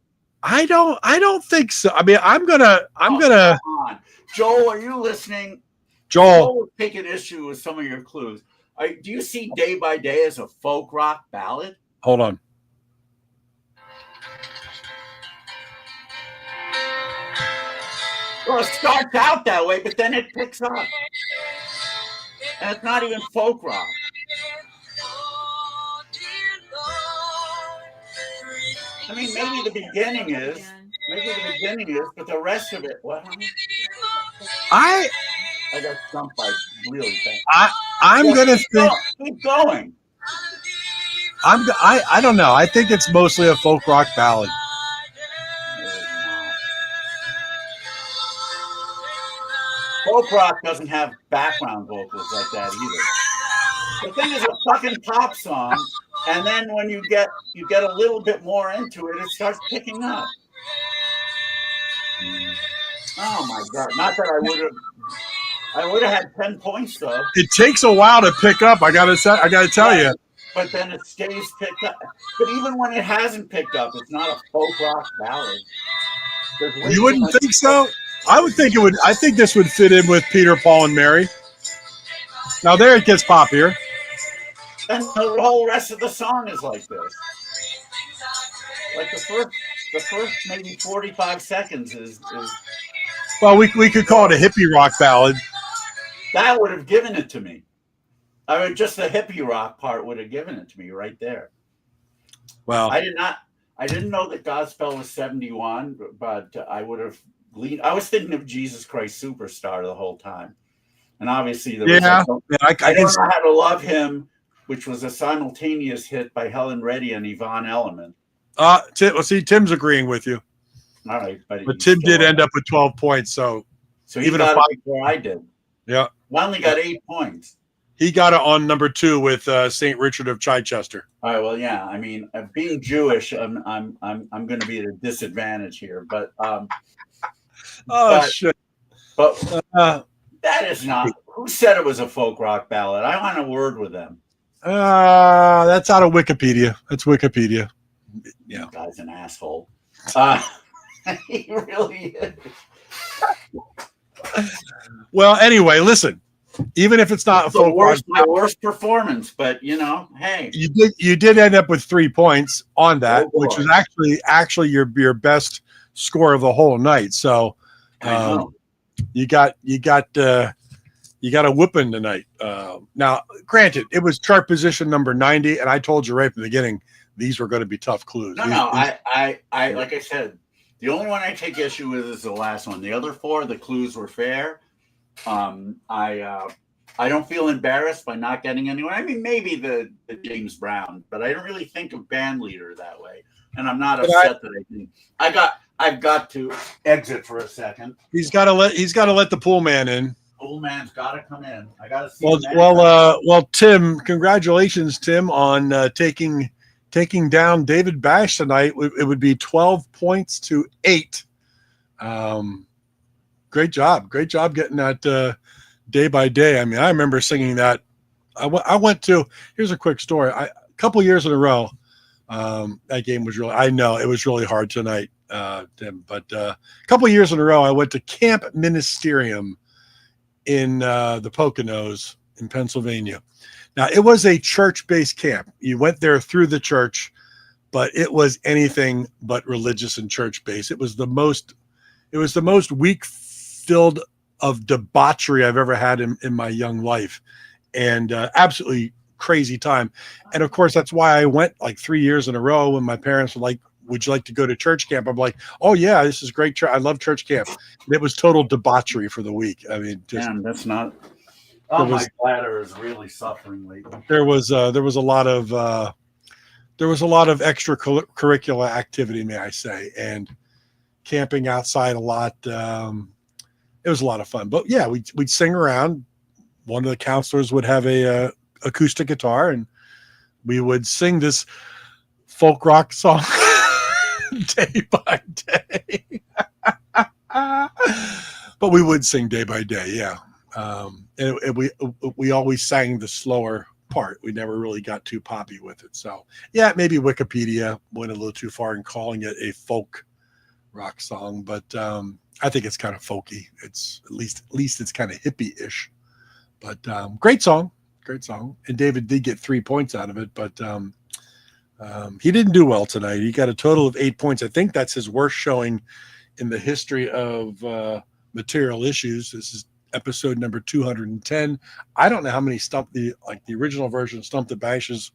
I don't think so. I mean, I'm gonna. Come on. Joel, are you listening? Joel. Joel take an issue with some of your clues. Do you see "Day by Day" as a folk rock ballad? Hold on. Well, it starts out that way, but then it picks up, and it's not even folk rock. I mean, maybe the beginning is, but the rest of it, what? I got stumped by really bad. I'm gonna think. Keep going. I don't know. I think it's mostly a folk rock ballad. Folk rock doesn't have background vocals like that either. The thing is a fucking pop song, and then when you get a little bit more into it, it starts picking up. Oh my god! Not that I would have had 10 points though. It takes a while to pick up. I gotta tell you. But then it stays picked up. But even when it hasn't picked up, it's not a folk rock ballad. You wouldn't think so? I would think it would. I think this would fit in with Peter, Paul, and Mary. Now there it gets poppier. And the whole rest of the song is like this. Like the first maybe 45 seconds is Well, we could call it a hippie rock ballad. that would have given it to me. I mean, just the hippie rock part would have given it to me right there. Well, I didn't know that Godspell was 71, but I would have leaned. I was thinking of Jesus Christ Superstar the whole time. And obviously there was I I can Don't Know How to Love Him, which was a simultaneous hit by Helen Reddy and Yvonne Elliman. see, Tim's agreeing with you, All right, but you Tim still did end up with 12 points. So So he even got if it before I did. yeah, Wiley got 8 points. he got it on number 2 with St. Richard of Chichester. All right. Well, yeah. I mean, being Jewish, I'm going to be at a disadvantage here. But Shit! but Uh, that is not. Who said it was a folk rock ballad? I want a word with them. That's out of Wikipedia. That's Wikipedia. Yeah. That guy's an asshole. He really is. Well, anyway, listen. Even if it's not a It's the folk rock, my worst performance, but hey, you did end up with 3 points on that, Oh, boy. which was actually your best score of the whole night. So I know. you got a whooping tonight. Now, granted, it was chart position number 90, and I told you right from the beginning these were going to be tough clues. No, I like I said, the only one I take issue with is the last one. The other 4, the clues were fair. I don't feel embarrassed by not getting anyone. I mean, maybe the James Brown, but I don't really think of band leader that way. And I'm not upset that I didn't. I've got to exit for a second. He's got to let the pool man in. Old man's got to come in. I got to see. Well, Tim, congratulations, Tim, on taking down David Bash tonight. It would be 12 points to 8. Great job getting that Day by Day. I mean, I remember singing that. I went to, here's a quick story. A couple years in a row, that game was really, I know it was really hard tonight, Tim, but a couple years in a row, I went to Camp Ministerium in the Poconos in Pennsylvania. Now, it was a church-based camp. You went there through the church, but it was anything but religious and church-based. It was the most week-filled of debauchery I've ever had in my young life, and absolutely crazy time. And of course, that's why I went like 3 years in a row when my parents were like, would you like to go to church camp? I'm like, oh yeah, this is great. I love church camp. And it was total debauchery for the week. I mean, just, Damn, that's not. Oh, my bladder is really suffering lately. there was a lot of extracurricular activity, may I say, and camping outside a lot. It was a lot of fun. But yeah, we'd sing around. One of the counselors would have a acoustic guitar, and we would sing this folk rock song day by day. But we would sing Day by Day, yeah. And we always sang the slower part. We never really got too poppy with it. So yeah, maybe Wikipedia went a little too far in calling it a folk rock song, but I think it's kind of folky. It's at least it's kind of hippie-ish. But great song. And David did get 3 points out of it, but he didn't do well tonight. He got a total of 8 points. I think that's his worst showing in the history of Material Issues. This is episode number 210. I don't know how many the original version Stump the Bashes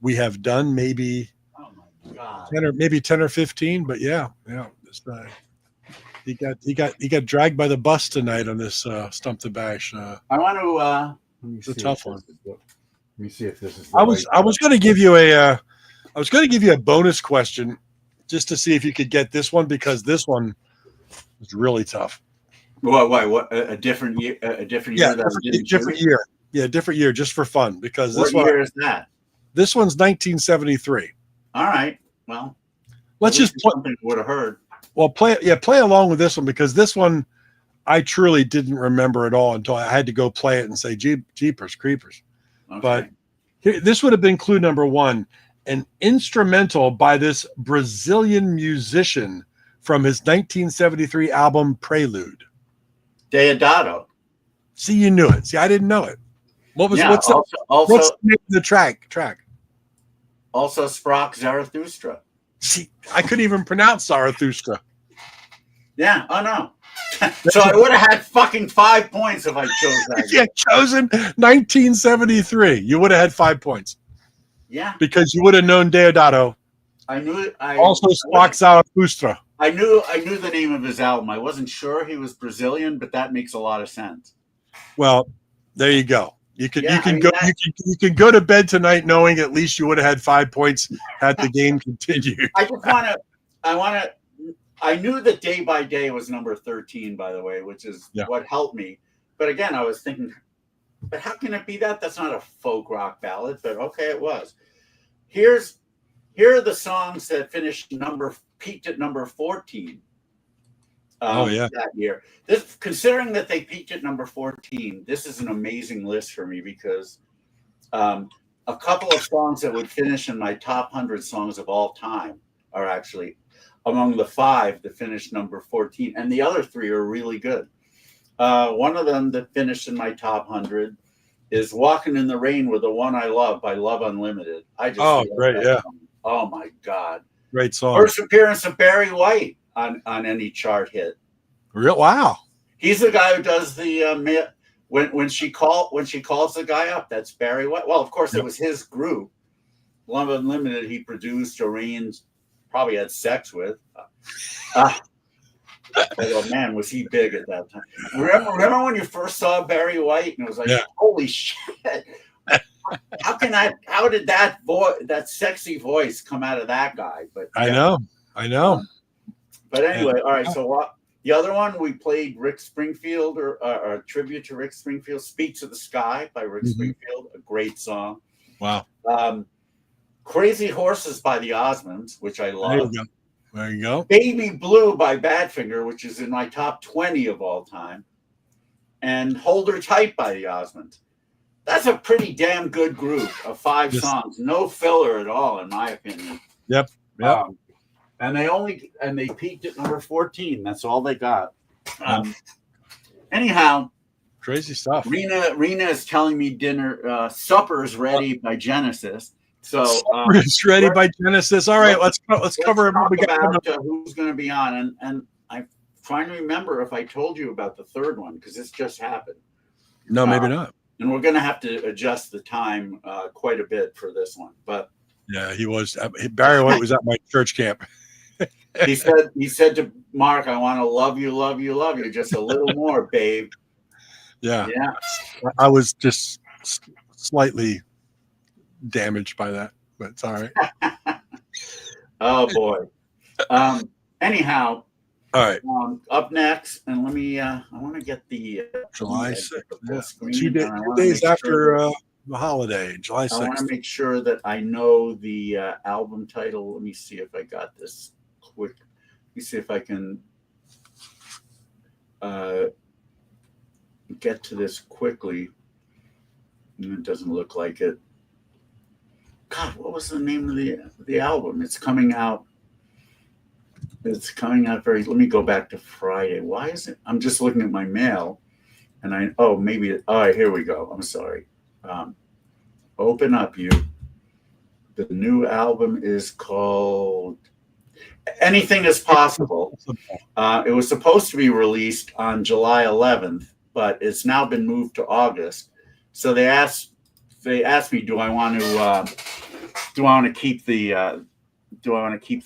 we have done. Maybe Oh my God. 10 or 15. But yeah. This he got dragged by the bus tonight on this Stump the Bash. I want to. It's a tough one. Let me see if this is. I was going to give you a bonus question just to see if you could get this one, because this one was really tough. What? A different year? A different year? Yeah, different year. Yeah, different year, just for fun, because this What year is that? This one's 1973. All right. Well, Let's just something would have heard. well play along with this one, because this one I truly didn't remember at all until I had to go play it and say, Jeepers Creepers. Okay. But this would have been clue number one, an instrumental by this Brazilian musician from his 1973 album Prelude. Deodato. See, you knew it. See, I didn't know it. What's also the name of the track? Also Sprach Zarathustra. See, I couldn't even pronounce Zarathustra. Yeah. Oh no. So I would have had fucking 5 points if I chose that. If you had chosen 1973, you would have had 5 points. Yeah. Because you would have known Deodato. I knew. Also Sprach Zarathustra. I knew the name of his album. I wasn't sure he was Brazilian, but that makes a lot of sense. Well, there you go. You can go to bed tonight knowing at least you would have had 5 points had the game continued. I knew that Day by Day was number 13, by the way, which is what helped me. But again, I was thinking, but how can it be that? That's not a folk rock ballad, but okay, it was. Here are the songs that peaked at number 14. That year. Considering that they peaked at number 14, this is an amazing list for me, because a couple of songs that would finish in my top 100 songs of all time are actually among the 5 that finished number 14, and the other 3 are really good. One of them that finished in my top 100 is "Walking in the Rain with the One I Love" by Love Unlimited. Great, yeah. Song. Oh my God, great song. First appearance of Barry White on any chart hit. Wow. He's the guy who does the when she calls the guy up. That's Barry White. Well, of course, it was his group, Love Unlimited. He produced, arranged, probably had sex with. Oh man, was he big at that time? Remember when you first saw Barry White and it was like, holy shit! How did that sexy voice come out of that guy? But I know. But anyway, all right. So the other one we played, Rick Springfield, or a tribute to Rick Springfield, "Speak to the Sky" by Rick Springfield, a great song. Wow. "Crazy Horses" by the Osmonds, which I love. There you go. "Baby Blue" by Badfinger, which is in my top 20 of all time. and Hold Her Tight by the Osmonds. That's a pretty damn good group of 5 Yes. songs. No filler at all, in my opinion. Yep. And they peaked at number 14. That's all they got. Anyhow, Crazy stuff. Rena is telling me supper's ready by Genesis. So It's ready by Genesis. All right, let's cover talk it. about who's going to be on, and I'm trying to remember if I told you about the third one because this just happened. No, maybe not. And we're going to have to adjust the time quite a bit for this one. But Yeah, he was. Barry White was at my church camp. he said to Mark, "I want to love you just a little more, babe." Yeah. Yeah. I was just slightly damaged by that, but it's all right. Oh boy. Anyhow, All right. Up next, and let me. I want to get the July the 6th. full Yeah. screen, 2 and I wanna days make after sure the holiday, July I want to 6th. make sure that I know the album title. Let me see if I got this quick. Let me see if I can get to this quickly. It doesn't look like it. God, what was the name of the album? It's coming out. It's coming out very. Let me go back to Friday. Why is it? I'm just looking at my mail, and maybe. All right, here we go. I'm sorry. Open up, you. The new album is called Anything Is Possible. It was supposed to be released on July 11th, but it's now been moved to August. So they asked me, do I want to keep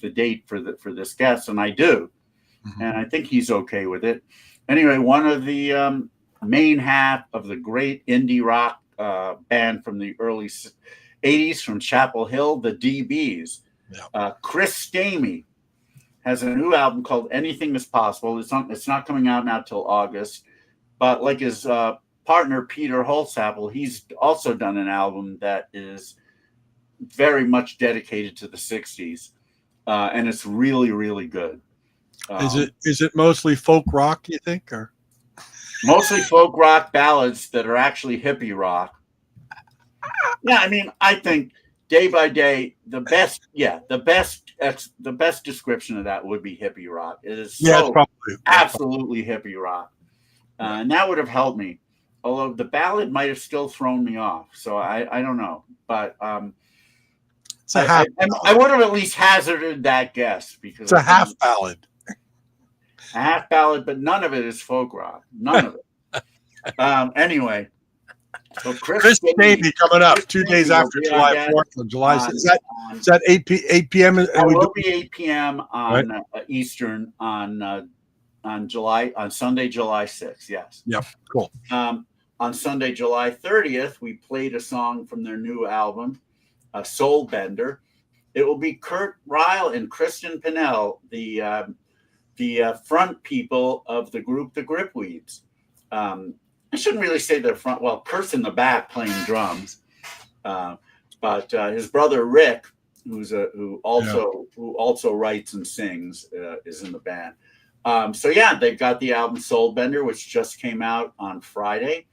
the date for this guest? And I do. Mhm. And I think he's okay with it. Anyway, one of the main half of the great indie rock band from the early 80s from Chapel Hill, the DBs. Yeah. Chris Stamey has a new album called Anything Is Possible. It's not coming out now till August, but like his partner Peter Holtzapfel, he's also done an album that is very much dedicated to the 60s, and it's really, really good. Is it mostly folk rock, you think, or Mostly folk rock ballads that are actually hippie rock. Yeah, I mean, I think Day by Day, the best description of that would be hippie rock. It is it's probably absolutely hippie rock, and that would have helped me. Although the ballad might have still thrown me off, so I don't know, but it's a half. I would have at least hazarded that guess because It's a half ballad. a half ballad, but none of it is folk rock. None of it. Anyway, so Chris Stamey coming up 2 days after July 4th on July 6th. Is that 8 p.m.? It will be 8 p.m. on Eastern on Sunday, July 6th. Yes. Yep. Cool. On Sunday, July 30th, we played a song from their new album, Soul Bender. It will be Kurt Ryle and Kristen Pinnell, the front people of the group The Gripweeds. I shouldn't really say they're front. Well, Kurt's in the back playing drums, but his brother Rick, who also writes and sings, is in the band. So yeah, they've got the album Soul Bender, which just came out on Friday.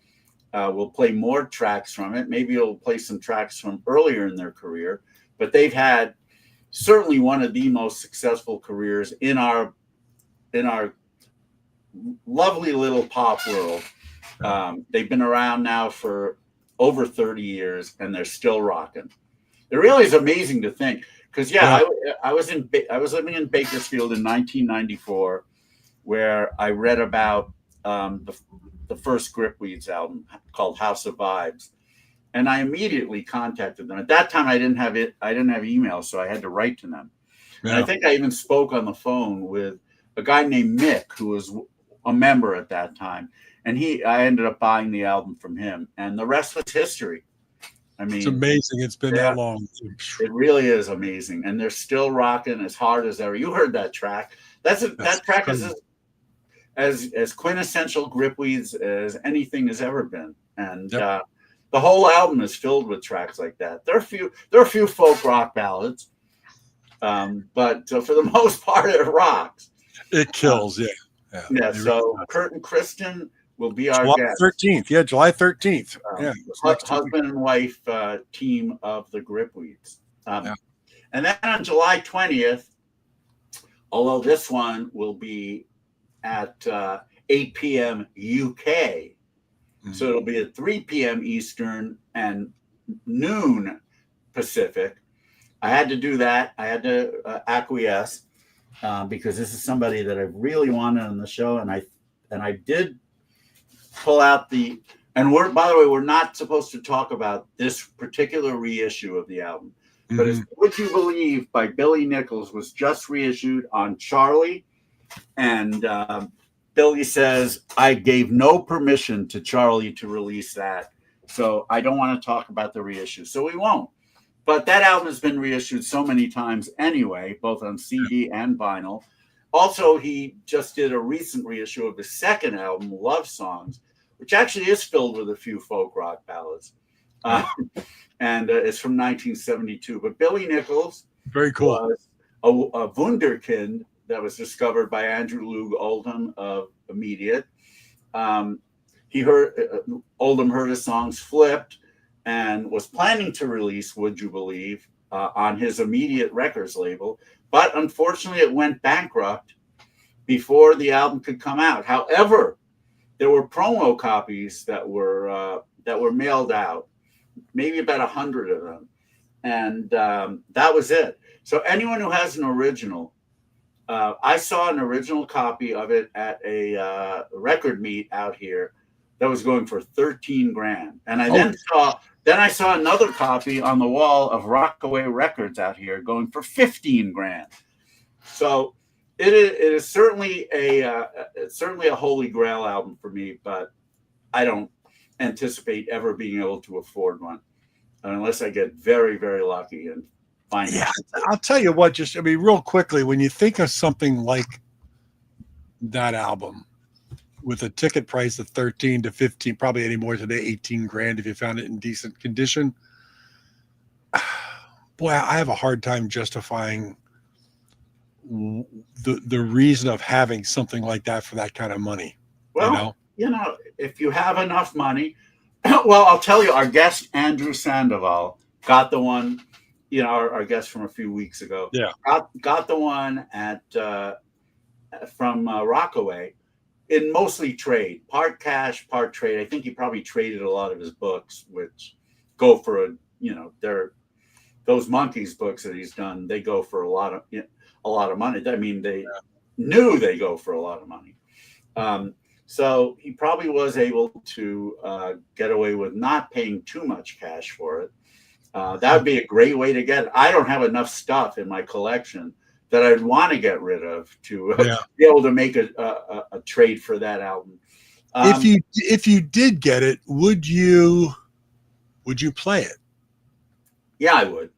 We'll play more tracks from it. Maybe we'll play some tracks from earlier in their career, but they've had certainly one of the most successful careers in our lovely little pop world. They've been around now for over 30 years, and they're still rocking. It really is amazing to think, because I was living in Bakersfield in 1994, where I read about the first Gripweeds album called House of Vibes, and I immediately contacted them. At that time, I didn't have email, so I had to write to them. Yeah. And I think I even spoke on the phone with a guy named Mick, who was a member at that time. And I ended up buying the album from him, and the rest was history. I mean, It's amazing. It's been that long. it really is amazing, and they're still rocking as hard as ever. You heard that track? That track is as quintessential Gripweeds as anything has ever been, and the whole album is filled with tracks like that. There are a few folk rock ballads, but for the most part, it rocks. It kills. Yeah. So Kurt and Kristen will be our July guest. 13th. Yeah, July 13th. Yeah. it's next week. Husband and wife team of the Gripweeds. Yeah. And then on July 20th, although this one will be at 8 p.m. UK, so it'll be at 3 p.m. Eastern and noon Pacific. I had to do that. I had to acquiesce because this is somebody that I really wanted on the show, and I did pull out the. And by the way, we're not supposed to talk about this particular reissue of the album, but it's "Would You Believe" by Billy Nichols was just reissued on Charlie, and Billy says I gave no permission to Charlie to release that, so I don't want to talk about the reissue, so we won't. But that album has been reissued so many times anyway, both on CD and vinyl. Also, he just did a recent reissue of his second album, Love Songs, which actually is filled with a few folk rock ballads. And it's from 1972. But Billy Nichols Very cool. was a wunderkind that was discovered by Andrew Loog Oldham of Immediate. Oldham heard his songs Flipped and was planning to release Would You Believe on his Immediate Records label, but unfortunately it went bankrupt before the album could come out. However, there were promo copies that were mailed out, maybe about 100 of them, and that was it. So anyone who has an original, I saw an original copy of it at a record meet out here that was going for 13 grand, and I saw another copy on the wall of Rockaway Records out here going for 15 grand. So it is certainly a holy grail album for me, but I don't anticipate ever being able to afford one unless I get very, very lucky and find it. I'll tell you what, real quickly, when you think of something like that album with a ticket price of 13 to 15, probably any more today, 18 grand if you found it in decent condition. Boy, I have a hard time justifying the reason of having something like that for that kind of money. Well, if you have enough money, well, I'll tell you, our guest, Andrew Sandoval, got the one, our guest from a few weeks ago. Yeah. Got the one from Rockaway in mostly trade, part cash, part trade. I think he probably traded a lot of his books, which go for those Monkeys books that he's done. They go for a lot of money. I mean, they knew they go for a lot of money. So he probably was able to get away with not paying too much cash for it. That would be a great way to get it. I don't have enough stuff in my collection that I'd want to get rid of to be able to make a trade for that album. If you did get it, would you play it? Yeah, I would.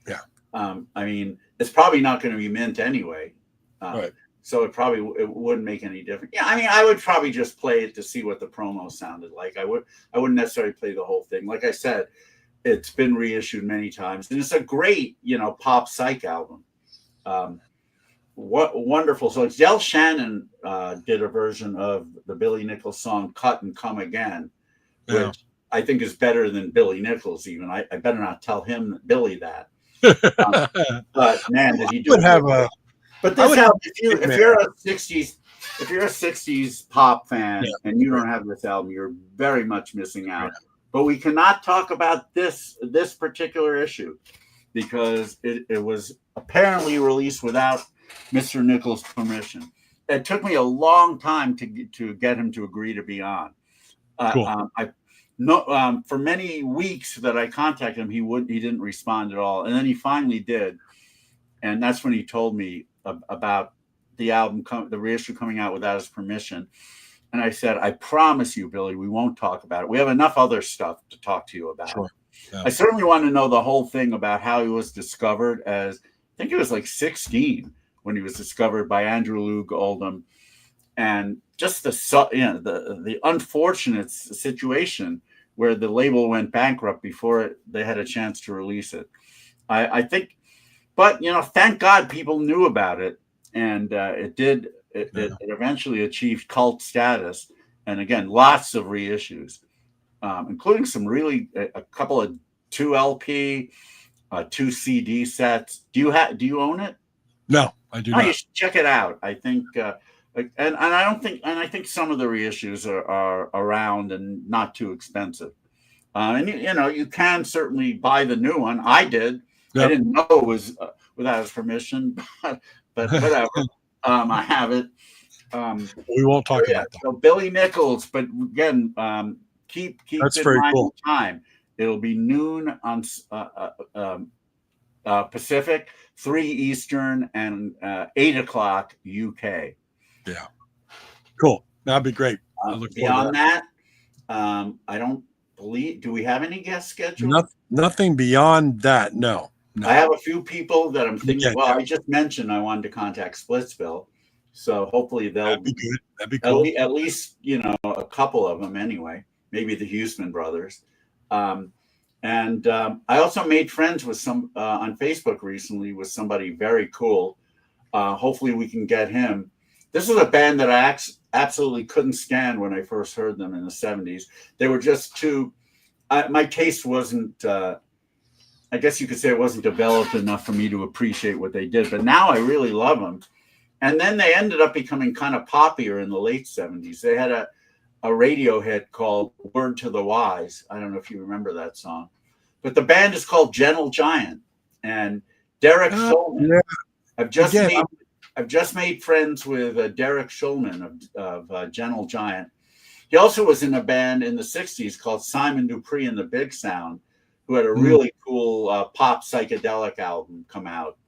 Yeah. I mean, it's probably not going to be mint anyway. Right. So it wouldn't make any difference. Yeah, I mean, I would probably just play it to see what the promo sounded like. I wouldn't necessarily play the whole thing. Like I said, it's been reissued many times, and it's a great, pop psych album. What wonderful songs. Del Shannon did a version of the Billy Nichols song "Cut and Come Again," which I think is better than Billy Nichols. Even I better not tell Billy that. But man, did he do it? But this album, if you're a '60s pop fan and you don't have this album, you're very much missing out. Yeah. But we cannot talk about this particular issue because it was apparently released without Mr. Nichols' permission. It took me a long time to get him to agree to be on. Cool. For many weeks that I contacted him, he didn't respond at all, and then he finally did, and that's when he told me about the album, the reissue coming out without his permission. And I said, I promise you, Billy, we won't talk about it. We have enough other stuff to talk to you about. Sure. Yeah. I certainly want to know the whole thing about how he was discovered I think it was like 16 when he was discovered by Andrew Loog Oldham. And just the unfortunate situation where the label went bankrupt before they had a chance to release it. I think, but, thank God people knew about it. And it eventually achieved cult status. and again, lots of reissues, including some really a couple of 2 LP, 2 CD sets. Do you own it? No, I do No, you not. should check it out. I think, and I think some of the reissues are around and not too expensive. And you know, you can certainly buy the new one. I did. I Yep. didn't know it was without his permission, but whatever. I have it. We won't talk Yeah, about that. so Billy Nichols, but again, keep That's in very mind cool. the time. It'll be noon on Pacific, 3 Eastern, and 8 o'clock UK. Cool. That'd be great. I look forward to Beyond that, I don't believe. Do we have any guests scheduled? Nothing beyond that. No. I have a few people that I'm thinking. Yeah, Well, I just mentioned I wanted to contact Splitsville, so hopefully they'll That'd be good. That'd be cool. at least you know a couple of them anyway. Maybe the Huseman brothers. And I also made friends with some on Facebook recently with somebody very cool. Hopefully we can get him. This was a band that I absolutely couldn't stand when I first heard them in the 70s. They were just too. My taste wasn't. I guess you could say it wasn't developed enough for me to appreciate what they did. But now I really love them. And then they ended up becoming kind of poppier in the late 70s. They had a radio hit called Word to the Wise. I don't know if you remember that song. But the band is called Gentle Giant. And Derek Shulman. Yeah. I've just made friends with Derek Shulman of Gentle Giant. He also was in a band in the 60s called Simon Dupree and the Big Sound, who had a really cool pop psychedelic album come out.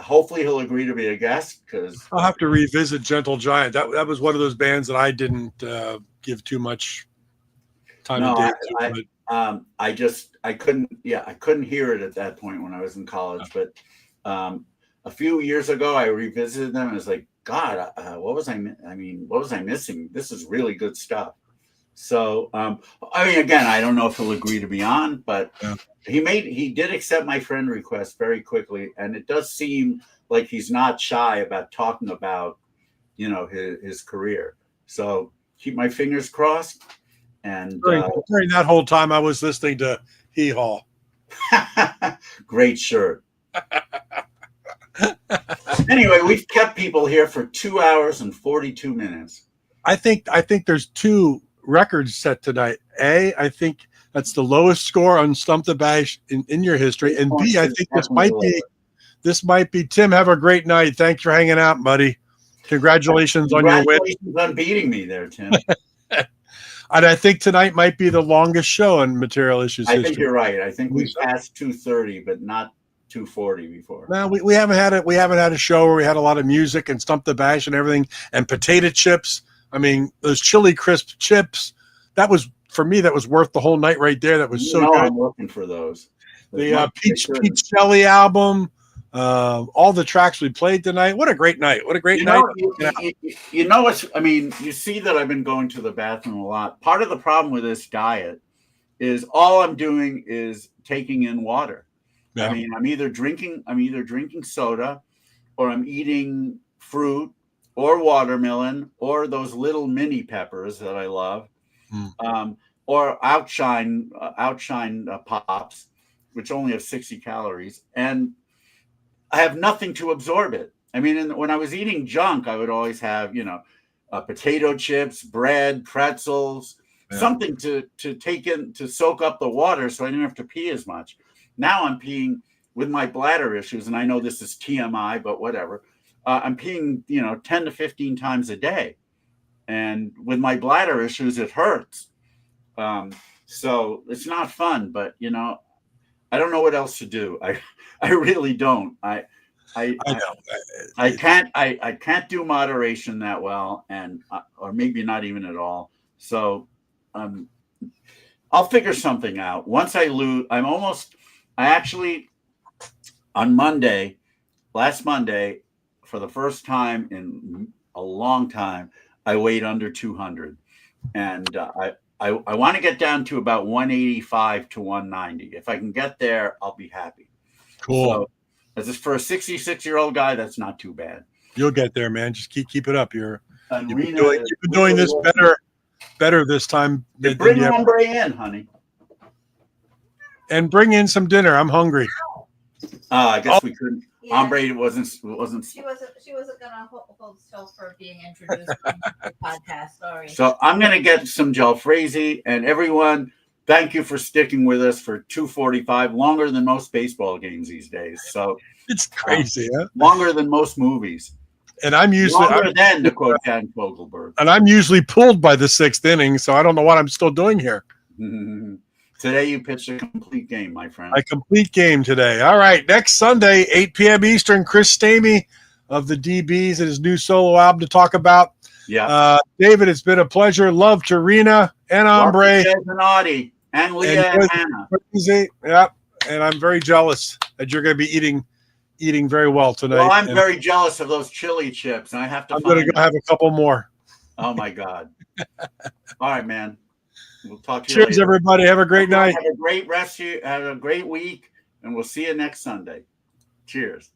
Hopefully he'll agree to be a guest because I'll have to revisit Gentle Giant. That was one of those bands that I didn't give too much time of day to. I couldn't hear it at that point when I was in college. But a few years ago, I revisited them and I was like, God, what was I missing? This is really good stuff. So, again, I don't know if he'll agree to be on, but he did accept my friend request very quickly. And it does seem like he's not shy about talking about, you know, his career. So keep my fingers crossed. And during that whole time, I was listening to Hee Haw. Great shirt. Anyway, we've kept people here for 2 hours and 42 minutes. I think there's 2 records set tonight. A, I think that's the lowest score on Stump the Bash in your history. And B, I think this might be Tim. Have a great night. Thanks for hanging out, buddy. Congratulations on your win. Congratulations on beating me there, Tim. And I think tonight might be the longest show in Material Issues I history. think you're right. I think we passed 2:30, but not 2:40 before. No, we haven't had it. We haven't had a show where we had a lot of music and Stump the Bash and everything and potato chips. I mean, those chili crisp chips. That was, for me, that was worth the whole night right there. That was so good. I'm looking for those. The Peach Jelly album, all the tracks we played tonight. What a great night! What a great night! You know what's? I mean, you see that I've been going to the bathroom a lot. Part of the problem with this diet is all I'm doing is taking in water. Yeah. I mean, I'm either drinking soda, or I'm eating fruit, or watermelon, or those little mini peppers that I love, or Outshine Pops, which only have 60 calories, and I have nothing to absorb it. I mean, when I was eating junk, I would always have, potato chips, bread, pretzels, something to take in, to soak up the water so I didn't have to pee as much. Now I'm peeing with my bladder issues, and I know this is TMI, but whatever. I'm peeing, 10 to 15 times a day. And with my bladder issues, it hurts. So it's not fun, but, I don't know what else to do. I really don't. I know. I can't do moderation that well, and or maybe not even at all. So I'll figure something out. Once I lose, last Monday, for the first time in a long time, I weighed under 200, and I want to get down to about 185 to 190. If I can get there, I'll be happy. Cool. So, as for a 66-year-old guy, that's not too bad. You'll get there, man. Just keep it up. You're And You've been Rena doing, is you've been doing this really better this time than Bring you ever. hombre in, honey. And bring in some dinner. I'm hungry. I guess we couldn't. Yeah. Hombre wasn't. She wasn't gonna hold still for being introduced in the podcast. Sorry. So I'm gonna get some jalfrezi, and everyone, thank you for sticking with us for 2:45, longer than most baseball games these days. So It's crazy, huh? longer than most movies. And I'm usually Longer than, to quote Dan Fogelberg. and I'm usually pulled by the sixth inning, so I don't know what I'm still doing here. Today you pitched a complete game, my friend. A complete game today. All right, next Sunday, 8 p.m. Eastern, Chris Stamey of the DBs and his new solo album to talk about. Yeah. David, it's been a pleasure. Love to Rena and Hombre. and Audie and Leah and Hannah. Crazy. Yeah, and I'm very jealous that you're going to be eating very well tonight. Well, I'm And very jealous of those chili chips, and I have to I'm going to go have a couple more. Oh my God. All right, man. We'll talk to you Cheers, later. everybody. Have a great night. Have a great rest. Have a great week, and we'll see you next Sunday. Cheers.